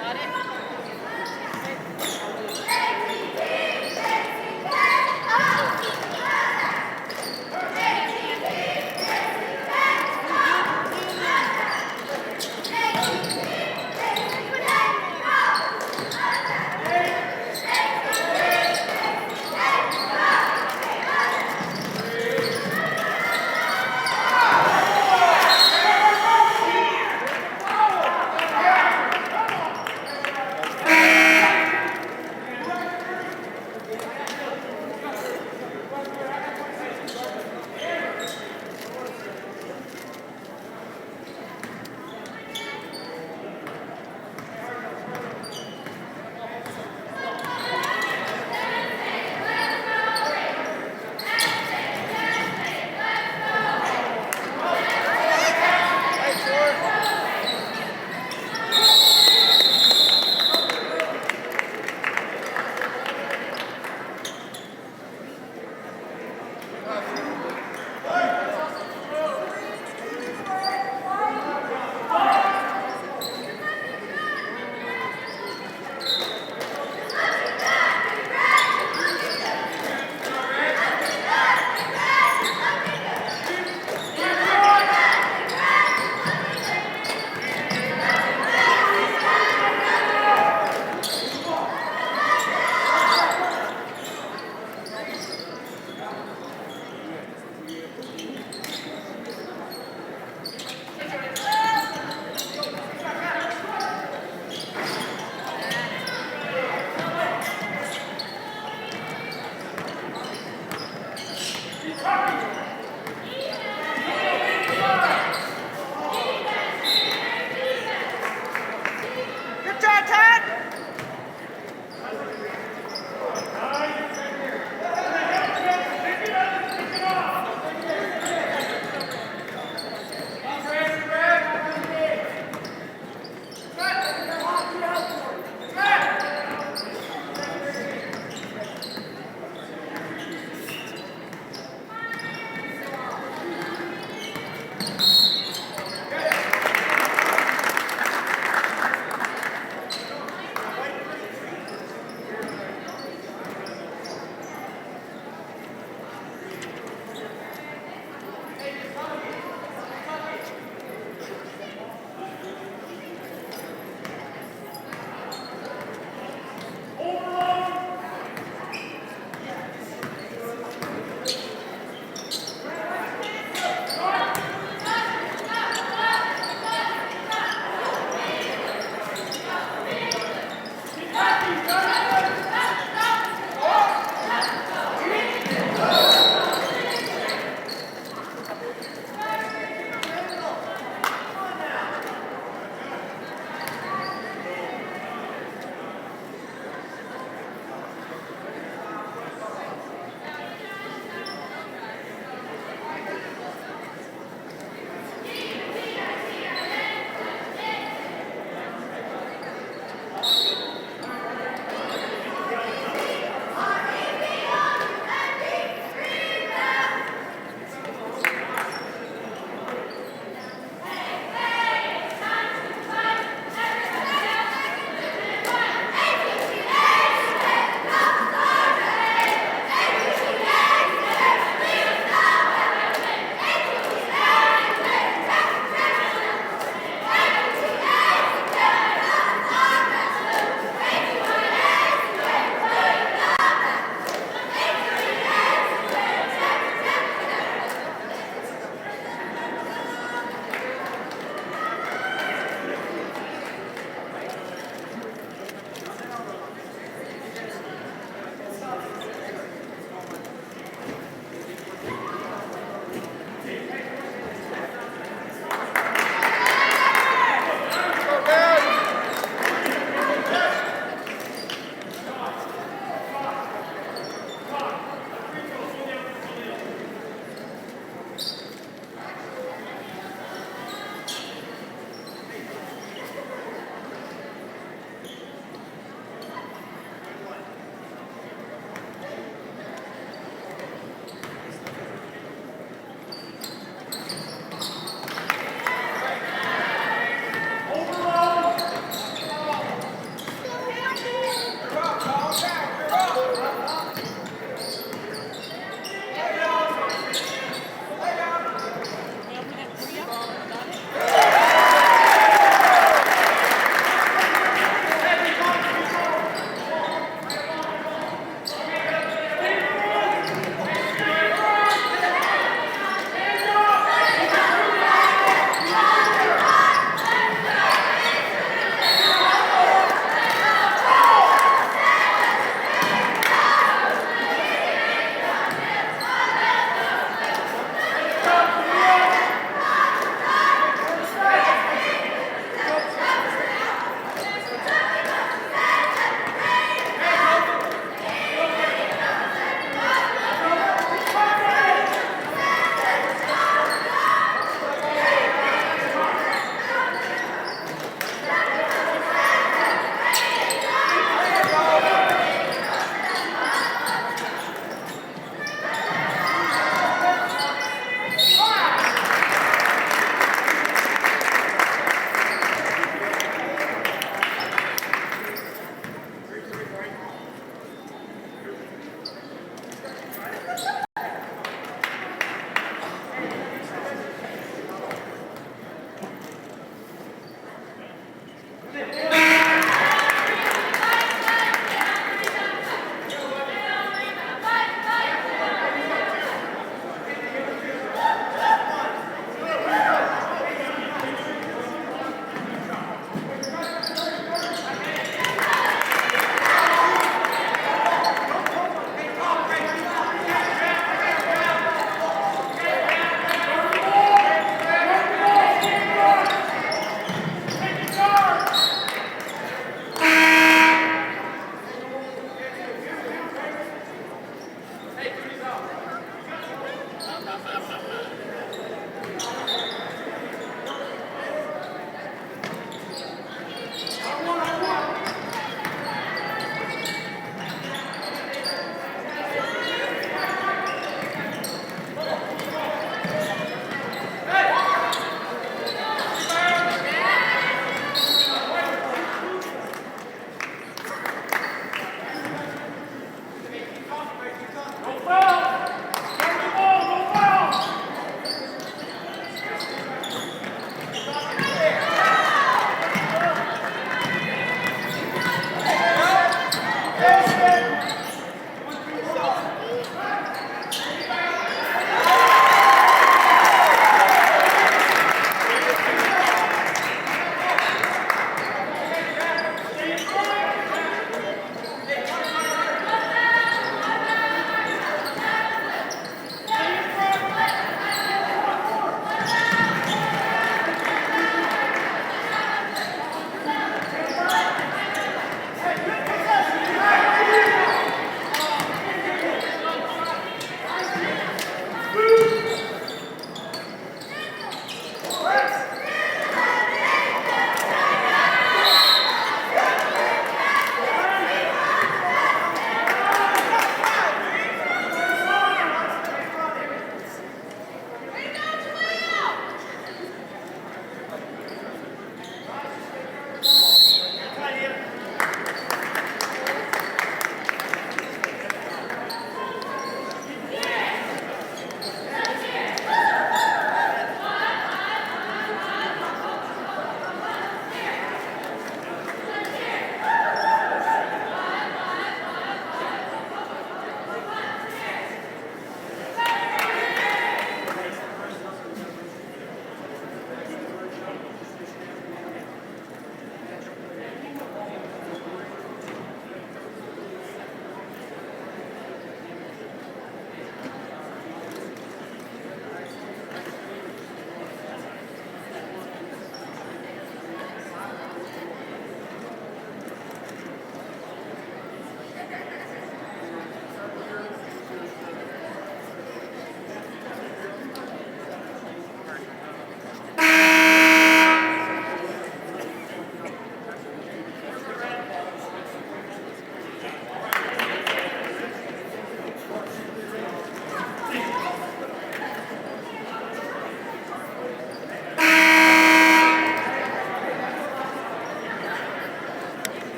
Got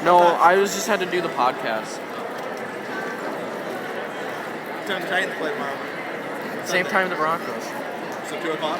No, I was just had to do the podcast. What time the Titans play tomorrow? Same time the Broncos. So 2 o'clock?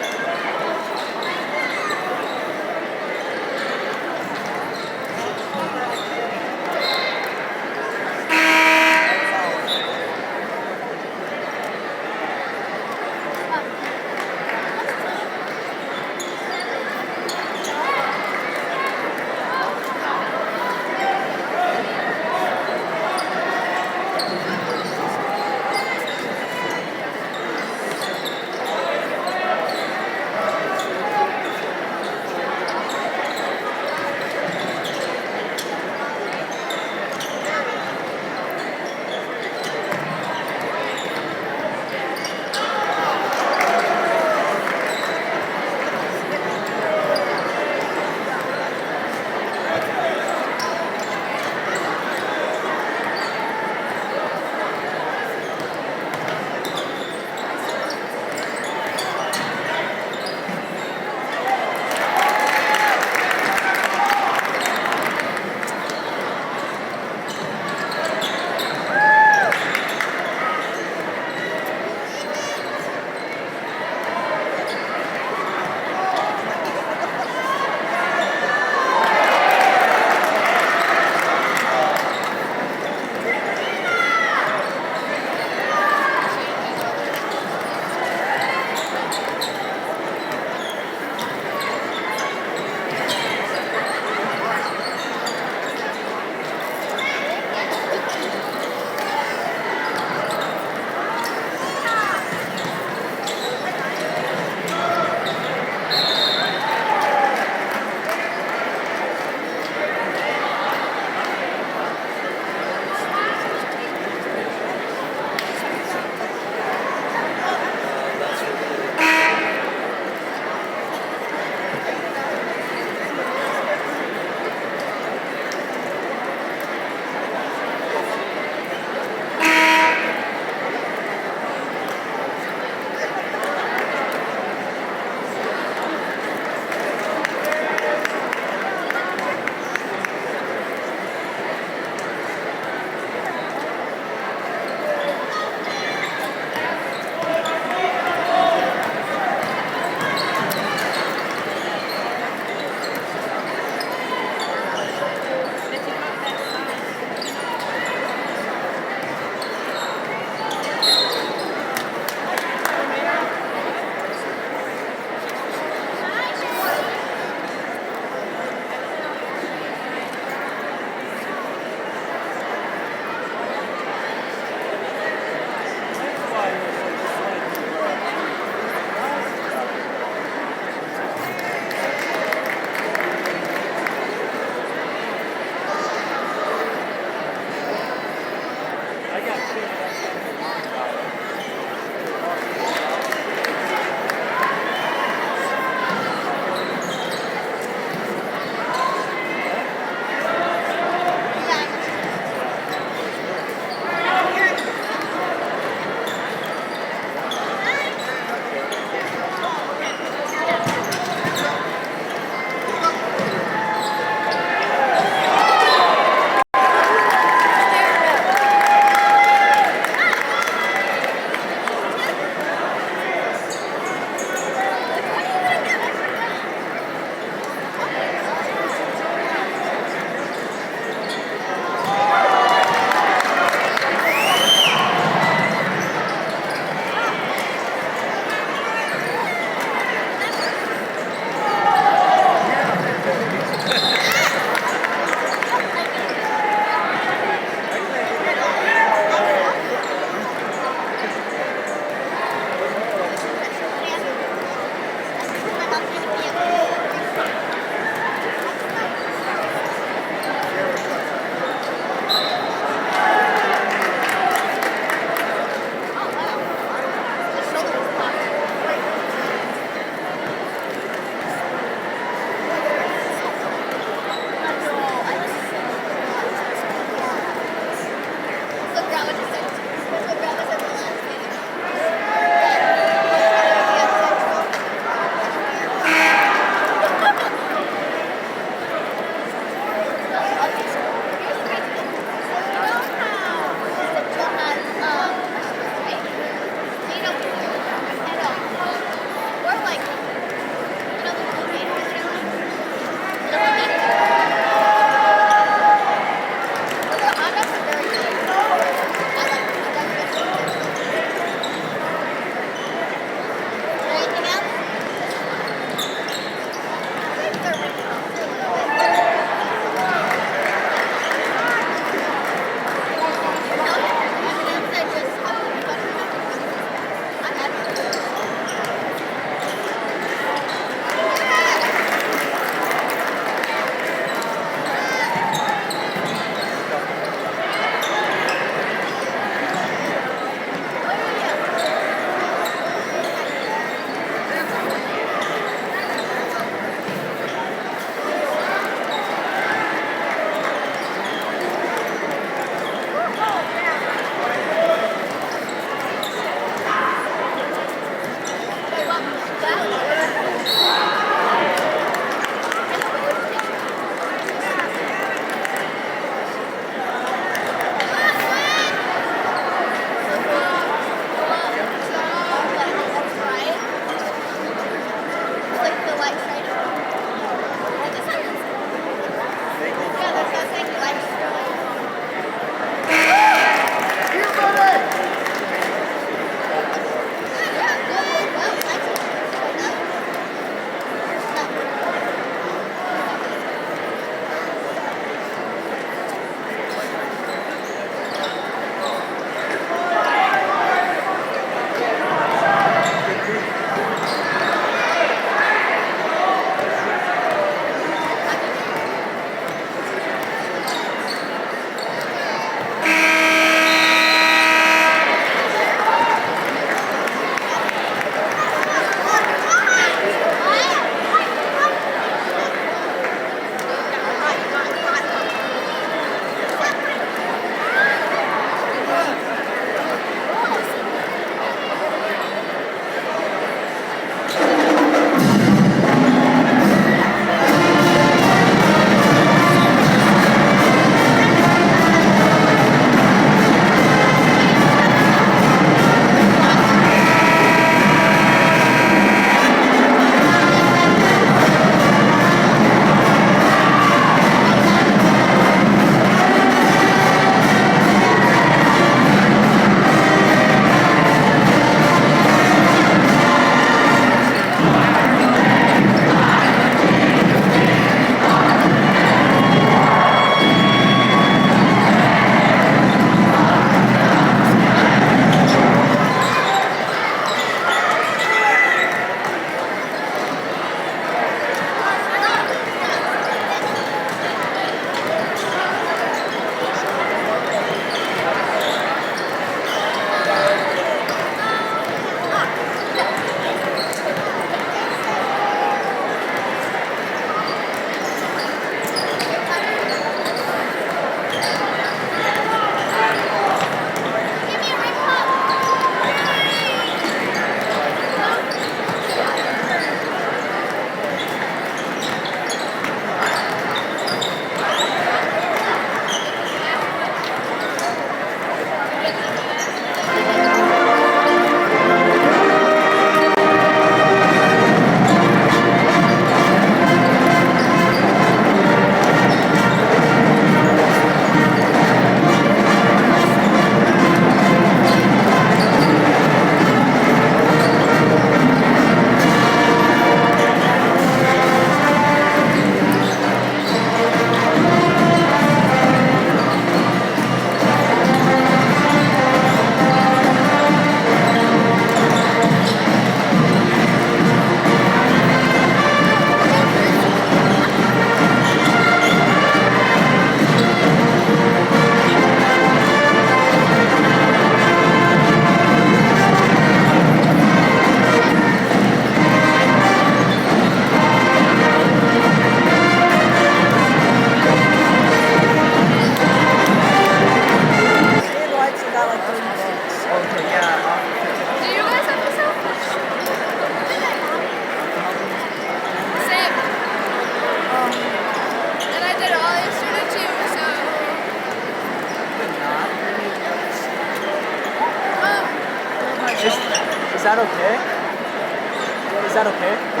Is that okay?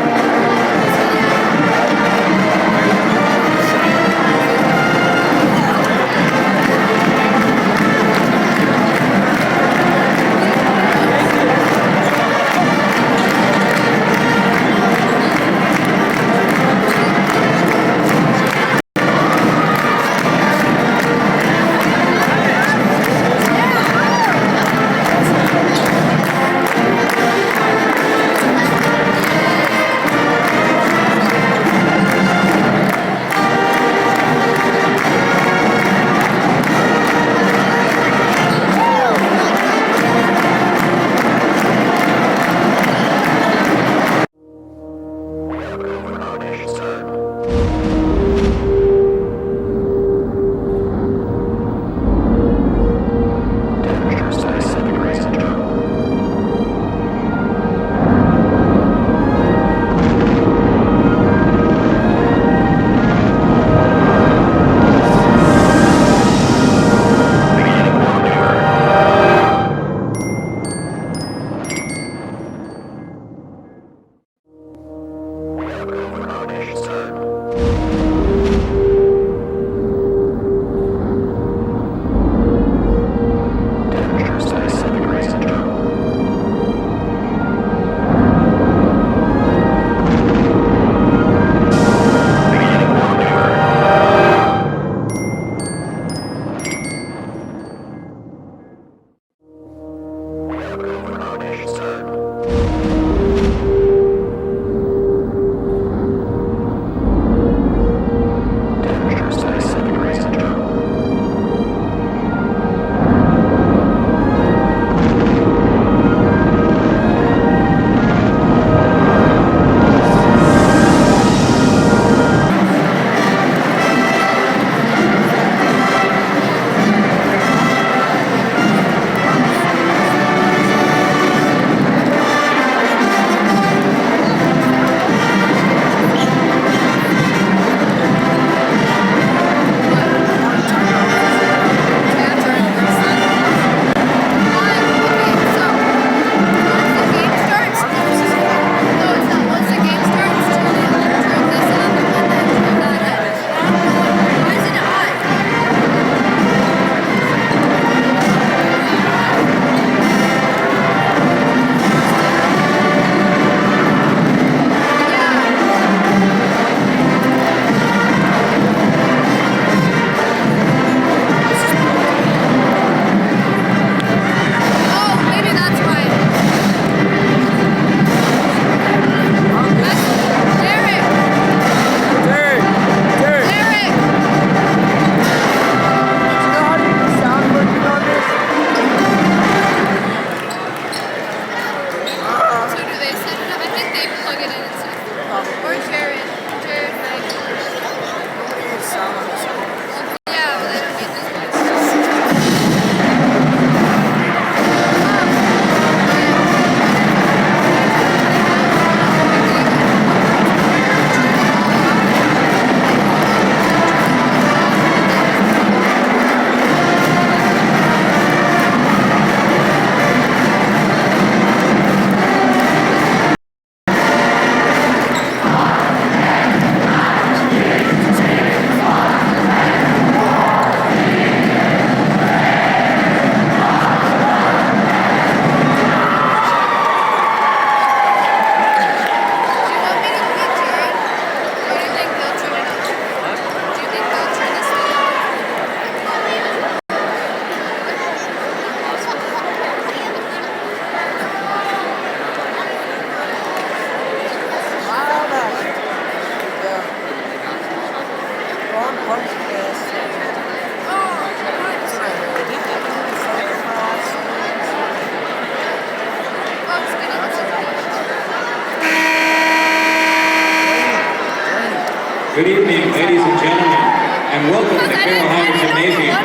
Good evening, ladies and gentlemen, and welcome to the Carolina Gymnasium.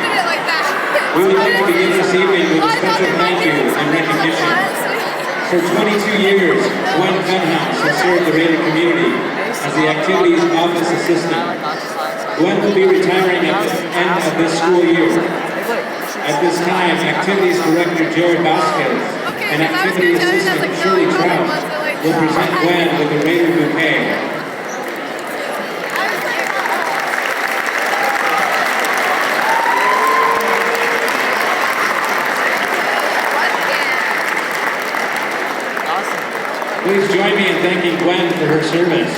We would like to begin this evening with a special thank you and recognition. For 22 years, Gwen Funhouse has served the Raider community as the Activities Office Assistant. Gwen will be retiring at the end of this school year. At this time, Activities Director Jared Vasquez and Activities Assistant Shirley Trout will present Gwen with the Raider bouquet. Please join me in thanking Gwen for her service.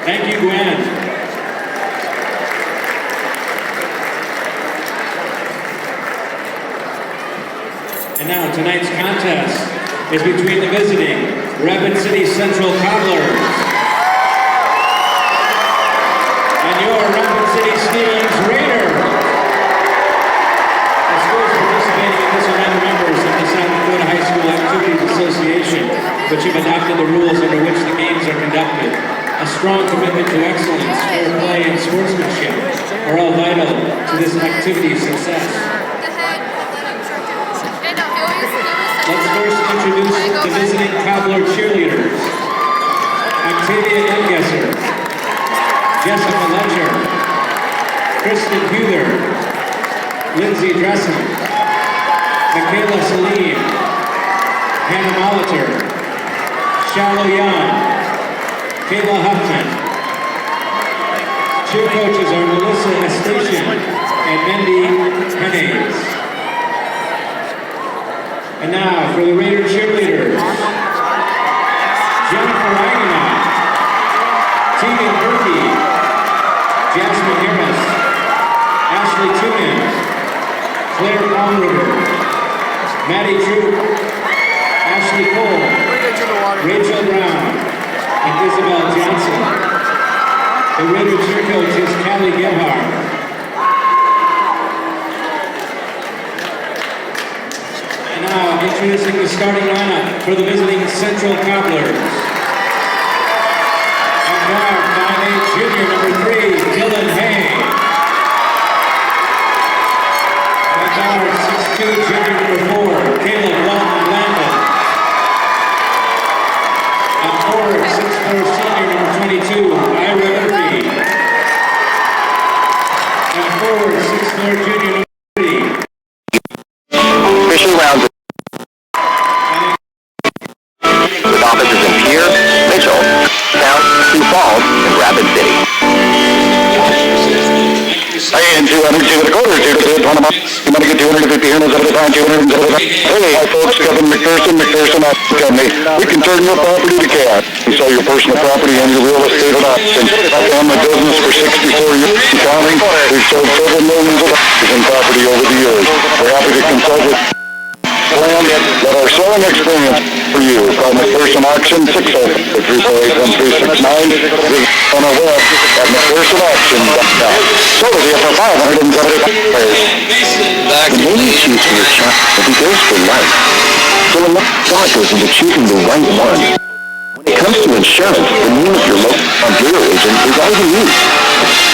Thank you, Gwen. And now tonight's contest is between the visiting Rapid City Central Cobblers and your Rapid City Stevens Raiders. The schools participating in this event are members of the South Dakota High School Activities Association, which have adopted the rules under which the games are conducted. A strong commitment to excellence, fair play, and sportsmanship are all vital to this activity's success. Let's first introduce the visiting Cobbler cheerleaders. Octavia Ingesser, Jessica Ledger, Kristen Huther, Lindsay Dressen, Michaela Salim, Hannah Molitor, Shallow Young, Kayla Huffman. Cheer coaches are Melissa Estation and Mindy Hennays. And now for the Raider cheerleaders, Jennifer Aguilar, Tegan Murphy, Jasmine Harris, Ashley Tunin, Claire Palmriver, Maddie Troop, Ashley Cole, Rachel Brown, and Isabel Johnson. The Raider cheer coach is Callie Gebhardt. Now, introducing the starting lineup for the visiting Central Cobblers. And guard 5'8" junior number 3, Dylan Hay. And guard 6'2" junior number 4, Caleb Walton Landon. And forward 6'4" senior number 22, Ira Murphy. And forward 6'4" junior number 3. Official rounds with offices in Pierre, Mitchell, Town, Sioux Falls, and Rapid City. And 200 to the quarter, 2 to the 20 miles. You want to get 250 here, 200. Hey, hi folks, Kevin McPherson, Company. We can turn your property to cash. We sell your personal property and your real estate at auction. I've been in the business for 64 years and counting. We've sold several millions of dollars in property over the years. We're happy to consult with plan that our selling experience for you. Call McPherson Auction 608-348-1369. Visit on our web at McPhersonAuction.com. Sold here for $570. Back the name you choose for your child will be yours for life. So a lot of thought goes into choosing the right one. When it comes to insurance, the name of your local bureau agent is all you need.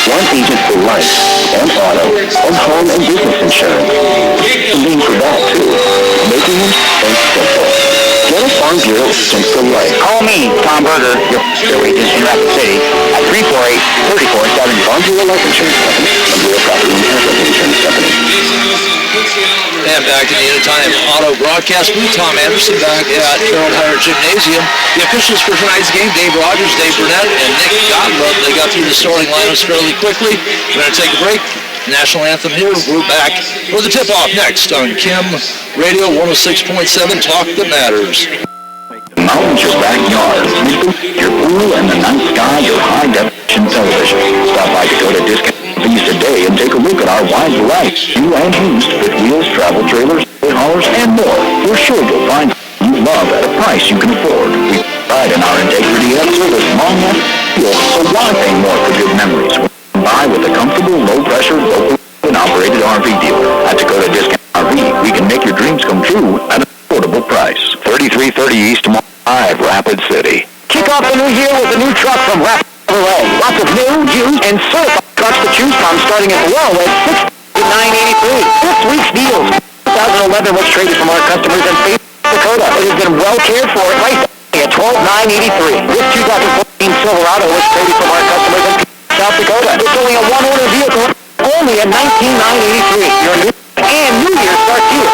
One agent for life, and auto, and home and business insurance. The name for that, too. Making insurance simple. Get a Farm Bureau agent for life. Call me, Tom Berger, your bureau agent in Rapid City, at 348-3470. Farm Bureau Life Insurance Company, a Bureau Property and Casualty Insurance Company. And back in the Anytime Auto broadcast booth, Tom Anderson back at Carroll Tire Gymnasium. The officials for tonight's game, Dave Rogers, Dave Burnett, and Nick Godlove. They got through the starting lineups fairly quickly. We're going to take a break. National anthem here. We're back for the tip-off next on Kim Radio 106.7, Talk That Matters. Mountains, your backyard, your pool, and the night sky, your high-definition television. Stop by Dakota Discount Companies today and take a look at our wide variety, new and used, fifth wheels, travel trailers, haulers, and more. We're sure you'll find you love at a price you can afford. We pride in our integrity and service long and fuel, so why pay more for good memories? Buy with a comfortable, low-pressure, local and operated RV dealer. At Dakota Discount RV, we can make your dreams come true at an affordable price. 3330 East Drive, Rapid City. Kick off the new year with a new truck from Rapid Chevrolet. Lots of new, used, and certified trucks to choose from, starting at low at $6,983. This week's deals. 2011 was traded from our customers in Faith, Dakota. It has been well cared for and priced at $12,983. This 2014 Silverado was traded from our customers in South Dakota. It's only a one-owner vehicle, only at $19,983. Your new and New Year starts here.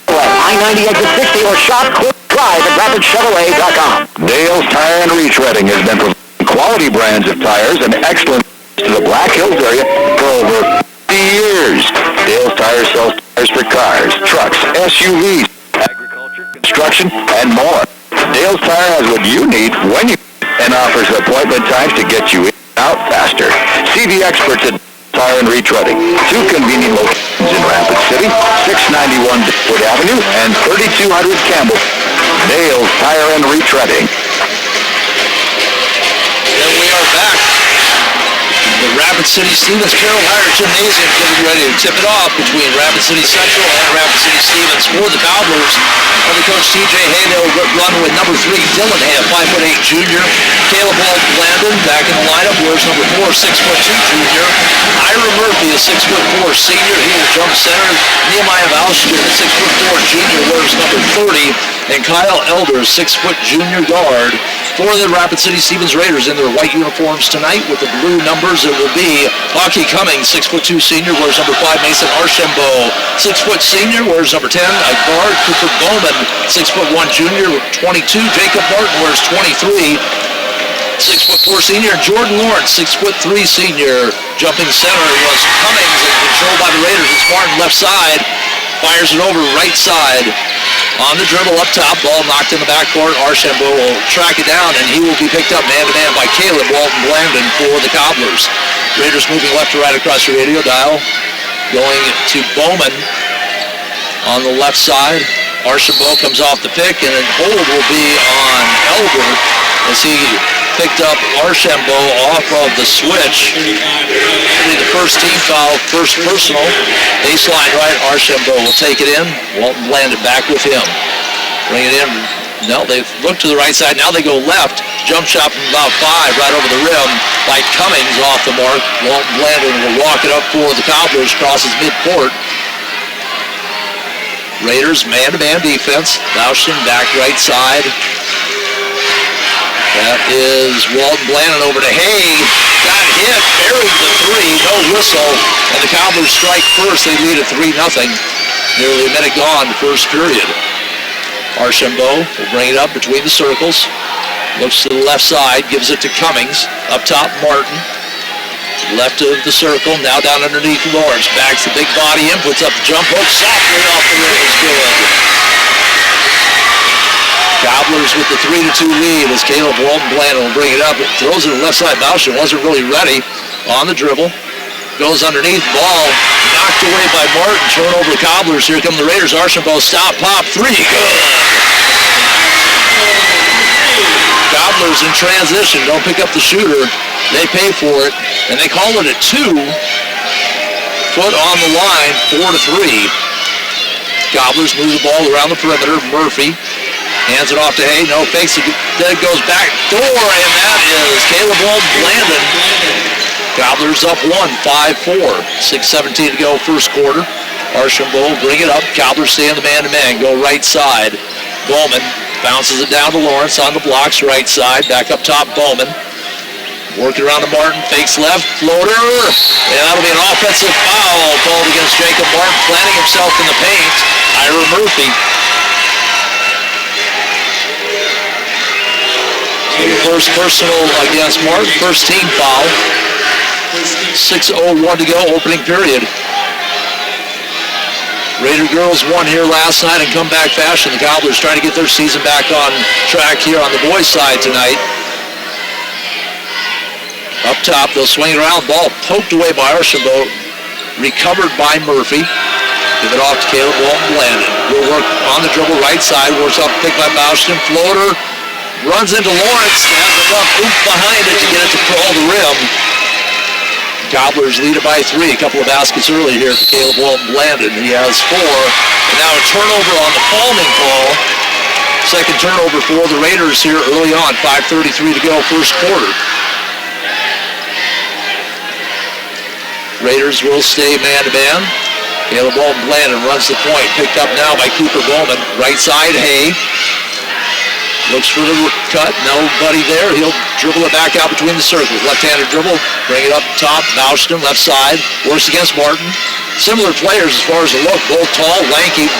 I-90 exit 60 or shop drive at RapidChevrolet.com. Dale's Tire and Retreading has been providing quality brands of tires and excellent to the Black Hills area for over 50 years. Dale's Tire sells tires for cars, trucks, SUVs, agriculture, construction, and more. Dale's Tire has what you need when you and offers appointment times to get you in and out faster. See the experts at Tire and Retreading. 2 convenient locations in Rapid City, 691 Wood Avenue and 3200 Campbell. Dale's Tire and Retreading. And we are back. The Rapid City Stevens Carroll Hire Gymnasium getting ready to tip it off between Rapid City Central and Rapid City Stevens for the Cobblers. Under Coach TJ Hay, they'll run with number 3, Dillingham, 5'8" junior. Caleb Landon back in the lineup, wears number 4, 6'2" junior. Ira Murphy, a 6'4" senior. He will jump center. Nehemiah Valshin, a 6'4" junior, wears number 30. And Kyle Elder, 6' junior guard for the Rapid City Stevens Raiders in their white uniforms tonight with the blue numbers. It will be Hockey Cummings, 6'2" senior, wears number 5. Mason Archambault, 6' senior, wears number 10. A guard, Cooper Bowman, 6'1" junior, 22. Jacob Martin wears 23. 6'4" senior. Jordan Lawrence, 6'3" senior. Jumping center was Cummings, and controlled by the Raiders. It's Martin left side. Fires it over right side. On the dribble up top, ball knocked in the backcourt. Archambault will track it down, and he will be picked up man-to-man by Caleb Walton Blandon for the Cobblers. Raiders moving left to right across your radio dial. Going to Bowman on the left side. Archambault comes off the pick, and a hold will be on Elder as he picked up Archambault off of the switch. It'll be the first team foul, first personal. Baseline right, Archambault will take it in. Walton Blandon back with him. Bring it in. No, they look to the right side. Now they go left. Jump shot from about 5 right over the rim by Cummings off the mark. Walton Blandon will walk it up for the Cobblers, crosses midcourt. Raiders man-to-man defense. Laushin back right side. That is Walton Blandon over to Hay. Got hit, buried the 3, no whistle. And the Cobblers strike first. They lead at 3-0. Nearly a minute gone, first period. Archambault will bring it up between the circles. Looks to the left side, gives it to Cummings. Up top, Martin. Left of the circle, now down underneath Lawrence. Backs the big body in, puts up the jump hook. Softly off the rim is good. Cobblers with the 3-2 lead as Caleb Walton Blandon will bring it up. It throws it to the left side. Bauschen wasn't really ready on the dribble. Goes underneath, ball knocked away by Martin. Turnover Cobblers. Here come the Raiders. Archambault stop, pop, 3, good. Cobblers in transition. Don't pick up the shooter. They pay for it, and they call it a 2. Foot on the line, 4-3. Cobblers move the ball around the perimeter. Murphy hands it off to Hay. No, fakes it. Then it goes back door, and that is Caleb Walton Blandon. Cobblers up 1, 5-4. 6:17 to go, first quarter. Archambault bring it up. Cobblers stay in the man-to-man. Go right side. Bowman bounces it down to Lawrence on the blocks, right side. Back up top, Bowman. Working around to Martin, fakes left, floater, and that'll be an offensive foul called against Jacob Martin, planting himself in the paint. Ira Murphy. First personal against Martin, first team foul. 6:01 to go, opening period. Raider girls won here last night in comeback fashion. The Cobblers trying to get their season back on track here on the boys' side tonight. Up top, they'll swing it around. Ball poked away by Archambault. Recovered by Murphy. Give it off to Caleb Walton Blandon. Will work on the dribble right side. Works off pick by Bauschen. Floater. Runs into Lawrence. Has enough oomph behind it to get it to crawl the rim. Cobblers lead it by 3. A couple of baskets early here for Caleb Walton Blandon. He has 4. And now a turnover on the palming call. Second turnover for the Raiders here early on. 5:33 to go, first quarter. Raiders will stay man-to-man. Caleb Walton Blandon runs the point. Picked up now by Cooper Bowman. Right side, Hay. Looks for the cut. Nobody there. He'll dribble it back out between the circles. Left-handed dribble. Bring it up top. Bauschen, left side. Works against Martin. Similar players as far as the look. Both tall, lanky.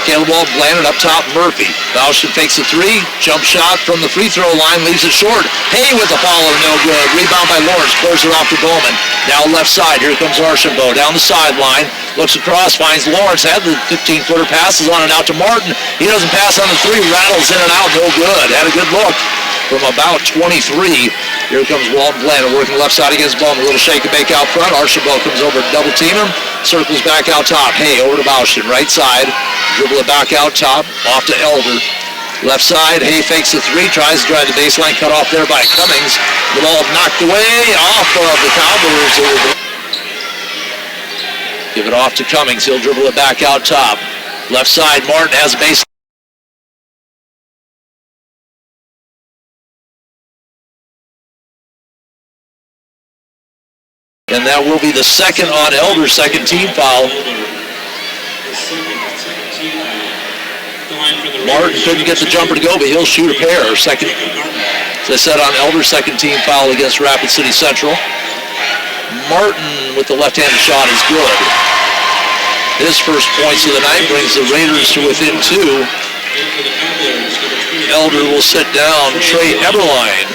Caleb Walton landed up top, Murphy. Bauschin fakes a three, jump shot from the free throw line, leaves it short. Hay with the follow, no good. Rebound by Lawrence, closes it off to Bowman. Now left side, here comes Archambault down the sideline. Looks across, finds Lawrence, had the 15-footer, passes on it out to Martin. He doesn't pass on the three, rattles in and out, no good. Had a good look from about 23. Here comes Walton Blandon working left side against Bowman. A little shake and bake out front. Archambault comes over to double team him. Circles back out top. Hay over to Bauschin, right side. Dribble it back out top, off to Elder. Left side, Hay fakes the three, tries to drive the baseline, cut off there by Cummings. The ball knocked away off of the Cobblers. Give it off to Cummings. He'll dribble it back out top. Left side, Martin has a baseline. And that will be the second on Elder's second team foul. Martin couldn't get the jumper to go, but he'll shoot a pair. Second, as I said, on Elder's second team foul against Rapid City Central. Martin with the left-handed shot is good. His first points of the night brings the Raiders to within two. Elder will sit down Trey Eberline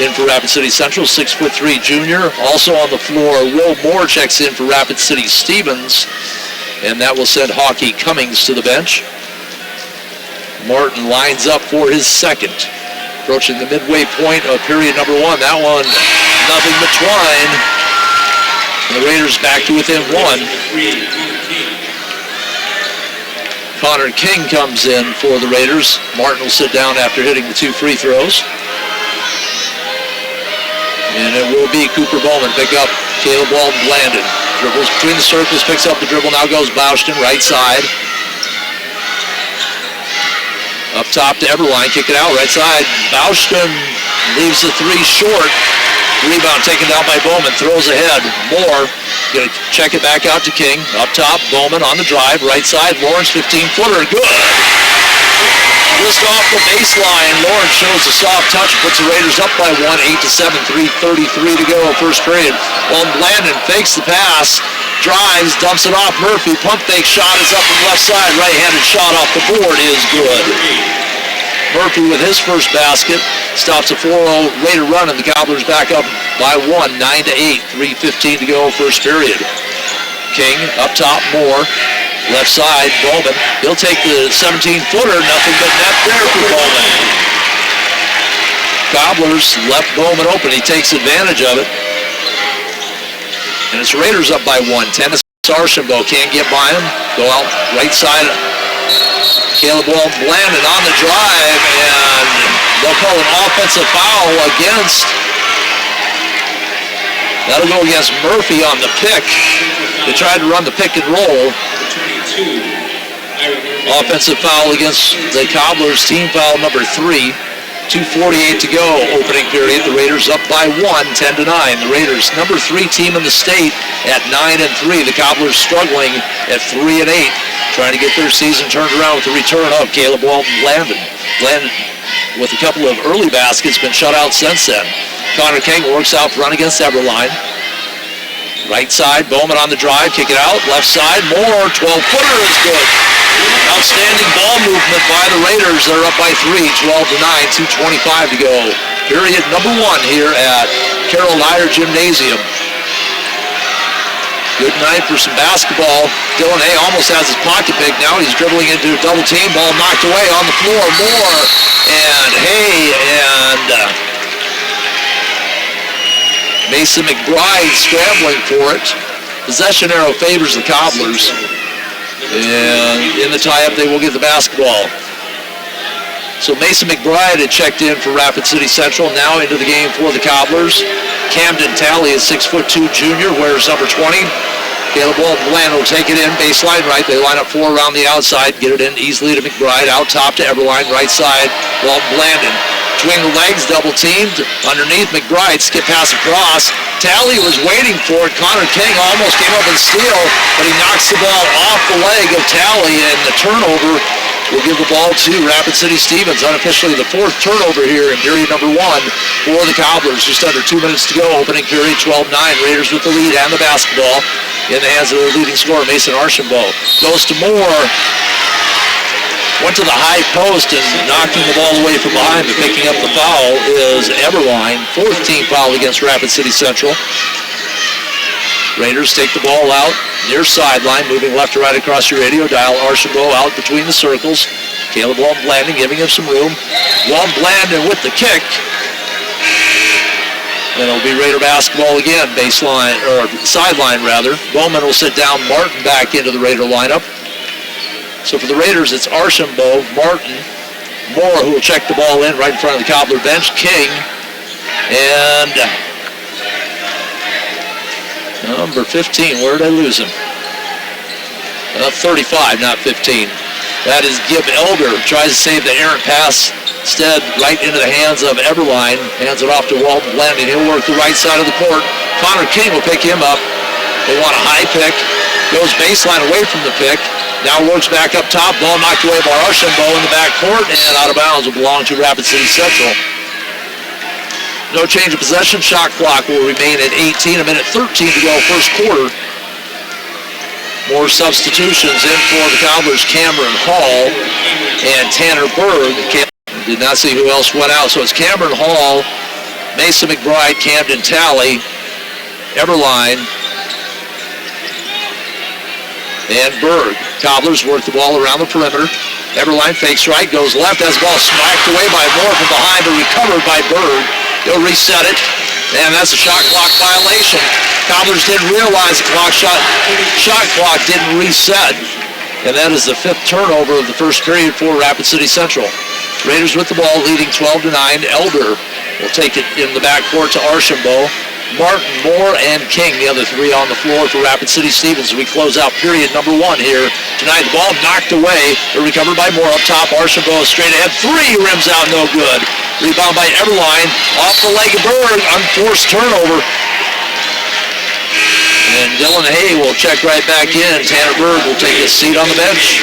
in for Rapid City Central, 6'3" junior. Also on the floor, Will Moore checks in for Rapid City Stevens, and that will send Hawkeye Cummings to the bench. Martin lines up for his second. Approaching the midway point of period number one. That one, nothing but twine. And the Raiders back to within one. Connor King comes in for the Raiders. Martin will sit down after hitting the two free throws. And it will be Cooper Bowman pick up Caleb Walton Blandon. Dribbles between the circles, picks up the dribble, now goes Bauschin, right side. Up top to Eberline, kick it out, right side. Bauschin leaves the three short. Rebound taken down by Bowman, throws ahead. Moore, gonna check it back out to King. Up top, Bowman on the drive, right side. Lawrence, 15-footer, good. Just off the baseline, Lawrence shows a soft touch, puts the Raiders up by one, 8-7, 3:33 to go, first period. Walton Blandon fakes the pass, drives, dumps it off Murphy. Pump fake shot is up from left side. Right-handed shot off the board is good. Murphy with his first basket stops a 4-0 Raider run, and the Cobblers back up by one, 9-8, 3:15 to go, first period. King up top, Moore. Left side, Bowman. He'll take the 17-footer. Nothing but net there for Bowman. Cobblers left Bowman open. He takes advantage of it. And it's Raiders up by one. Tennis Archambault can't get by him. Go out right side. Caleb Walton Blandon on the drive, and they'll call an offensive foul against. That'll go against Murphy on the pick. They tried to run the pick and roll. Offensive foul against the Cobblers, team foul number 3. 2:48 to go, opening period. The Raiders up by one, 10-9. The Raiders, number 3 team in the state at 9-3. The Cobblers struggling at 3-8, trying to get their season turned around with the return of Caleb Walton Blandon. Blandon with a couple of early baskets, been shut out since then. Connor King works out front against Eberline. Right side, Bowman on the drive, kick it out. Left side, Moore, 12-footer is good. Outstanding ball movement by the Raiders. They're up by 3, 12-9, 2:25 to go. Period number 1 here at Carroll Higher Gymnasium. Good night for some basketball. Dylan Hay almost has his pocket pick. Now he's dribbling into a double team. Ball knocked away on the floor. Moore and Hay and Mason McBride scrambling for it. Possession arrow favors the Cobblers. And in the tie-up, they will get the basketball. So Mason McBride had checked in for Rapid City Central, now into the game for the Cobblers. Camden Talley is 6'2" junior, wears number 20. Caleb Walton Blandon will take it in, baseline right. They line up 4 around the outside, get it in easily to McBride, out top to Eberline, right side, Walton Blandon. Between the legs, double teamed. Underneath, McBride, skip pass across. Talley was waiting for it. Connor King almost came up and steal, but he knocks the ball off the leg of Talley, and the turnover will give the ball to Rapid City Stevens. Unofficially the 4th turnover here in period number 1 for the Cobblers. Just under 2 minutes to go. Opening period 12-9. Raiders with the lead and the basketball in the hands of their leading scorer, Mason Archambault. Goes to Moore. went to the high post and knocking the ball away from behind, but picking up the foul is Everline. 4th team foul against Rapid City Central. Raiders take the ball out near sideline, moving left to right across your radio dial. Archambault out between the circles. Caleb Walton-Blandon giving him some room. Walton-Blandon with the kick. And it'll be Raider basketball again, baseline, or sideline rather. Bowman will sit down, Martin back into the Raider lineup. So for the Raiders, it's Archambault, Martin, Moore, who will check the ball in right in front of the Cobbler bench, King, and number 15, where did I lose him? 35, not 15. That is Gib Elder, tries to save the errant pass. Instead, right into the hands of Everline. Hands it off to Walton-Blandon. He'll work the right side of the court. Connor King will pick him up. They want a high pick. Goes baseline away from the pick. Now works back up top. Ball knocked away by Archambault in the back court. And out of bounds will belong to Rapid City Central. No change of possession. Shot clock will remain at 18. A minute 13 to go first quarter. More substitutions in for the Cobblers. Cameron Hall and Tanner Berg. Did not see who else went out. So it's Cameron Hall, Mason McBride, Camden Talley, Everline, and Berg. Cobblers work the ball around the perimeter. Everline fakes right, goes left, has the ball smacked away by Moore from behind, but recovered by Berg. He'll reset it, and that's a shot clock violation. Cobblers didn't realize the shot clock didn't reset, and that is the 5th turnover of the first period for Rapid City Central. Raiders with the ball, leading 12-9. Elder will take it in the backcourt to Archambault. Martin, Moore, and King, the other 3 on the floor for Rapid City Stevens. We close out period number 1 here tonight. The ball knocked away, but recovered by Moore up top. Archambault straight ahead. 3 rims out, no good. Rebound by Everline. Off the leg of Berg, unforced turnover. And Dylan Hay will check right back in. Tanner Berg will take his seat on the bench.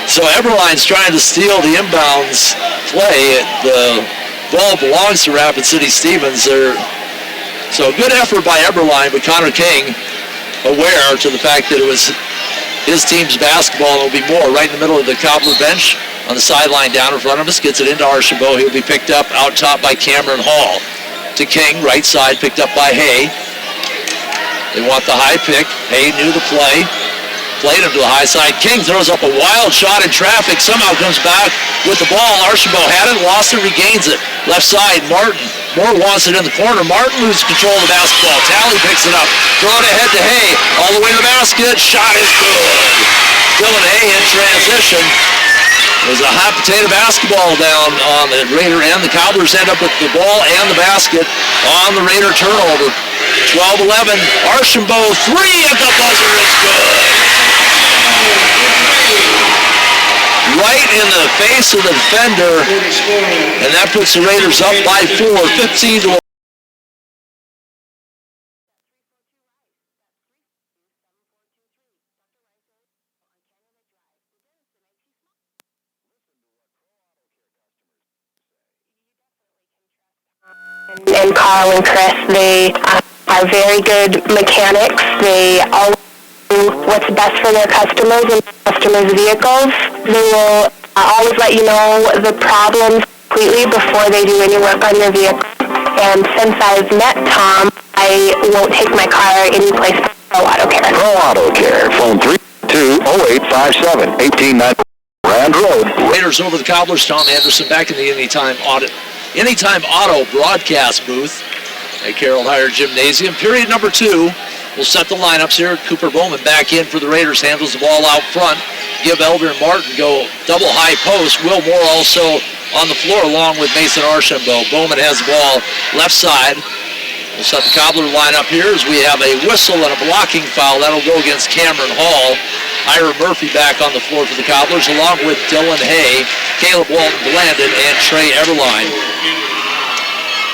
So Everline's trying to steal the inbounds play. The ball belongs to Rapid City Stevens. So good effort by Everline, but Connor King aware to the fact that it was his team's basketball. It'll be Moore right in the middle of the Cobbler bench on the sideline down in front of us. Gets it into Archambault. He'll be picked up out top by Cameron Hall. To King, right side, picked up by Hay. They want the high pick. Hay knew the play. Played him to the high side. King throws up a wild shot in traffic. Somehow comes back with the ball. Archambault had it, lost it, regains it. Left side, Martin. Moore wants it in the corner. Martin loses control of the basketball. Talley picks it up. Throw it ahead to Hay. All the way to the basket. Shot is good. Dylan Hay in transition. There's a hot potato basketball down on the Raider end. The Cobblers end up with the ball and the basket on the Raider turnover. 12-11. Archambault 3 at the buzzer is good. Right in the face of the defender, and that puts the Raiders up by 4, 15-11. And Carl and Chris, they are very good mechanics. They always do what's best for their customers and customers' vehicles. They will always let you know the problems completely before they do any work on your vehicle. And since I've met Tom, I won't take my car any place but Pro Auto Care. Pro Auto Care, phone 322-0857, 1890 Rand Road. Raiders over the Cobblers. Tom Anderson back in the Anytime Auto broadcast booth at Carroll Higher Gymnasium. Period number 2. We'll set the lineups here. Cooper Bowman back in for the Raiders. Handles the ball out front. Give Elder and Martin go double high post. Will Moore also on the floor along with Mason Archambault. Bowman has the ball left side. We'll set the Cobbler lineup here as we have a whistle and a blocking foul. That'll go against Cameron Hall. Ira Murphy back on the floor for the Cobblers along with Dylan Hay, Caleb Walton-Blandon, and Trey Everline.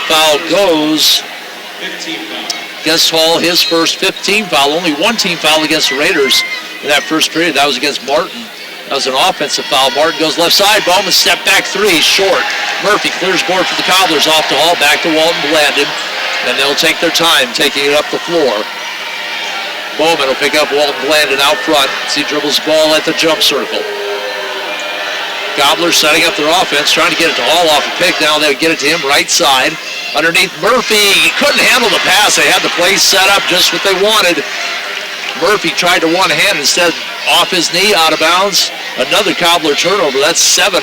Foul goes against Hall, his first 15 foul. Only one team foul against the Raiders in that first period. That was against Martin. That was an offensive foul. Martin goes left side. Bowman step back 3, short. Murphy clears board for the Cobblers. Off to Hall, back to Walton-Blandon. And they'll take their time taking it up the floor. Bowman will pick up Walton Blandon out front. He dribbles the ball at the jump circle. Cobblers setting up their offense, trying to get it to Hall off a pick. Now they'll get it to him right side. Underneath Murphy, he couldn't handle the pass. They had the play set up just what they wanted. Murphy tried to one hand instead off his knee, out of bounds. Another Cobbler turnover. That's 7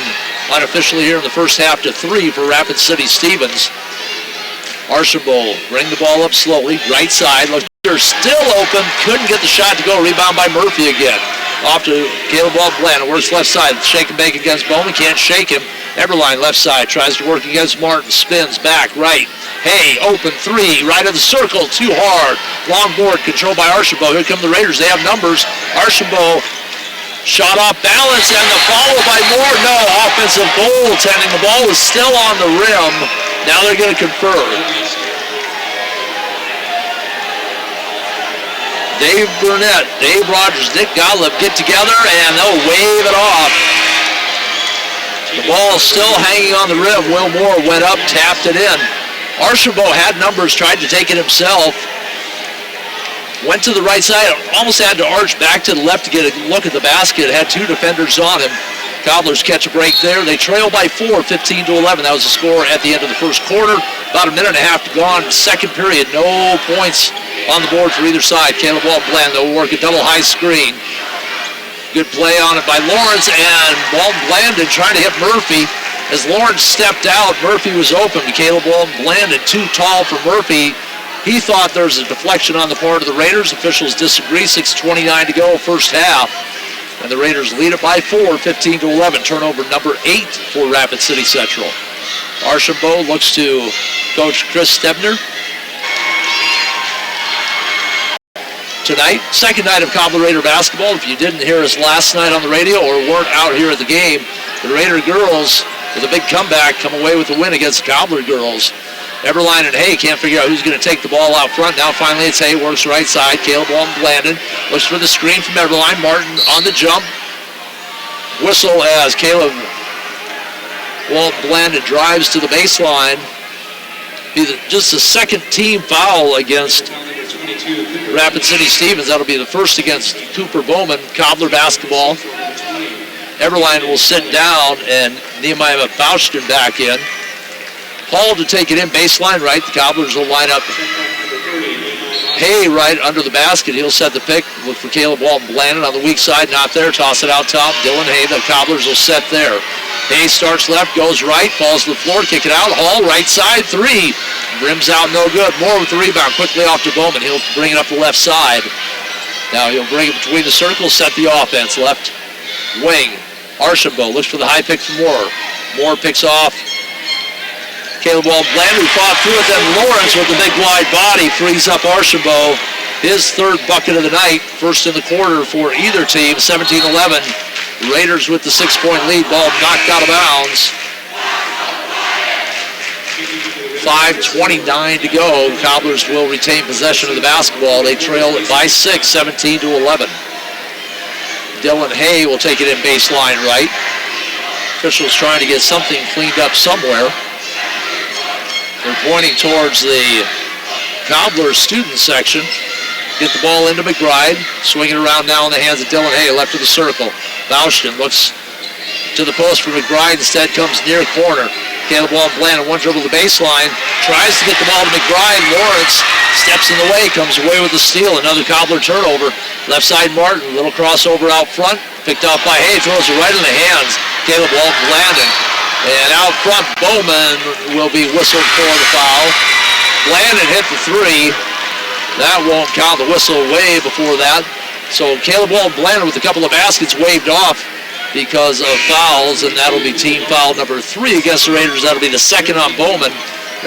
unofficially here in the first half to 3 for Rapid City Stevens. Archambault bring the ball up slowly, right side. Look, they're still open. Couldn't get the shot to go. Rebound by Murphy again. Off to Caleb Blandon. Works left side. Shake and bake against Bowman. Can't shake him. Eberline left side. Tries to work against Martin. Spins back right. Hay open 3. Right of the circle. Too hard. Long board controlled by Archambault. Here come the Raiders. They have numbers. Archambault shot off balance, and the follow by Moore. No, offensive goaltending. The ball was still on the rim. Now they're going to confer. Dave Burnett, Dave Rogers, Nick Gottlieb get together, and they'll wave it off. The ball still hanging on the rim. Will Moore went up, tapped it in. Archambault had numbers, tried to take it himself. Went to the right side, almost had to arch back to the left to get a look at the basket. Had 2 defenders on him. Cobblers catch a break there. They trail by 4, 15-11. That was the score at the end of the first quarter. About a minute and a half to go on. Second period, no points on the board for either side. Caleb Walton Blandon will work a double high screen. Good play on it by Lawrence, and Walton Blandon trying to hit Murphy. As Lawrence stepped out, Murphy was open to Caleb Walton Blandon. Too tall for Murphy. He thought there was a deflection on the part of the Raiders. Officials disagree. 6:29 to go, first half. And the Raiders lead it by 4, 15-11. Turnover number 8 for Rapid City Central. Archambault looks to Coach Chris Stebner. Tonight, second night of Cobbler Raider basketball. If you didn't hear us last night on the radio or weren't out here at the game, the Raider girls, with a big comeback, come away with a win against the Cobbler girls. Eberline and Hay can't figure out who's going to take the ball out front. Now finally it's Hay, works right side. Caleb Walton Blandon looks for the screen from Eberline. Martin on the jump. Whistle as Caleb Walton Blandon drives to the baseline. Be just the second team foul against Rapid City Stevens. That'll be the first against Cooper Bowman. Cobbler basketball. Eberline will sit down and Nehemiah Faustin back in. Hall to take it in, baseline right. The Cobblers will line up Hay right under the basket. He'll set the pick. Look for Caleb Walton Blandon on the weak side. Not there. Toss it out top. Dylan Hay. The Cobblers will set there. Hay starts left, goes right, falls to the floor, kick it out. Hall right side, 3. Rims out, no good. Moore with the rebound. Quickly off to Bowman. He'll bring it up the left side. Now he'll bring it between the circles, set the offense. Left wing. Archambault looks for the high pick from Moore. Moore picks off Caleb Walton Blandon, who fought through it. Then Lawrence with the big wide body frees up Archambault. His third bucket of the night, first in the quarter for either team, 17-11. Raiders with the 6-point lead. Ball knocked out of bounds. 5:29 to go. Cobblers will retain possession of the basketball. They trail it by 6, 17-11. Dylan Hay will take it in baseline right. Officials trying to get something cleaned up somewhere. They're pointing towards the Cobblers student section. Get the ball into McBride. Swing it around now in the hands of Dylan Hay, left of the circle. Faustin looks to the post for McBride. Instead comes near corner. Caleb Walton Blandon, one dribble to the baseline. Tries to get the ball to McBride. Lawrence steps in the way, comes away with the steal. Another Cobbler turnover. Left side Martin, little crossover out front. Picked off by Hay, throws it right in the hands. Caleb Walton Blandon. And out front, Bowman will be whistled for the foul. Blandon hit the 3. That won't count. The whistle way before that. So Caleb Walton Blandon with a couple of baskets waved off because of fouls, and that'll be team foul number 3 against the Raiders. That'll be the second on Bowman.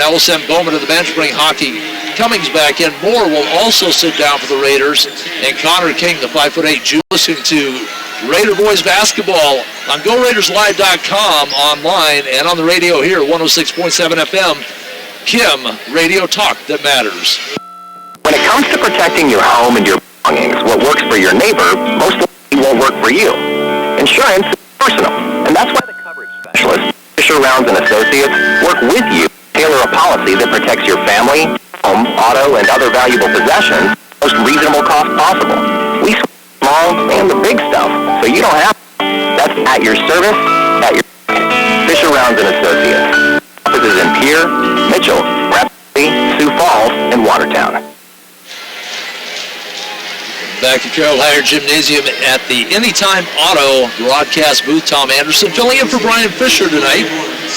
That will send Bowman to the bench, bring Hockey Cummings back in. Moore will also sit down for the Raiders. And Connor King, the 5'8" Jew, listening to Raider Boys basketball on GoRaidersLive.com, online, and on the radio here, 106.7 FM, Kim, radio talk that matters. When it comes to protecting your home and your belongings, what works for your neighbor most likely won't work for you. Insurance is personal, and that's why the coverage specialists, Fisher Rounds and Associates, work with you to tailor a policy that protects your family, home, auto, and other valuable possessions most reasonable cost possible. We small and the big stuff, so you don't have to. That's at your service, at your Fisher Rounds and Associates. Offices in Pierre, Mitchell, Rapid City, Sioux Falls, and Watertown. Back to Carroll Higher Gymnasium at the Anytime Auto broadcast booth. Tom Anderson filling in for Brian Fisher tonight.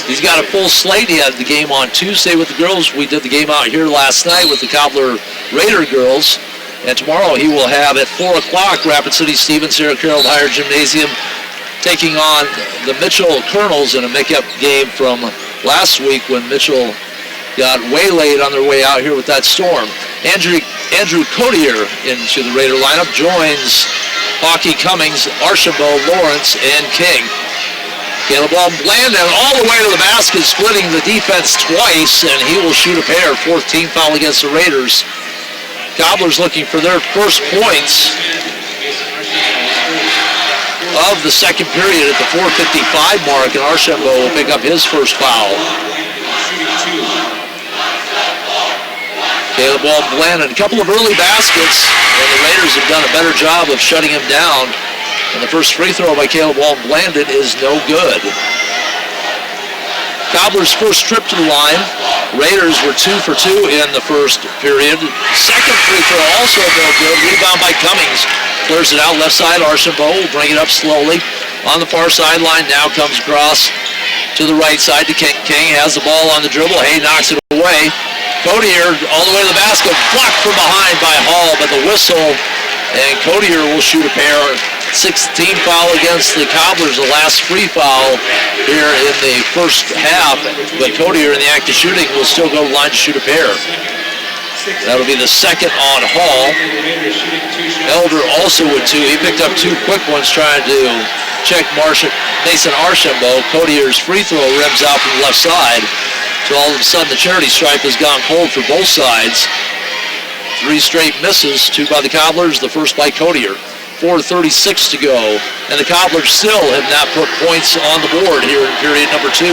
He's got a full slate. He had the game on Tuesday with the girls. We did the game out here last night with the Cobbler Raider girls. And tomorrow he will have at 4 o'clock Rapid City Stevens here at Carroll Higher Gymnasium taking on the Mitchell Colonels in a make-up game from last week when Mitchell got waylaid on their way out here with that storm. Andrew Codier into the Raider lineup joins Hockey Cummings, Archambault, Lawrence, and King. Caleb Blandon all the way to the basket, splitting the defense twice, and he will shoot a pair. 4th team foul against the Raiders. Cobblers looking for their first points of the second period at the 4:55 mark, and Archambault will pick up his first foul. Caleb Blandon, a couple of early baskets, and the Raiders have done a better job of shutting him down. And the first free throw by Caleb Blandon is no good. Cobbler's first trip to the line. Raiders were 2 for 2 in the first period. Second free throw also no good. Rebound by Cummings. Clears it out left side. Archambault will bring it up slowly on the far sideline. Now comes across to the right side to King. King has the ball on the dribble. Hay knocks it away. Codier all the way to the basket, blocked from behind by Hall, but the whistle, and Codier will shoot a pair. 16 foul against the Cobblers, the last free foul here in the first half, but Codier in the act of shooting will still go to the line to shoot a pair. That'll be the second on Hall. Elder also with 2. He picked up 2 quick ones trying to check Mason Archambault. Codier's free throw rims out from the left side. So all of a sudden the charity stripe has gone cold for both sides. 3 straight misses, 2 by the Cobblers, the first by Codier. 4:36 to go, and the Cobblers still have not put points on the board here in period number 2.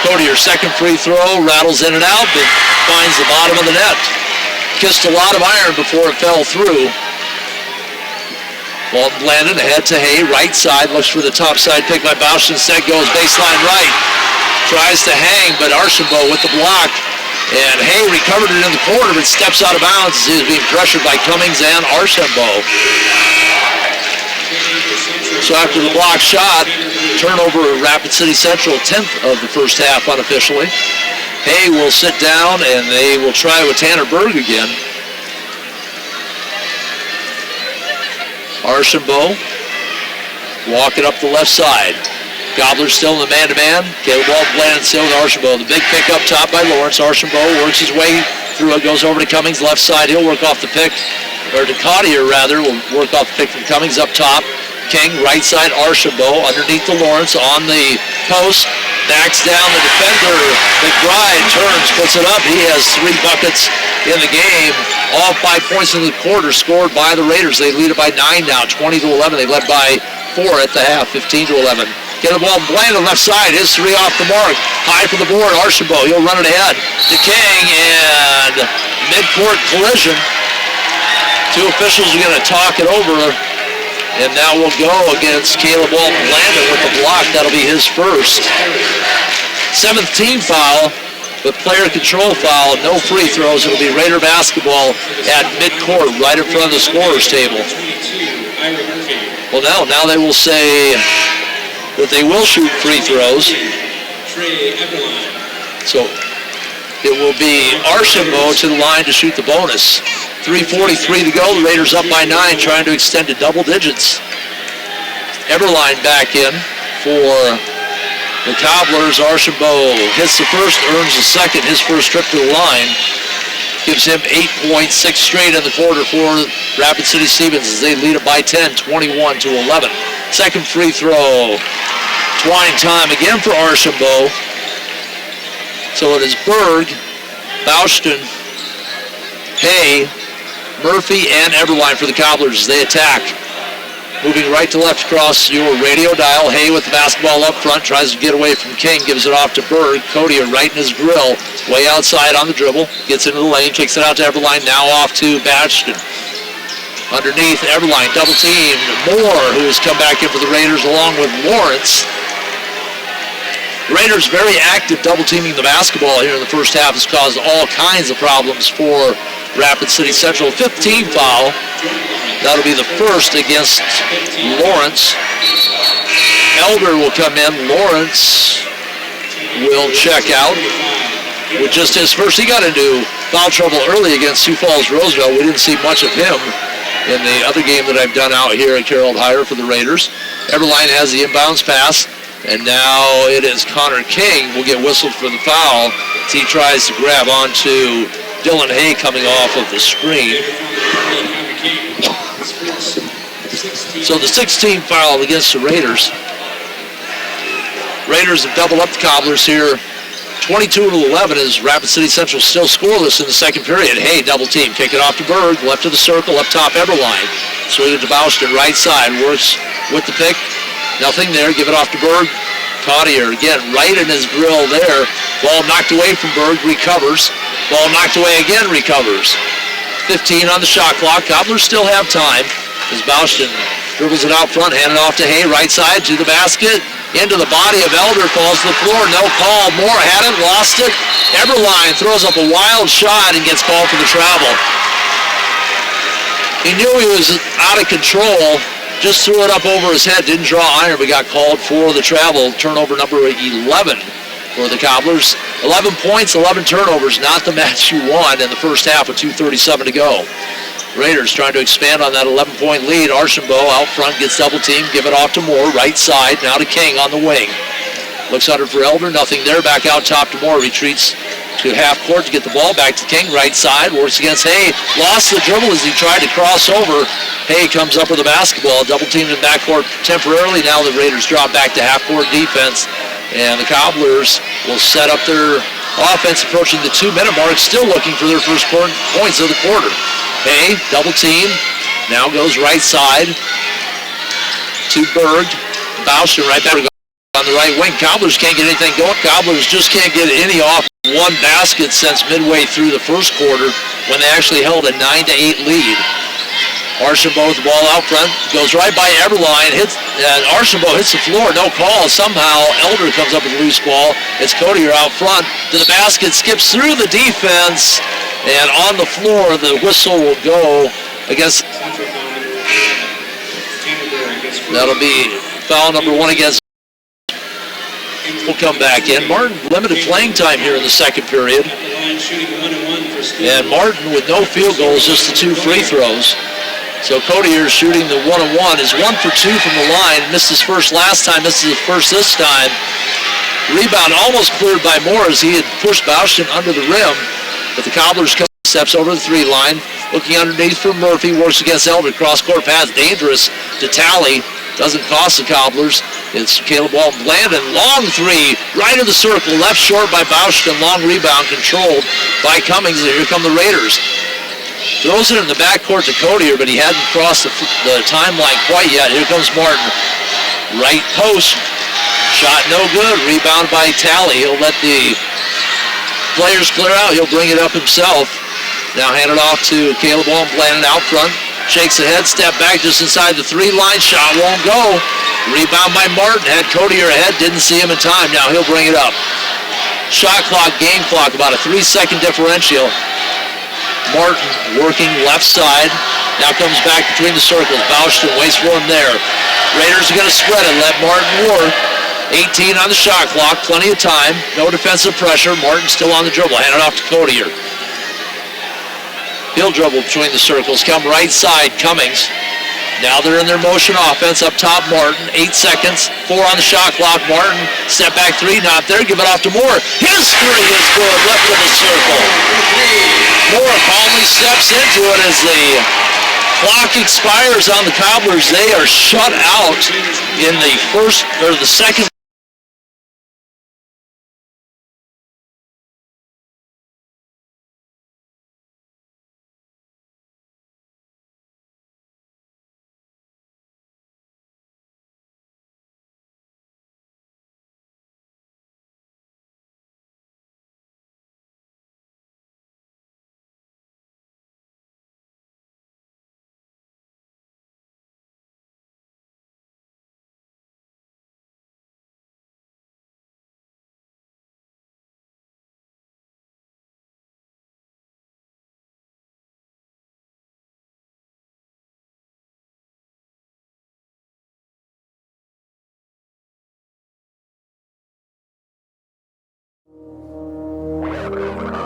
Codier's second free throw rattles in and out, but finds the bottom of the net. Kissed a lot of iron before it fell through. Ball Blandon ahead to Hay, right side, looks for the top side pick by Bausch, instead goes baseline right. Tries to hang, but Archambault with the block. And Hay recovered it in the corner, but steps out of bounds as he's being pressured by Cummings and Archambault. So after the block shot, turnover Rapid City Central, 10th of the first half unofficially. Hay will sit down, and they will try with Tanner Berg again. Archambault walking up the left side. Gobblers still in the man-to-man. Caleb Blandon still with Archambault. The big pick up top by Lawrence. Archambault works his way through it, goes over to Cummings, left side. He'll work off the pick, or to Codier rather, will work off the pick from Cummings up top. King, right side, Archambault, underneath the Lawrence, on the post, backs down the defender. McBride turns, puts it up. He has 3 buckets in the game. All 5 points in the quarter scored by the Raiders. They lead it by 9 now, 20-11. They led by 4 at the half, 15-11. Get the ball Blandon left side, his 3 off the mark. High for the board, Archambault, he'll run it ahead to King, and mid-court collision. 2 officials are going to talk it over, and now we'll go against Caleb Blandon with the block. That'll be his first. 7th team foul, but player control foul, no free throws. It'll be Raider basketball at mid-court, right in front of the scorer's table. Well, now they will say that they will shoot free throws. So it will be Archambault to the line to shoot the bonus. 3:43 to go. The Raiders up by 9, trying to extend to double digits. Eberline back in for the Cobblers. Archambault hits the first, earns the second, his first trip to the line. Gives him 8 points, 6 straight in the quarter for Rapid City Stevens as they lead it by 10, 21-11. Second free throw. Twine time again for Archambault. So it is Berg, Bauschton, Hay, Murphy, and Eberline for the Cobblers as they attack. Moving right to left across your radio dial. Hay with the basketball up front, tries to get away from King, gives it off to Berg. Codier right in his grill, way outside on the dribble, gets into the lane, kicks it out to Eberline, now off to Bauschton. Underneath, Everline, double team. Moore, who has come back in for the Raiders, along with Lawrence. The Raiders very active double teaming the basketball here in the first half has caused all kinds of problems for Rapid City Central. 15 foul. That'll be the first against Lawrence. Elder will come in. Lawrence will check out with just his first. He got into foul trouble early against Sioux Falls Roosevelt. We didn't see much of him in the other game that I've done out here at Carroll Higher for the Raiders. Everline has the inbounds pass, and now it is Connor King will get whistled for the foul as he tries to grab onto Dylan Hay coming off of the screen. So the 16th foul against the Raiders. Raiders have doubled up the Cobblers here. 22-11 as Rapid City Central still scoreless in the second period. Hay double team, kick it off to Berg, left of the circle, up top Everline. Swing it to Bouchton, right side, works with the pick. Nothing there, give it off to Berg. Cottier, again, right in his grill there. Ball knocked away from Berg, recovers. Ball knocked away again, recovers. 15 on the shot clock. Cobblers still have time as Bouchton dribbles it out front, hand it off to Hay, right side to the basket. Into the body of Elder, falls to the floor, no call. Moore had it, lost it. Everline throws up a wild shot and gets called for the travel. He knew he was out of control, just threw it up over his head, didn't draw iron, but got called for the travel. Turnover number 11 for the Cobblers. 11 points, 11 turnovers, not the match you won in the first half with 2:37 to go. Raiders trying to expand on that 11-point lead. Archambault out front, gets double teamed, give it off to Moore, right side, now to King on the wing. Looks under for Elder, nothing there, back out top to Moore, retreats to half court to get the ball back to King, right side, works against Hay, lost the dribble as he tried to cross over. Hay comes up with the basketball, double teamed in backcourt temporarily. Now the Raiders drop back to half court defense, and the Cobblers will set up their offense approaching the 2-minute mark, still looking for their first points of the quarter. Hay, double team, now goes right side to Berg. Bouchton right back on the right wing. Cobblers can't get anything going. Cobblers just can't get any off one basket since midway through the first quarter when they actually held a 9-8 lead. Archambault with the ball out front, goes right by Everline, and Archambault hits the floor, no call. Somehow Elder comes up with a loose ball. It's Codier out front to the basket, skips through the defense, and on the floor the whistle will go against. That'll be foul number 1 against. Will come back in. Martin limited playing time here in the second period, and Martin with no field goals, just the 2 free throws. So Codier shooting the 1-on-1 is 1 for 2 from the line. Missed his first last time, misses his first this time. Rebound almost cleared by Moore as he had pushed Bouchton under the rim. But the Cobblers steps over the 3 line. Looking underneath for Murphy, works against Elder. Cross-court pass, dangerous to Talley. Doesn't cost the Cobblers. It's Caleb Walton Blandon. Long 3, right of the circle, left short by Bouchton. Long rebound controlled by Cummings. And here come the Raiders. Throws it in the backcourt to Codier, but he hadn't crossed the timeline quite yet. Here comes Martin. Right post. Shot no good. Rebound by Talley. He'll let the players clear out. He'll bring it up himself. Now hand it off to Caleb Walton Blandon out front. Shakes ahead, step back just inside the 3-line. Shot won't go. Rebound by Martin. Had Codier ahead. Didn't see him in time. Now he'll bring it up. Shot clock, game clock, about a 3-second differential. Martin working left side. Now comes back between the circles. Bouchton waits for him there. Raiders are going to spread it. Let Martin work. 18 on the shot clock. Plenty of time. No defensive pressure. Martin still on the dribble. Hand it off to Codier. He'll dribble between the circles. Come right side. Cummings. Now they're in their motion offense. Up top, Martin. 8 seconds. 4 on the shot clock. Martin. Step back 3. Not there. Give it off to Moore. His 3 is good. Left of the circle. Moore calmly steps into it as the clock expires on the Cobblers. They are shut out in the second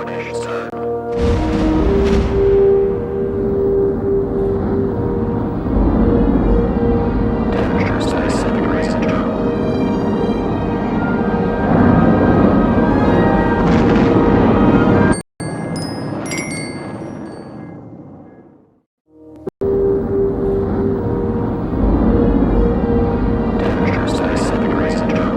Coordination start. Temperature status 7 degrees central. Temperature status 7 degrees central.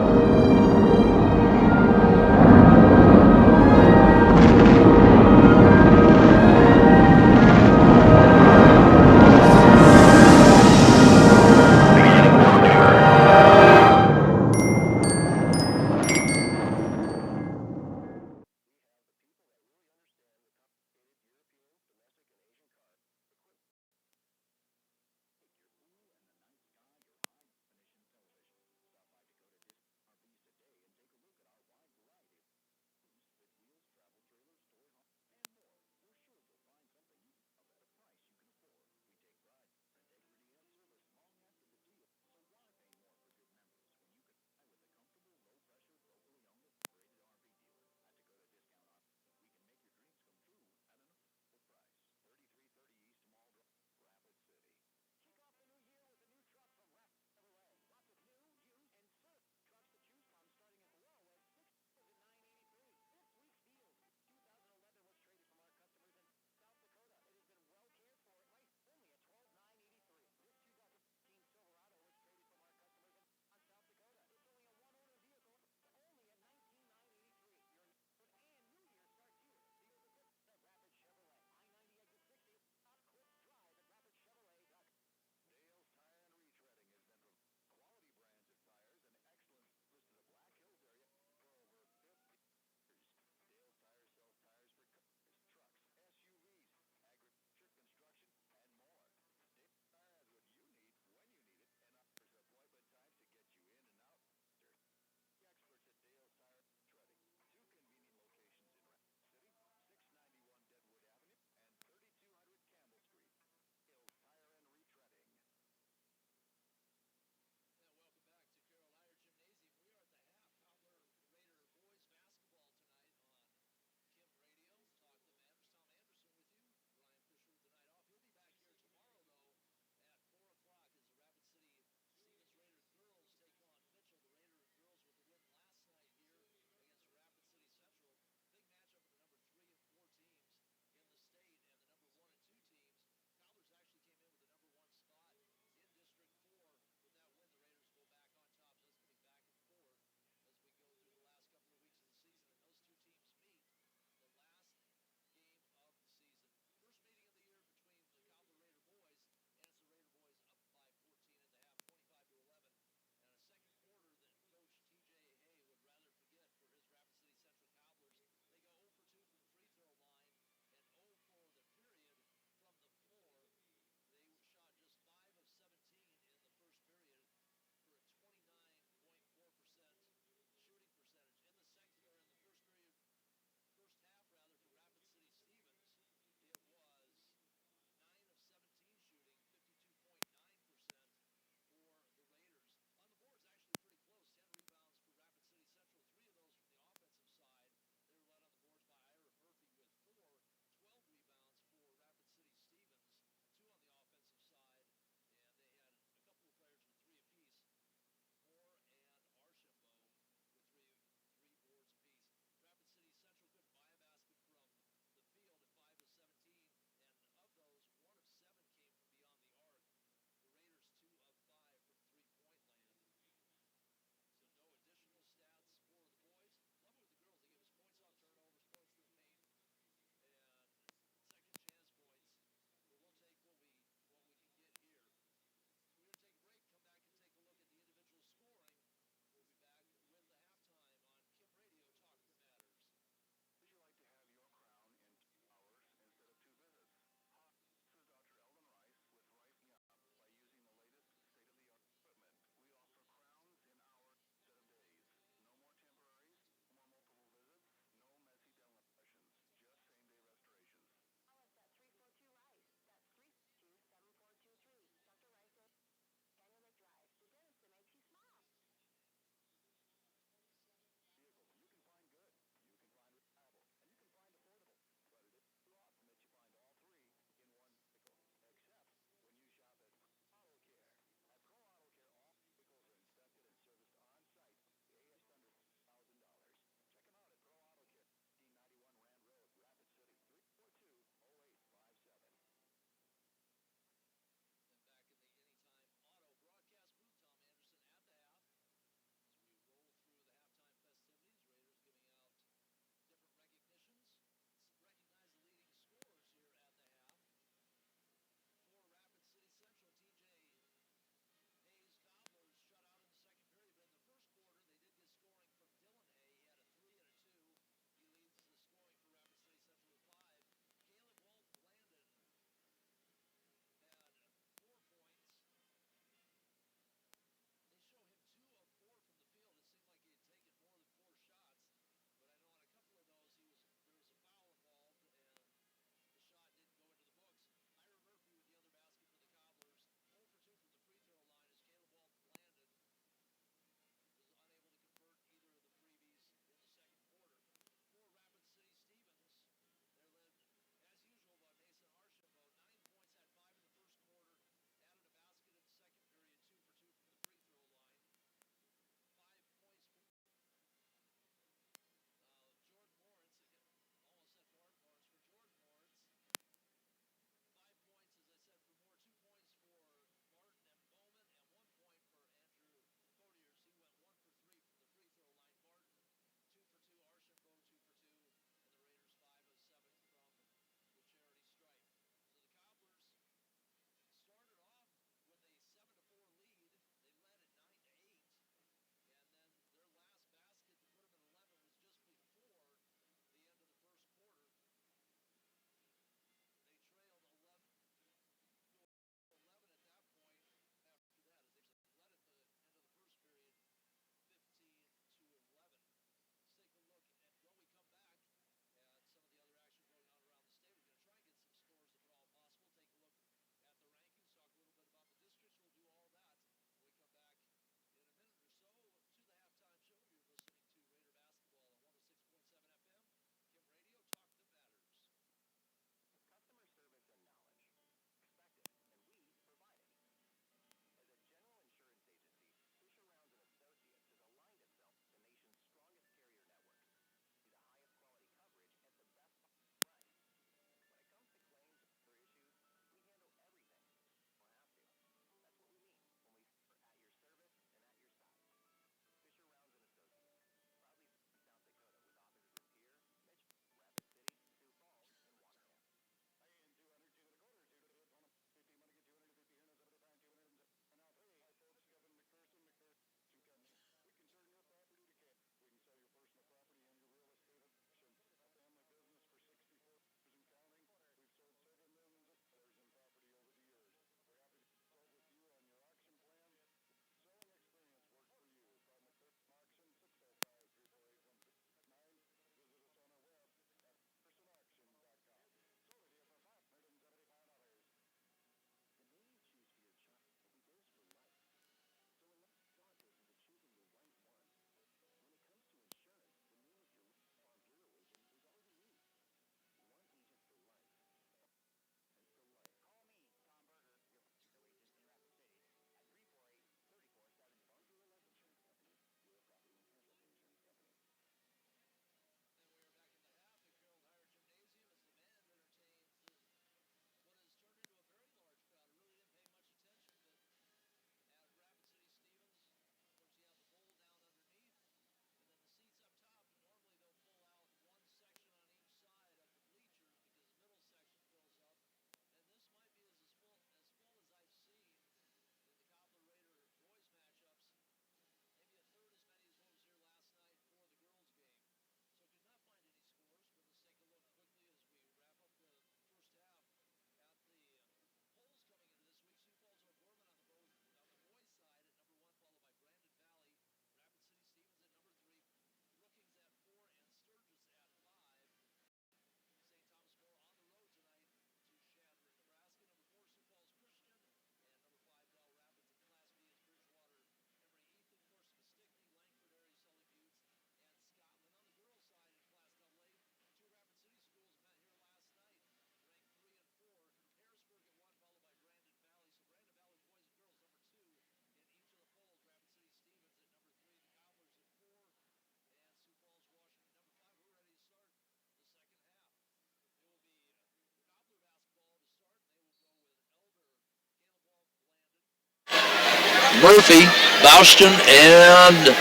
Murphy, Boushton, and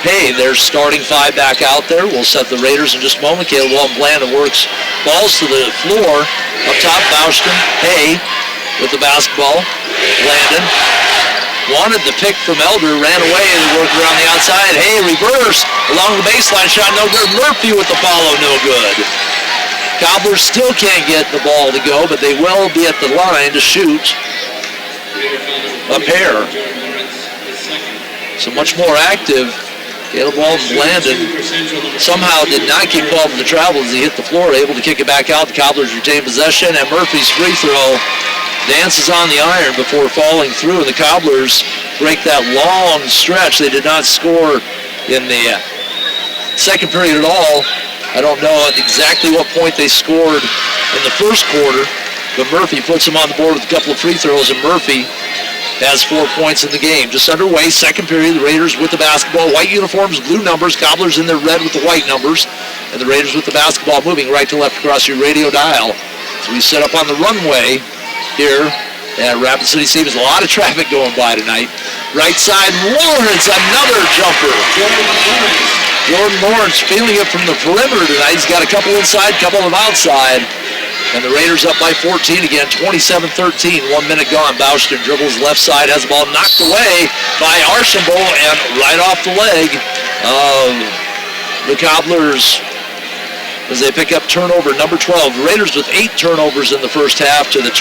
Hay. They're starting 5 back out there. We'll set the Raiders in just a moment. Caleb Walton-Blandon works balls to the floor. Up top, Boushton, Hay with the basketball. Blandon wanted the pick from Elder, ran away and worked around the outside. Hay reverse along the baseline, shot no good. Murphy with the follow, no good. Cobblers still can't get the ball to go, but they will be at the line to shoot a pair. So much more active. Caleb Walton-Blandon somehow did not keep ball from the travel as he hit the floor, able to kick it back out. The Cobblers retain possession, and Murphy's free throw dances on the iron before falling through, and the Cobblers break that long stretch. They did not score in the second period at all. I don't know at exactly what point they scored in the first quarter, but Murphy puts them on the board with a couple of free throws, and Murphy has 4 points in the game. Just underway, second period, the Raiders with the basketball. White uniforms, blue numbers, Cobblers in their red with the white numbers, and the Raiders with the basketball moving right to left across your radio dial. So we set up on the runway here at Rapid City Stadium. There's a lot of traffic going by tonight. Right side, Lawrence, another jumper. Jordan Lawrence feeling it from the perimeter tonight. He's got a couple inside, couple of outside. And the Raiders up by 14 again, 27-13, 1 minute gone. Boushton dribbles left side, has the ball knocked away by Archambault, and right off the leg of the Cobblers as they pick up turnover number 12. The Raiders with 8 turnovers in the first half to the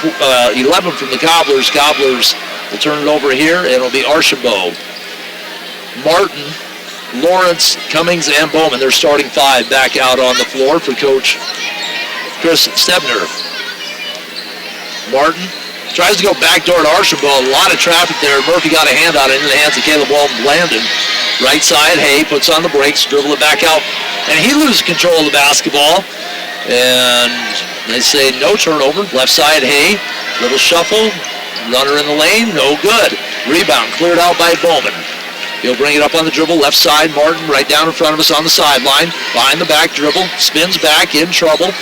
11 from the Cobblers. Cobblers will turn it over here, and it'll be Archambault, Martin, Lawrence, Cummings, and Bowman. They're starting 5 back out on the floor for Coach Chris Stebner. Martin tries to go backdoor to Archambault. A lot of traffic there. Murphy got a hand on it into the hands of Caleb Walton-Blandon. Right side, Hay puts on the brakes, dribble it back out, and he loses control of the basketball. And they say no turnover. Left side, Hay, little shuffle, runner in the lane, no good. Rebound cleared out by Bowman. He'll bring it up on the dribble, left side, Martin right down in front of us on the sideline. Behind the back dribble, spins back, in trouble.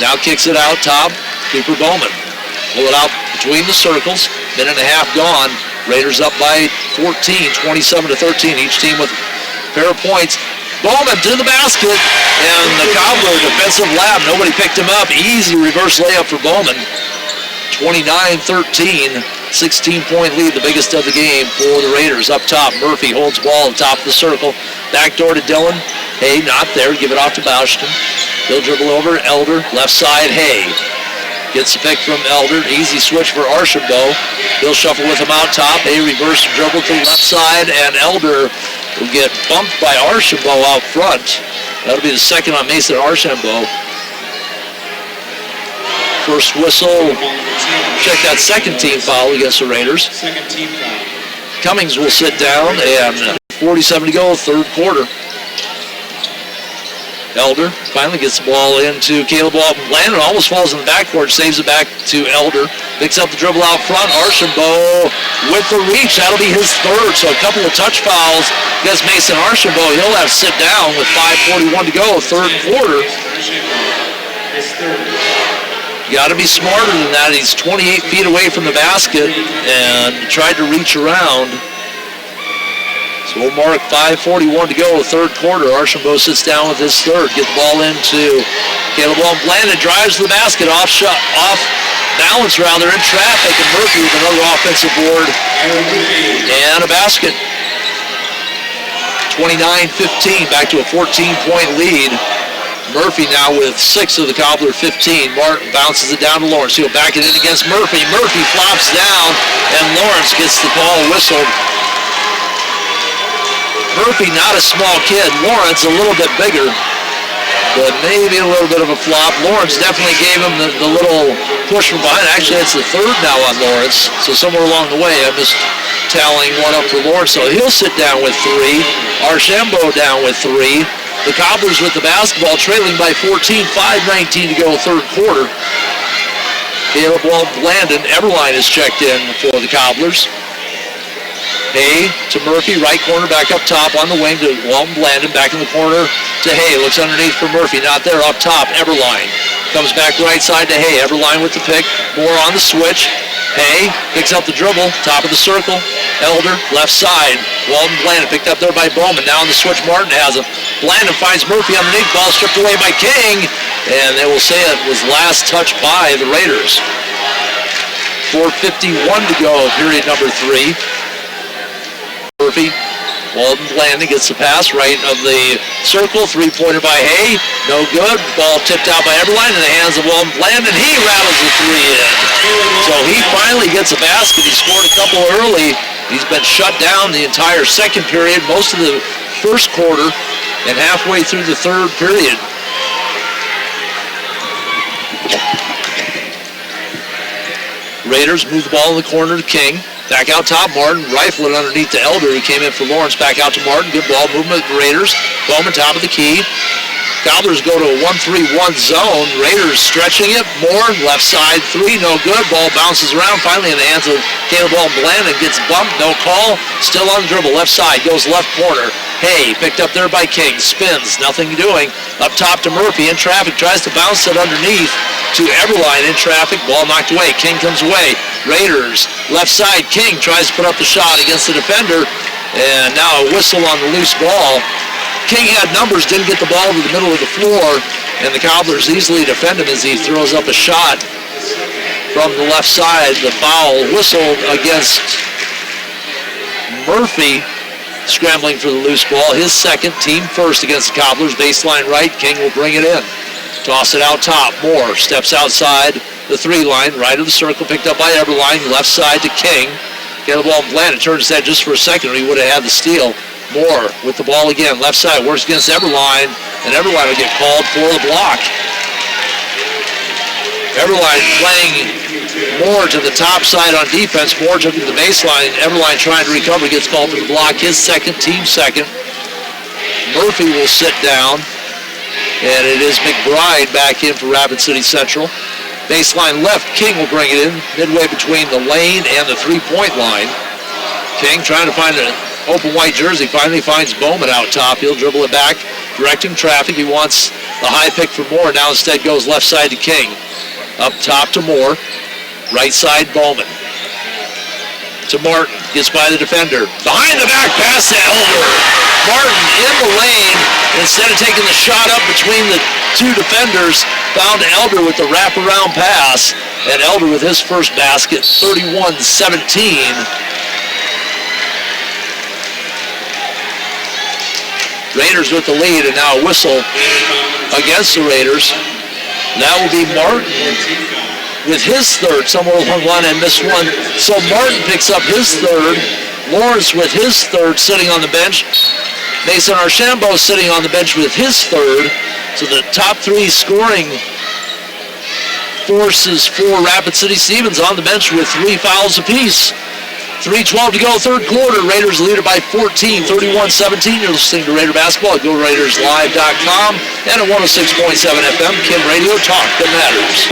Now kicks it out top, Cooper Bowman. Pull it out between the circles, minute and a half gone. Raiders up by 14, 27-13, each team with a pair of points. Bowman to the basket, and the Cobbler defensive lap, nobody picked him up. Easy reverse layup for Bowman. 29-13. 16-point lead, the biggest of the game for the Raiders. Up top, Murphy holds ball at the top of the circle. Back door to Dillon. Hay not there. Give it off to Boushton. He'll dribble over. Elder, left side, Hay. Gets the pick from Elder. Easy switch for Archambault. He'll shuffle with him out top. Hay reverse dribble to the left side, and Elder will get bumped by Archambault out front. That'll be the second on Mason Archambault. First whistle. Check that second team foul against the Raiders. Second team foul. Cummings will sit down, and 47 to go, third quarter. Elder finally gets the ball into Caleb Walton-Blandon. Almost falls in the backcourt, saves it back to Elder. Picks up the dribble out front. Archambault with the reach. That'll be his third, so a couple of touch fouls against Mason Archambault. He'll have to sit down with 5:41 to go, third quarter. His third. Got to be smarter than that. He's 28 feet away from the basket and tried to reach around. So we'll mark 5:41 to go, third quarter. Archambault sits down with his third. Get the ball into Caleb Walton-Blandon. Drives to the basket, off balance rather, in traffic, and Murphy with another offensive board and a basket. 29-15, back to a 14-point lead. Murphy now with 6 of the Cobbler 15. Martin bounces it down to Lawrence. He'll back it in against Murphy. Murphy flops down, and Lawrence gets the ball whistled. Murphy not a small kid. Lawrence a little bit bigger, but maybe a little bit of a flop. Lawrence definitely gave him the little push from behind. Actually, it's the third now on Lawrence, so somewhere along the way I missed tallying one up for Lawrence. So he'll sit down with 3. Archambault down with 3. The Cobblers with the basketball, trailing by 14, 5:19 to go, third quarter. Caleb Walton-Blandon, Everline is checked in for the Cobblers. Hay to Murphy, right corner, back up top on the wing to Walton-Blandon, back in the corner to Hay. Looks underneath for Murphy, not there, up top, Everline. Comes back right side to Hay. Everline with the pick. Moore on the switch. Hay picks up the dribble. Top of the circle. Elder, left side. Walton Blandon picked up there by Bowman. Now on the switch, Martin has him. Blandon finds Murphy underneath. Ball stripped away by King. And they will say it was last touched by the Raiders. 4:51 to go, period number 3. Murphy. Walton Blandon gets the pass right of the circle. Three-pointer by Hay. No good. Ball tipped out by Everline in the hands of Walton Blandon. He rattles the 3 in. So he finally gets a basket. He scored a couple early. He's been shut down the entire second period, most of the first quarter, and halfway through the third period. Raiders move the ball in the corner to King. Back out top, Martin, rifle it underneath to Elder, who came in for Lawrence. Back out to Martin, good ball movement with the Raiders. Bowman top of the key. Cobblers go to a 1-3-1 zone. Raiders stretching it. Moore, left side 3, no good. Ball bounces around, finally in the hands of Caleb Walton Blandon. Gets bumped, no call. Still on the dribble, left side, goes left corner. Hay, picked up there by King, spins, nothing doing. Up top to Murphy, in traffic, tries to bounce it underneath to Everline in traffic. Ball knocked away, King comes away. Raiders, left side, King tries to put up the shot against the defender. And now a whistle on the loose ball. King had numbers, didn't get the ball to the middle of the floor, and the Cobblers easily defend him as he throws up a shot from the left side. The foul whistled against Murphy, scrambling for the loose ball. His second, team first against the Cobblers. Baseline right, King will bring it in. Toss it out top. Moore steps outside the 3-line, right of the circle, picked up by Everline, left side to King. Get the ball, Blandon turns his head just for a second, or he would have had the steal. Moore with the ball again, left side, works against Everline, and Everline will get called for the block. Everline playing Moore to the top side on defense. Moore took it to the baseline. Everline trying to recover, gets called for the block. His second, team second. Murphy will sit down, and it is McBride back in for Rapid City Central. Baseline left, King will bring it in, midway between the lane and the three-point line. King trying to find an open white jersey, finally finds Bowman out top. He'll dribble it back, directing traffic. He wants the high pick for Moore. Now instead goes left side to King. Up top to Moore. Right side, Bowman. To Martin. Gets by the defender. Behind the back pass to Elder. Martin in the lane. Instead of taking the shot up between the two defenders, found Elder with the wraparound pass. And Elder with his first basket, 31-17. Raiders with the lead, and now a whistle against the Raiders. That will be Martin with his third. Somewhere along the line and missed one. So Martin picks up his third. Lawrence with his third sitting on the bench. Mason Archambault sitting on the bench with his third. So the top three scoring forces for Rapid City. Stevens on the bench with 3 fouls apiece. 3:12 to go, third quarter. Raiders lead it by 14, 31-17. You're listening to Raider Basketball at GoRaidersLive.com and at 106.7 FM, Kim Radio, talk that matters.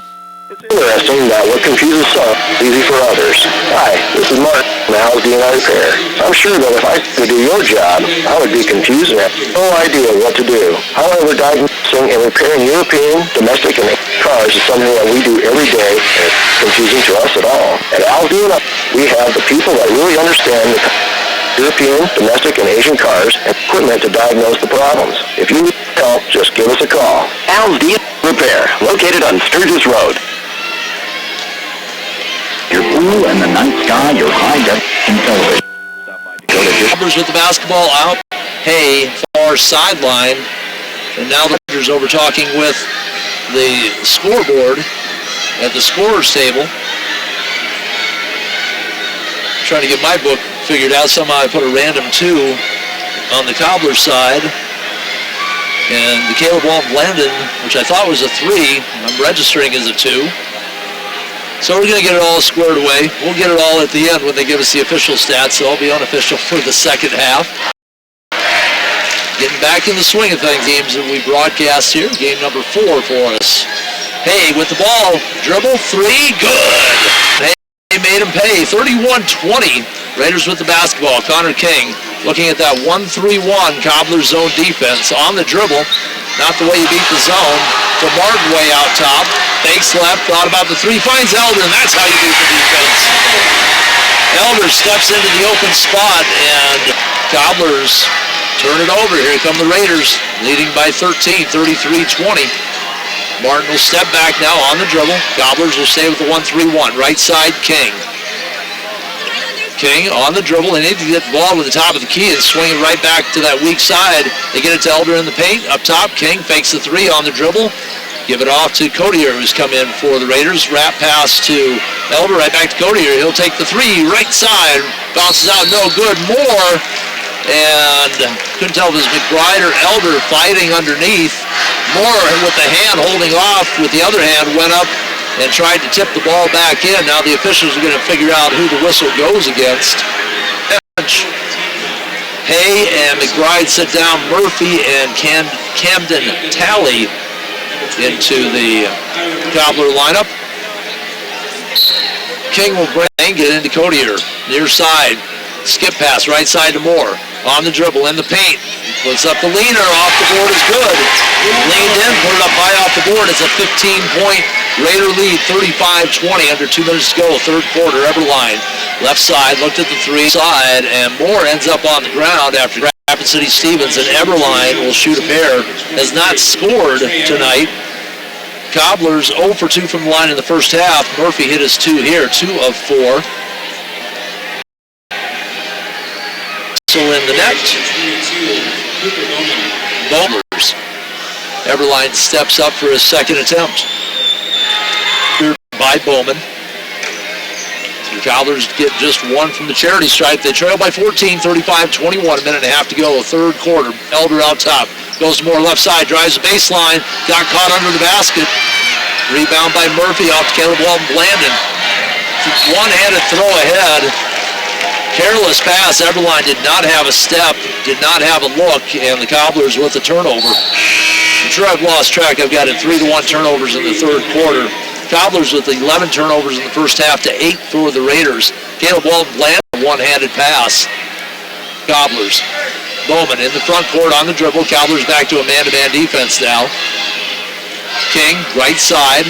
It's interesting that what confuses some is easy for others. Hi, this is Mark from Al's D&I Repair. I'm sure that if I could do your job, I would be confused and have no idea what to do. However, diagnosing and repairing European, domestic, and cars is something that we do every day, and it's confusing to us at all. At Al's D&I, we have the people that really understand the European, domestic, and Asian cars and equipment to diagnose the problems. If you need help, just give us a call. Al's D&I Repair, located on Sturgis Road. Your blue and the night sky, your high-definition television. Cobblers with the basketball out. Hay, far sideline. And now the Raiders over talking with the scoreboard at the scorer's table. I'm trying to get my book figured out. Somehow I put a random 2 on the Cobblers side. And the Caleb Walton Blandon, which I thought was a 3, I'm registering as a 2. So we're going to get it all squared away. We'll get it all at the end when they give us the official stats. So I'll be unofficial for the second half. Getting back in the swing of things, games that we broadcast here. Game number 4 for us. Hay with the ball. Dribble 3. Good. Hay made him pay. 31-20. Raiders with the basketball. Connor King Looking at that 1-3-1 Cobbler zone defense on the dribble. Not the way you beat the zone. To Martin way out top. Fakes left, thought about the three, finds Elder, and that's how you beat the defense. Elder steps into the open spot, and Cobblers turn it over. Here come the Raiders, leading by 13, 33-20. Martin will step back now on the dribble. Cobblers will stay with the 1-3-1. Right side, King. King on the dribble. They need to get the ball to the top of the key and swing it right back to that weak side. They get it to Elder in the paint. Up top, King fakes the three on the dribble. Give it off to Codier, who's come in for the Raiders. Wrap pass to Elder, right back to Codier. He'll take the three, right side. Bounces out, no good. Moore. And couldn't tell if it was McBride or Elder fighting underneath. Moore with the hand holding off with the other hand went up and tried to tip the ball back in. Now the officials are going to figure out who the whistle goes against. Hay and McBride sit down. Murphy and Camden Talley into the Cobbler lineup. King will get into Codier. Near side. Skip pass right side to Moore. On the dribble in the paint. Puts up the leaner. Off the board is good. Leaned in, put it up high off the board. It's a 15-point Raider lead, 35-20, under 2 minutes to go, third quarter. Eberline, left side, looked at the three side, and Moore ends up on the ground after Rapid City Stevens, and Eberline will shoot a pair. Has not scored tonight. Cobblers 0 for 2 from the line in the first half. Murphy hit his 2 here, 2 of 4. So in the net, Cobblers. Eberline steps up for his second attempt. By Bowman. The Cobblers get just one from the charity stripe. They trail by 14, 35-21, a minute and a half to go, third quarter. Elder out top. Goes to Moore left side, drives the baseline, got caught under the basket. Rebound by Murphy off to Caleb Walton Blandon. One-handed throw ahead. Careless pass. Eberline did not have a step, did not have a look, and the Cobblers with the turnover. I'm sure I've lost track. I've got it 3-1 turnovers in the third quarter. Cobblers with 11 turnovers in the first half to 8 for the Raiders. Caleb Walton Blandon, one-handed pass. Cobblers. Bowman in the front court on the dribble. Cobblers back to a man-to-man defense now. King, right side.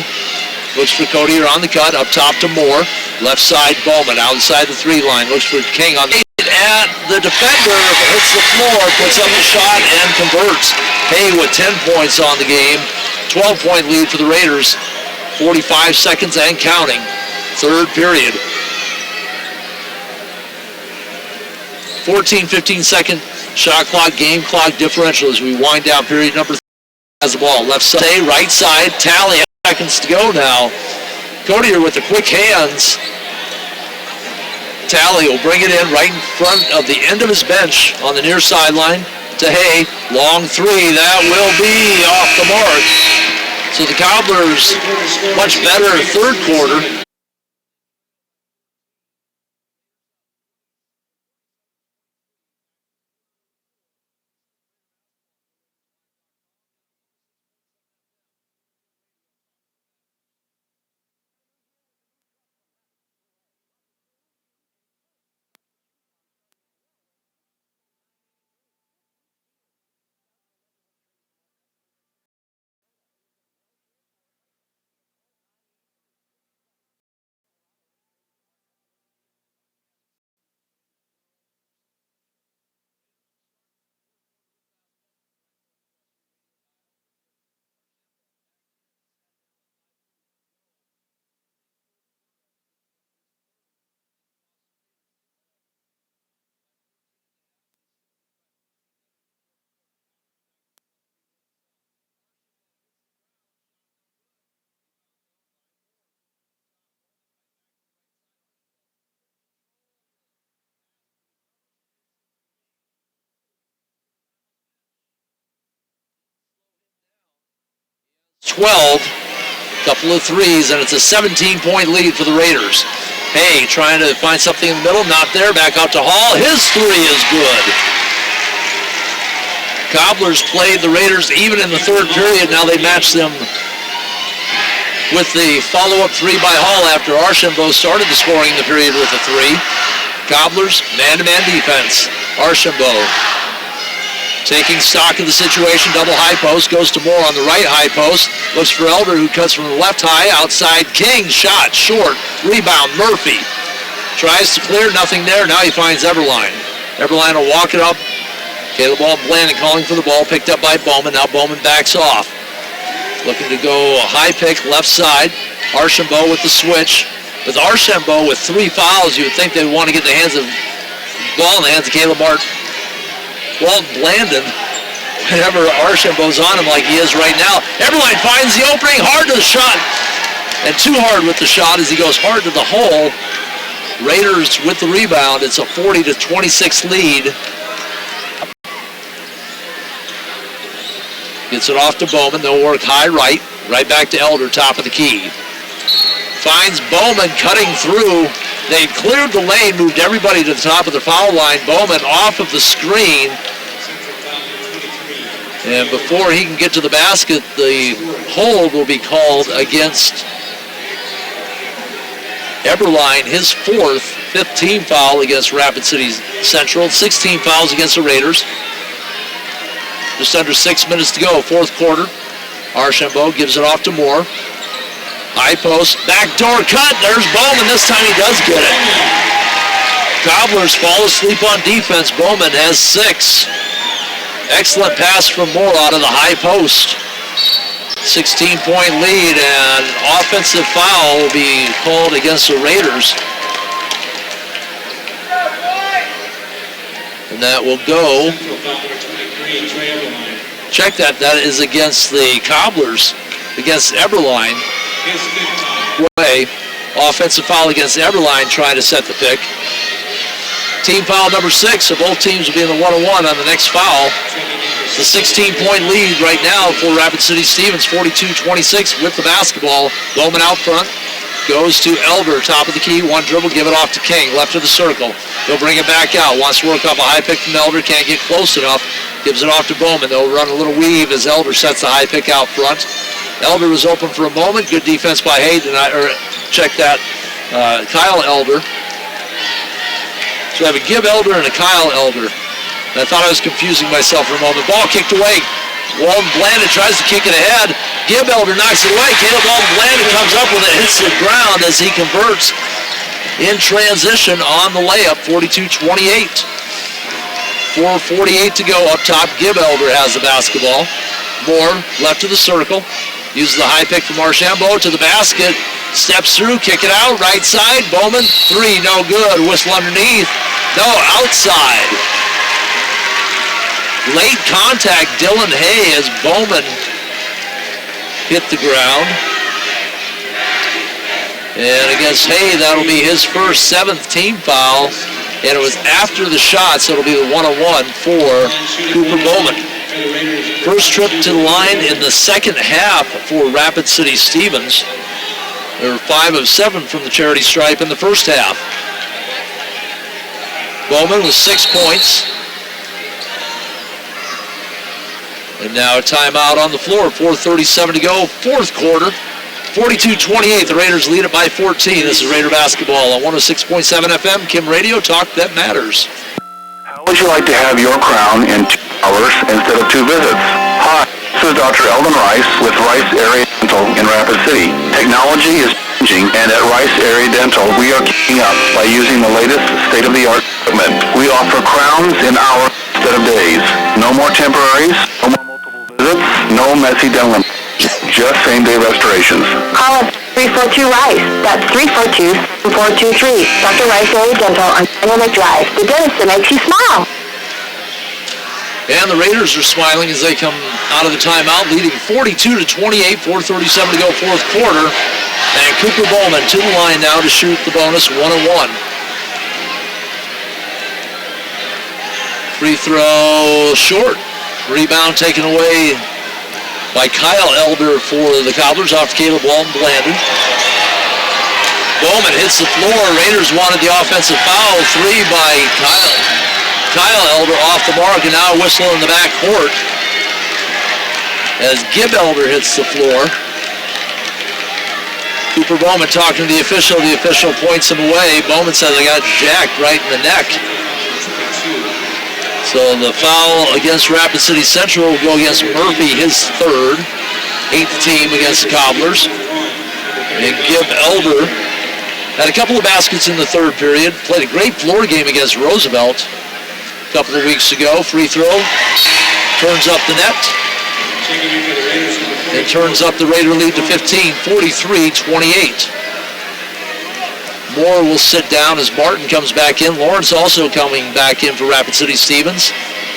Looks for Codier on the cut. Up top to Moore. Left side, Bowman. Outside the three line. Looks for King on the... At the defender, hits the floor, puts up the shot, and converts. Hay with 10 points on the game. 12-point lead for the Raiders. 45 seconds and counting. Third period. 14-15 second shot clock, game clock differential as we wind down period number 3. Has the ball left side, right side. Tally, seconds to go now. Codier with the quick hands. Tally will bring it in right in front of the end of his bench on the near sideline to Hay. Long three, that will be off the mark. So the Cobblers much better third quarter. Couple of threes, and it's a 17-point lead for the Raiders. Hay trying to find something in the middle, not there, back out to Hall. His three is good. Cobblers played the Raiders even in the third period. Now they match them with the follow-up three by Hall after Archambault started the scoring in the period with a three. Cobblers, man-to-man defense. Archambault taking stock of the situation. Double high post. Goes to Moore on the right high post. Looks for Elder, who cuts from the left high. Outside King. Shot. Short. Rebound. Murphy. Tries to clear. Nothing there. Now he finds Eberline. Eberline will walk it up. Caleb Blandon calling for the ball. Picked up by Bowman. Now Bowman backs off. Looking to go high pick left side. Archambault with the switch. With Archambault with 3 fouls, you would think they would want to get the ball in the hands of Caleb Walton Blandon. Whenever Archambault's on him like he is right now. Eberline finds the opening, hard to the shot. And too hard with the shot as he goes hard to the hole. Raiders with the rebound. It's a 40-26 lead. Gets it off to Bowman. They'll work high right. Right back to Elder, top of the key. Finds Bowman cutting through. They cleared the lane, moved everybody to the top of the foul line. Bowman off of the screen. And before he can get to the basket, the hold will be called against Eberline, his 5th team foul against Rapid City Central. 16 fouls against the Raiders. Just under 6 minutes to go, 4th quarter. Archambault gives it off to Moore. High post, backdoor cut. There's Bowman. This time he does get it. Cobblers fall asleep on defense. Bowman has 6. Excellent pass from Moore out of the high post. 16-point lead, and offensive foul will be called against the Raiders. And that will go. Check that. That is against the Cobblers, against Eberline. Way. Offensive foul against Eberline, trying to set the pick. Team foul number 6, so both teams will be in the 1-on-1 on the next foul. The 16-point lead right now for Rapid City Stevens, 42-26 with the basketball. Bowman out front, goes to Elder, top of the key, one dribble, give it off to King, left of the circle. They'll bring it back out, wants to work off a high pick from Elder, can't get close enough, gives it off to Bowman. They'll run a little weave as Elder sets the high pick out front. Elder was open for a moment, good defense by Hayden, check that, Kyle Elder. So I have a Give Elder and a Kyle Elder. And I thought I was confusing myself for a moment. Ball kicked away. Walton Blandon tries to kick it ahead. Give Elder knocks it away. Caleb Walton Blandon comes up with it, hits the ground as he converts in transition on the layup, 42-28. 4:48 to go up top. Give Elder has the basketball. Moore left of the circle. Uses the high pick from Archambault to the basket. Steps through, kick it out, right side. Bowman, 3, no good. Whistle underneath. No, outside. Late contact, Dylan Hay, as Bowman hit the ground. And against Hay, that'll be his first 7th team foul. And it was after the shot, so it'll be the 1-on-1 for Cooper Bowman. First trip to the line in the second half for Rapid City Stevens. They were 5 of 7 from the charity stripe in the first half. Bowman with 6 points. And now a timeout on the floor, 4:37 to go, 4th quarter. 42-28, the Raiders lead it by 14. This is Raider basketball on 106.7 FM, Kim Radio, talk that matters. How would you like to have your crown in 2 hours instead of 2 visits? Hi, this is Dr. Eldon Rice with Rice Area Dental in Rapid City. Technology is changing, and at Rice Area Dental, we are keeping up by using the latest state-of-the-art equipment. We offer crowns in hours instead of days. No more temporaries, no more multiple visits, no messy dental, just same-day restorations. Call us 342-RICE. That's 342-423. Dr. Rice Area Dental on Dynamic Drive. The dentist that makes you smile. And the Raiders are smiling as they come out of the timeout, leading 42-28, 4:37 to go, 4th quarter. And Cooper Bowman to the line now to shoot the bonus 1-on-1. Free throw short. Rebound taken away by Kyle Elder for the Cobblers off Caleb Walton Blandon. Bowman hits the floor. Raiders wanted the offensive foul. 3 by Kyle Elder off the mark, and now a whistle in the back court as Gib Elder hits the floor. Cooper Bowman talking to the official. The official points him away. Bowman says, I got jacked right in the neck. So the foul against Rapid City Central will go against Murphy, his third. 8th team against the Cobblers. And Gib Elder had a couple of baskets in the third period. Played a great floor game against Roosevelt a couple of weeks ago. Free throw. Turns up the net. It turns up the Raider lead to 15, 43-28. Moore will sit down as Martin comes back in. Lawrence also coming back in for Rapid City Stevens.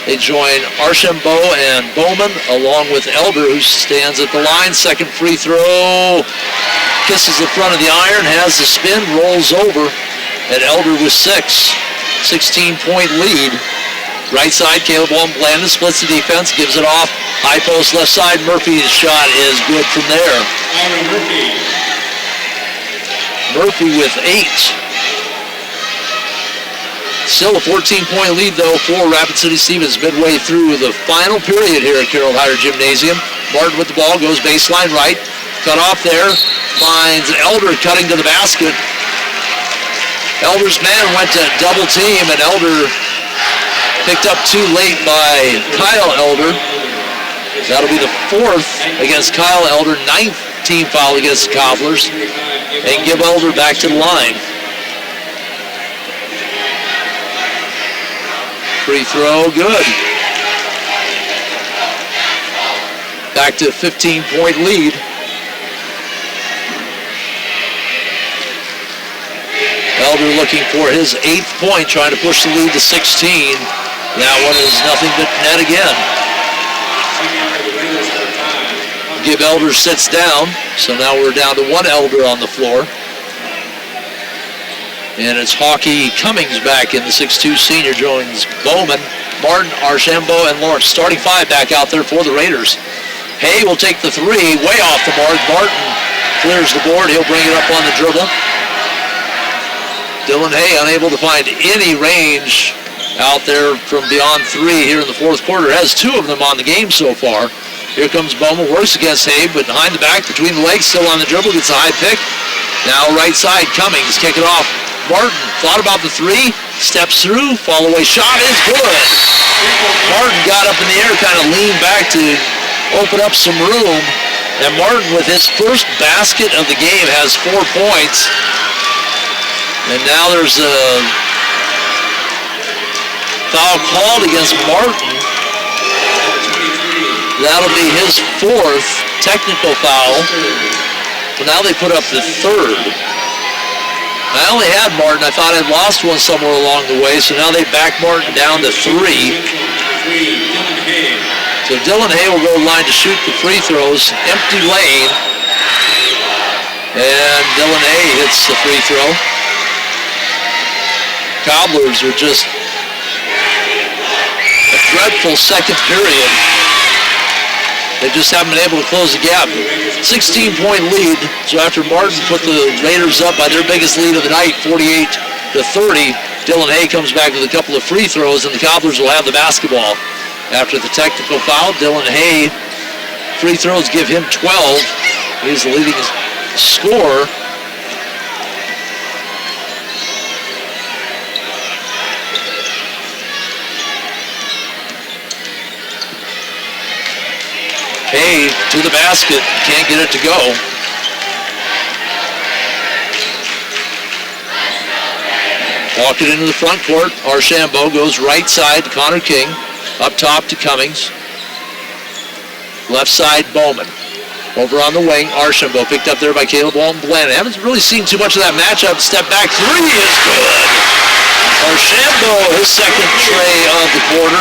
They join Archambault and Bowman along with Elder, who stands at the line. Second free throw. Kisses the front of the iron, has the spin, rolls over. And Elder with 6. 16-point lead. Right side, Caleb Blandon splits the defense, gives it off. High post left side. Murphy's shot is good from there. Murphy with 8. Still a 14-point lead, though, for Rapid City Stevens midway through the final period here at Carroll Higher Gymnasium. Martin with the ball, goes baseline right. Cut off there. Finds Elder cutting to the basket. Elder's man went to double team, and Elder picked up too late by Kyle Elder. That'll be the 4th against Kyle Elder. 9th team foul against the Cobblers. And give Elder back to the line. Free throw, good. Back to a 15-point lead. Elder looking for his 8th point, trying to push the lead to 16. That one is nothing but net again. Gib Elder sits down, so now we're down to 1 Elder on the floor. And it's Hawkeye Cummings back in. The 6'2 senior joins Bowman, Martin, Archambault, and Lawrence. Starting 5 back out there for the Raiders. Hay will take the 3, way off the mark. Martin clears the board. He'll bring it up on the dribble. Dylan Hay unable to find any range out there from beyond 3 here in the fourth quarter. Has 2 of them on the game so far. Here comes Bowman, works against Hay, but behind the back, between the legs, still on the dribble, gets a high pick. Now right side, Cummings, kick it off. Martin thought about the 3, steps through, fall away shot is good. Martin got up in the air, kind of leaned back to open up some room. And Martin, with his first basket of the game, has 4 points. And now there's a foul called against Martin. That'll be his 4th technical foul. So now they put up the 3rd. I only had Martin. I thought I'd lost one somewhere along the way, so now they back Martin down to 3. So Dylan Hay will go to the line to shoot the free throws. Empty lane. And Dylan Hay hits the free throw. Cobblers were just a dreadful second period. They just haven't been able to close the gap. 16-point lead. So after Martin put the Raiders up by their biggest lead of the night, 48-30, Dylan Hay comes back with a couple of free throws, and the Cobblers will have the basketball. After the technical foul, Dylan Hay, free throws give him 12. He's the leading scorer. Hay to the basket, can't get it to go. Walk it into the front court. Archambault goes right side to Connor King. Up top to Cummings. Left side, Bowman. Over on the wing, Archambault picked up there by Caleb Blandon. Haven't really seen too much of that matchup. Step back 3 is good. Archambault, his second tray of the quarter.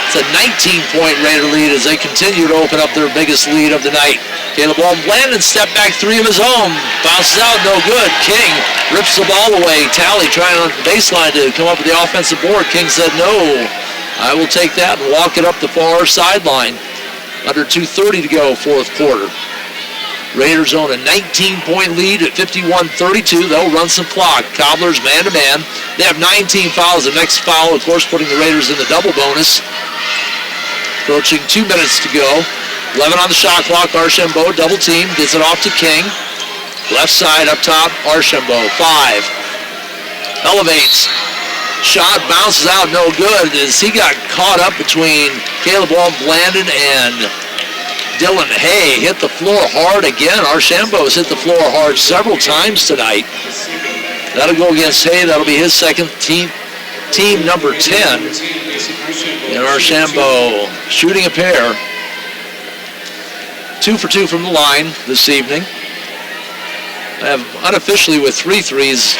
It's a 19-point Raider lead as they continue to open up their biggest lead of the night. Caleb Blandon step back 3 of his own. Bounces out, no good. King rips the ball away. Talley trying on the baseline to come up with the offensive board. King said, no, I will take that and walk it up the far sideline. Under 2:30 to go, fourth quarter. Raiders own a 19-point lead at 51-32. They'll run some clock. Cobblers man-to-man. They have 19 fouls. The next foul, of course, putting the Raiders in the double bonus. Approaching 2 minutes to go. 11 on the shot clock. Archambault double team. Gets it off to King. Left side up top. Archambault. 5. Elevates. Shot bounces out, no good, as he got caught up between Caleb Blandon and Dylan Hay. Hit the floor hard again. Archambault's hit the floor hard several times tonight. That'll go against Hay. That'll be his second team number 10. And Archambault shooting a pair. 2 for 2 from the line this evening. I have unofficially with 3 threes.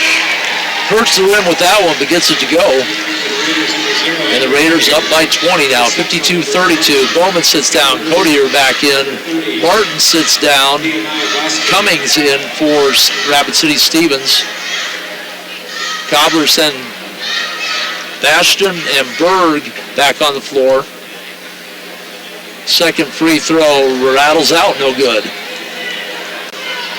Hurts the rim with that one, but gets it to go. And the Raiders up by 20 now, 52-32. Bowman sits down, Codier back in. Martin sits down. Cummings in for Rapid City Stevens. Cobblers send Bastion and Berg back on the floor. Second free throw rattles out, no good.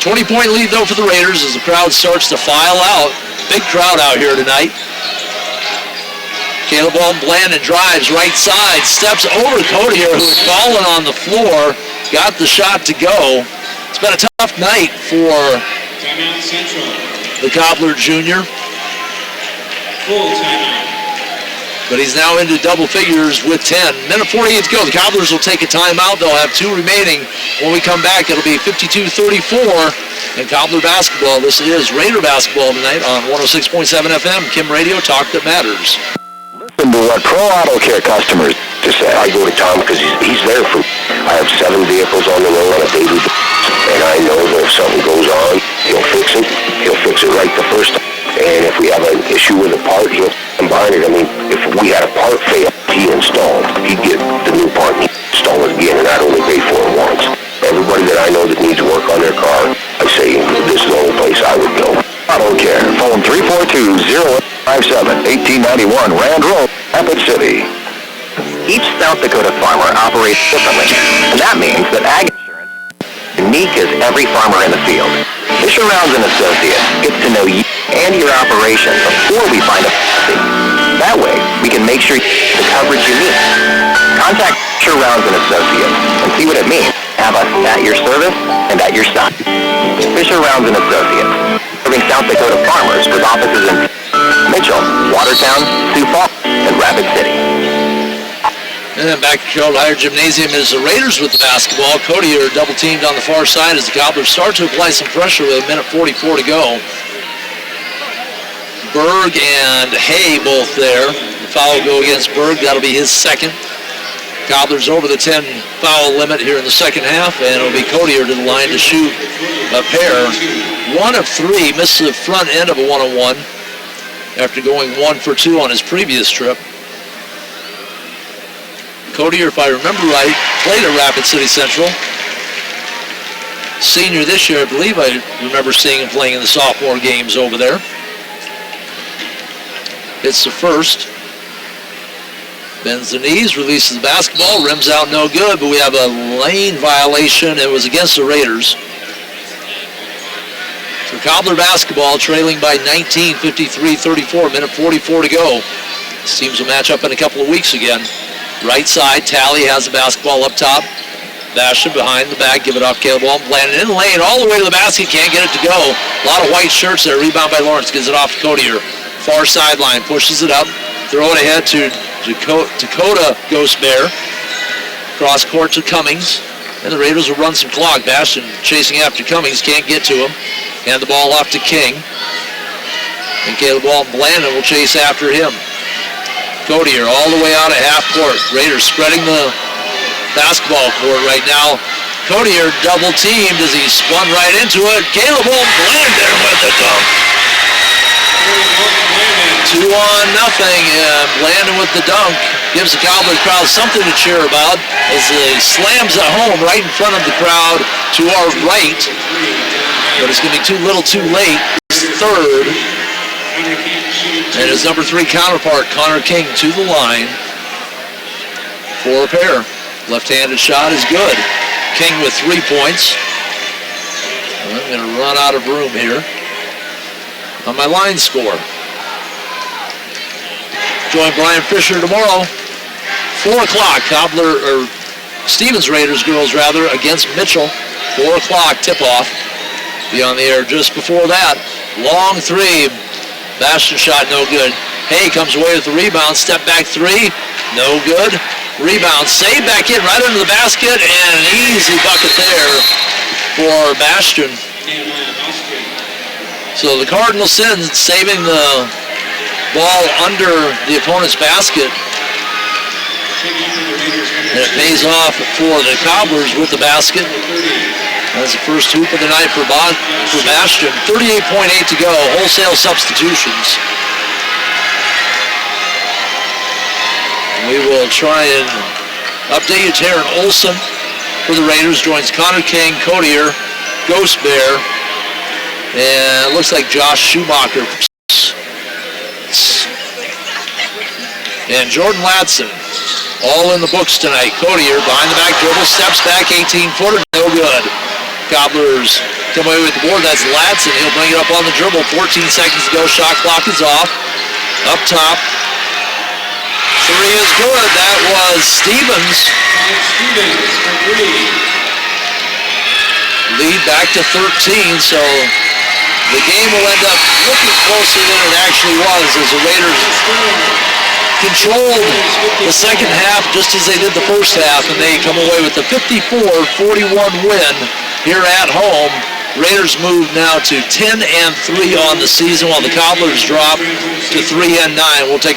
20-point lead, though, for the Raiders as the crowd starts to file out. Big crowd out here tonight. Caleb Blandon drives right side, steps over Codier, who had fallen on the floor, got the shot to go. It's been a tough night for the Cobbler Jr. Full timeout. But he's now into double figures with 10. Minute 48 to go. The Cobblers will take a timeout. They'll have 2 remaining. When we come back, it'll be 52-34 in Cobbler basketball. This is Raider basketball tonight on 106.7 FM, Kim Radio, talk that matters. Listen to what Pro Auto Care customers just say. I go to Tom because he's there for me. I have 7 vehicles on the road on a daily basis, and I know that if something goes on, he'll fix it. He'll fix it right the first time. And if we have an issue with a part, he'll combine it. I mean, if we had a part fail, he installed, he'd get the new part and install it again, and I'd only pay for it once. Everybody that I know that needs work on their car, I say, this is the only place I would go. Auto Care. Phone 342-0857-1891 Rand Road, Rapid City. Each South Dakota farmer operates differently, and that means that ag insurance is unique as every farmer in the field. Fisher Rounds & Associates gets to know you and your operation before we find a policy. That way, we can make sure you get the coverage you need. Contact Fisher Rounds & Associates and see what it means to have us at your service and at your side. Fisher Rounds & Associates, serving South Dakota farmers with offices in Mitchell, Watertown, Sioux Falls, and Rapid City. And then back to Carroll Higher Gymnasium is the Raiders with the basketball. Codier double teamed on the far side as the Cobblers start to apply some pressure with a minute 44 to go. Berg and Hay both there. The foul will go against Berg. That'll be his second. Cobblers over the 10 foul limit here in the second half, and it'll be Codier to the line to shoot a pair. 1 of 3, missed the front end of a one-on-one after going 1 for 2 on his previous trip. Codier, if I remember right, played at Rapid City Central. Senior this year, I believe I remember seeing him playing in the sophomore games over there. Hits the first. Bends the knees, releases the basketball, rims out no good, but we have a lane violation. It was against the Raiders. So Cobbler basketball trailing by 19, 53-34, minute 44 to go. These teams will match up in a couple of weeks again. Right side, Talley has the basketball up top. Bastion behind the back, give it off Caleb Blandon in the lane, all the way to the basket, can't get it to go. A lot of white shirts there, rebound by Lawrence, gives it off to Codier. Far sideline, pushes it up, throw it ahead to Dakota Ghost Bear. Cross court to Cummings, and the Raiders will run some clock. Bastion chasing after Cummings, can't get to him. Hand the ball off to King. And Caleb Blandon will chase after him. Codier all the way out at half court. Raiders spreading the basketball court right now. Codier double teamed as he spun right into it. Caleb Blandon with the dunk. 2-0. Blandon with the dunk gives the Cobbler crowd something to cheer about as he slams it home right in front of the crowd to our right. But it's going to be too little too late. His third. And his number 3 counterpart, Connor King, to the line for a pair. Left-handed shot is good. King with 3 points. I'm going to run out of room here on my line score. Join Brian Fisher tomorrow, 4 o'clock. Stevens Raiders girls rather against Mitchell. 4 o'clock tip-off. Be on the air just before that. Long 3. Bastion shot no good. Hay comes away with the rebound. Step back three. No good. Rebound. Save back in right under the basket. And an easy bucket there for Bastion. So the Cardinal Sins saving the ball under the opponent's basket. And it pays off for the Cobblers with the basket. That's the first hoop of the night for Bastion. 38.8 to go. Wholesale substitutions. We will try and update you. Taryn Olson for the Raiders joins Connor King, Codier, Ghost Bear, and it looks like Josh Schumacher. And Jordan Ladson, all in the books tonight. Codier behind the back dribble, steps back, 18-footer, no good. Cobblers come away with the board. That's Ladson. He'll bring it up on the dribble. 14 seconds to go. Shot clock is off. Up top. Three is good. That was Stevens. Lead back to 13, so the game will end up looking closer than it actually was as the Raiders controlled the second half just as they did the first half, and they come away with the 54-41 win here at home. Raiders move now to 10-3 on the season while the Cobblers drop to 3-9. We'll take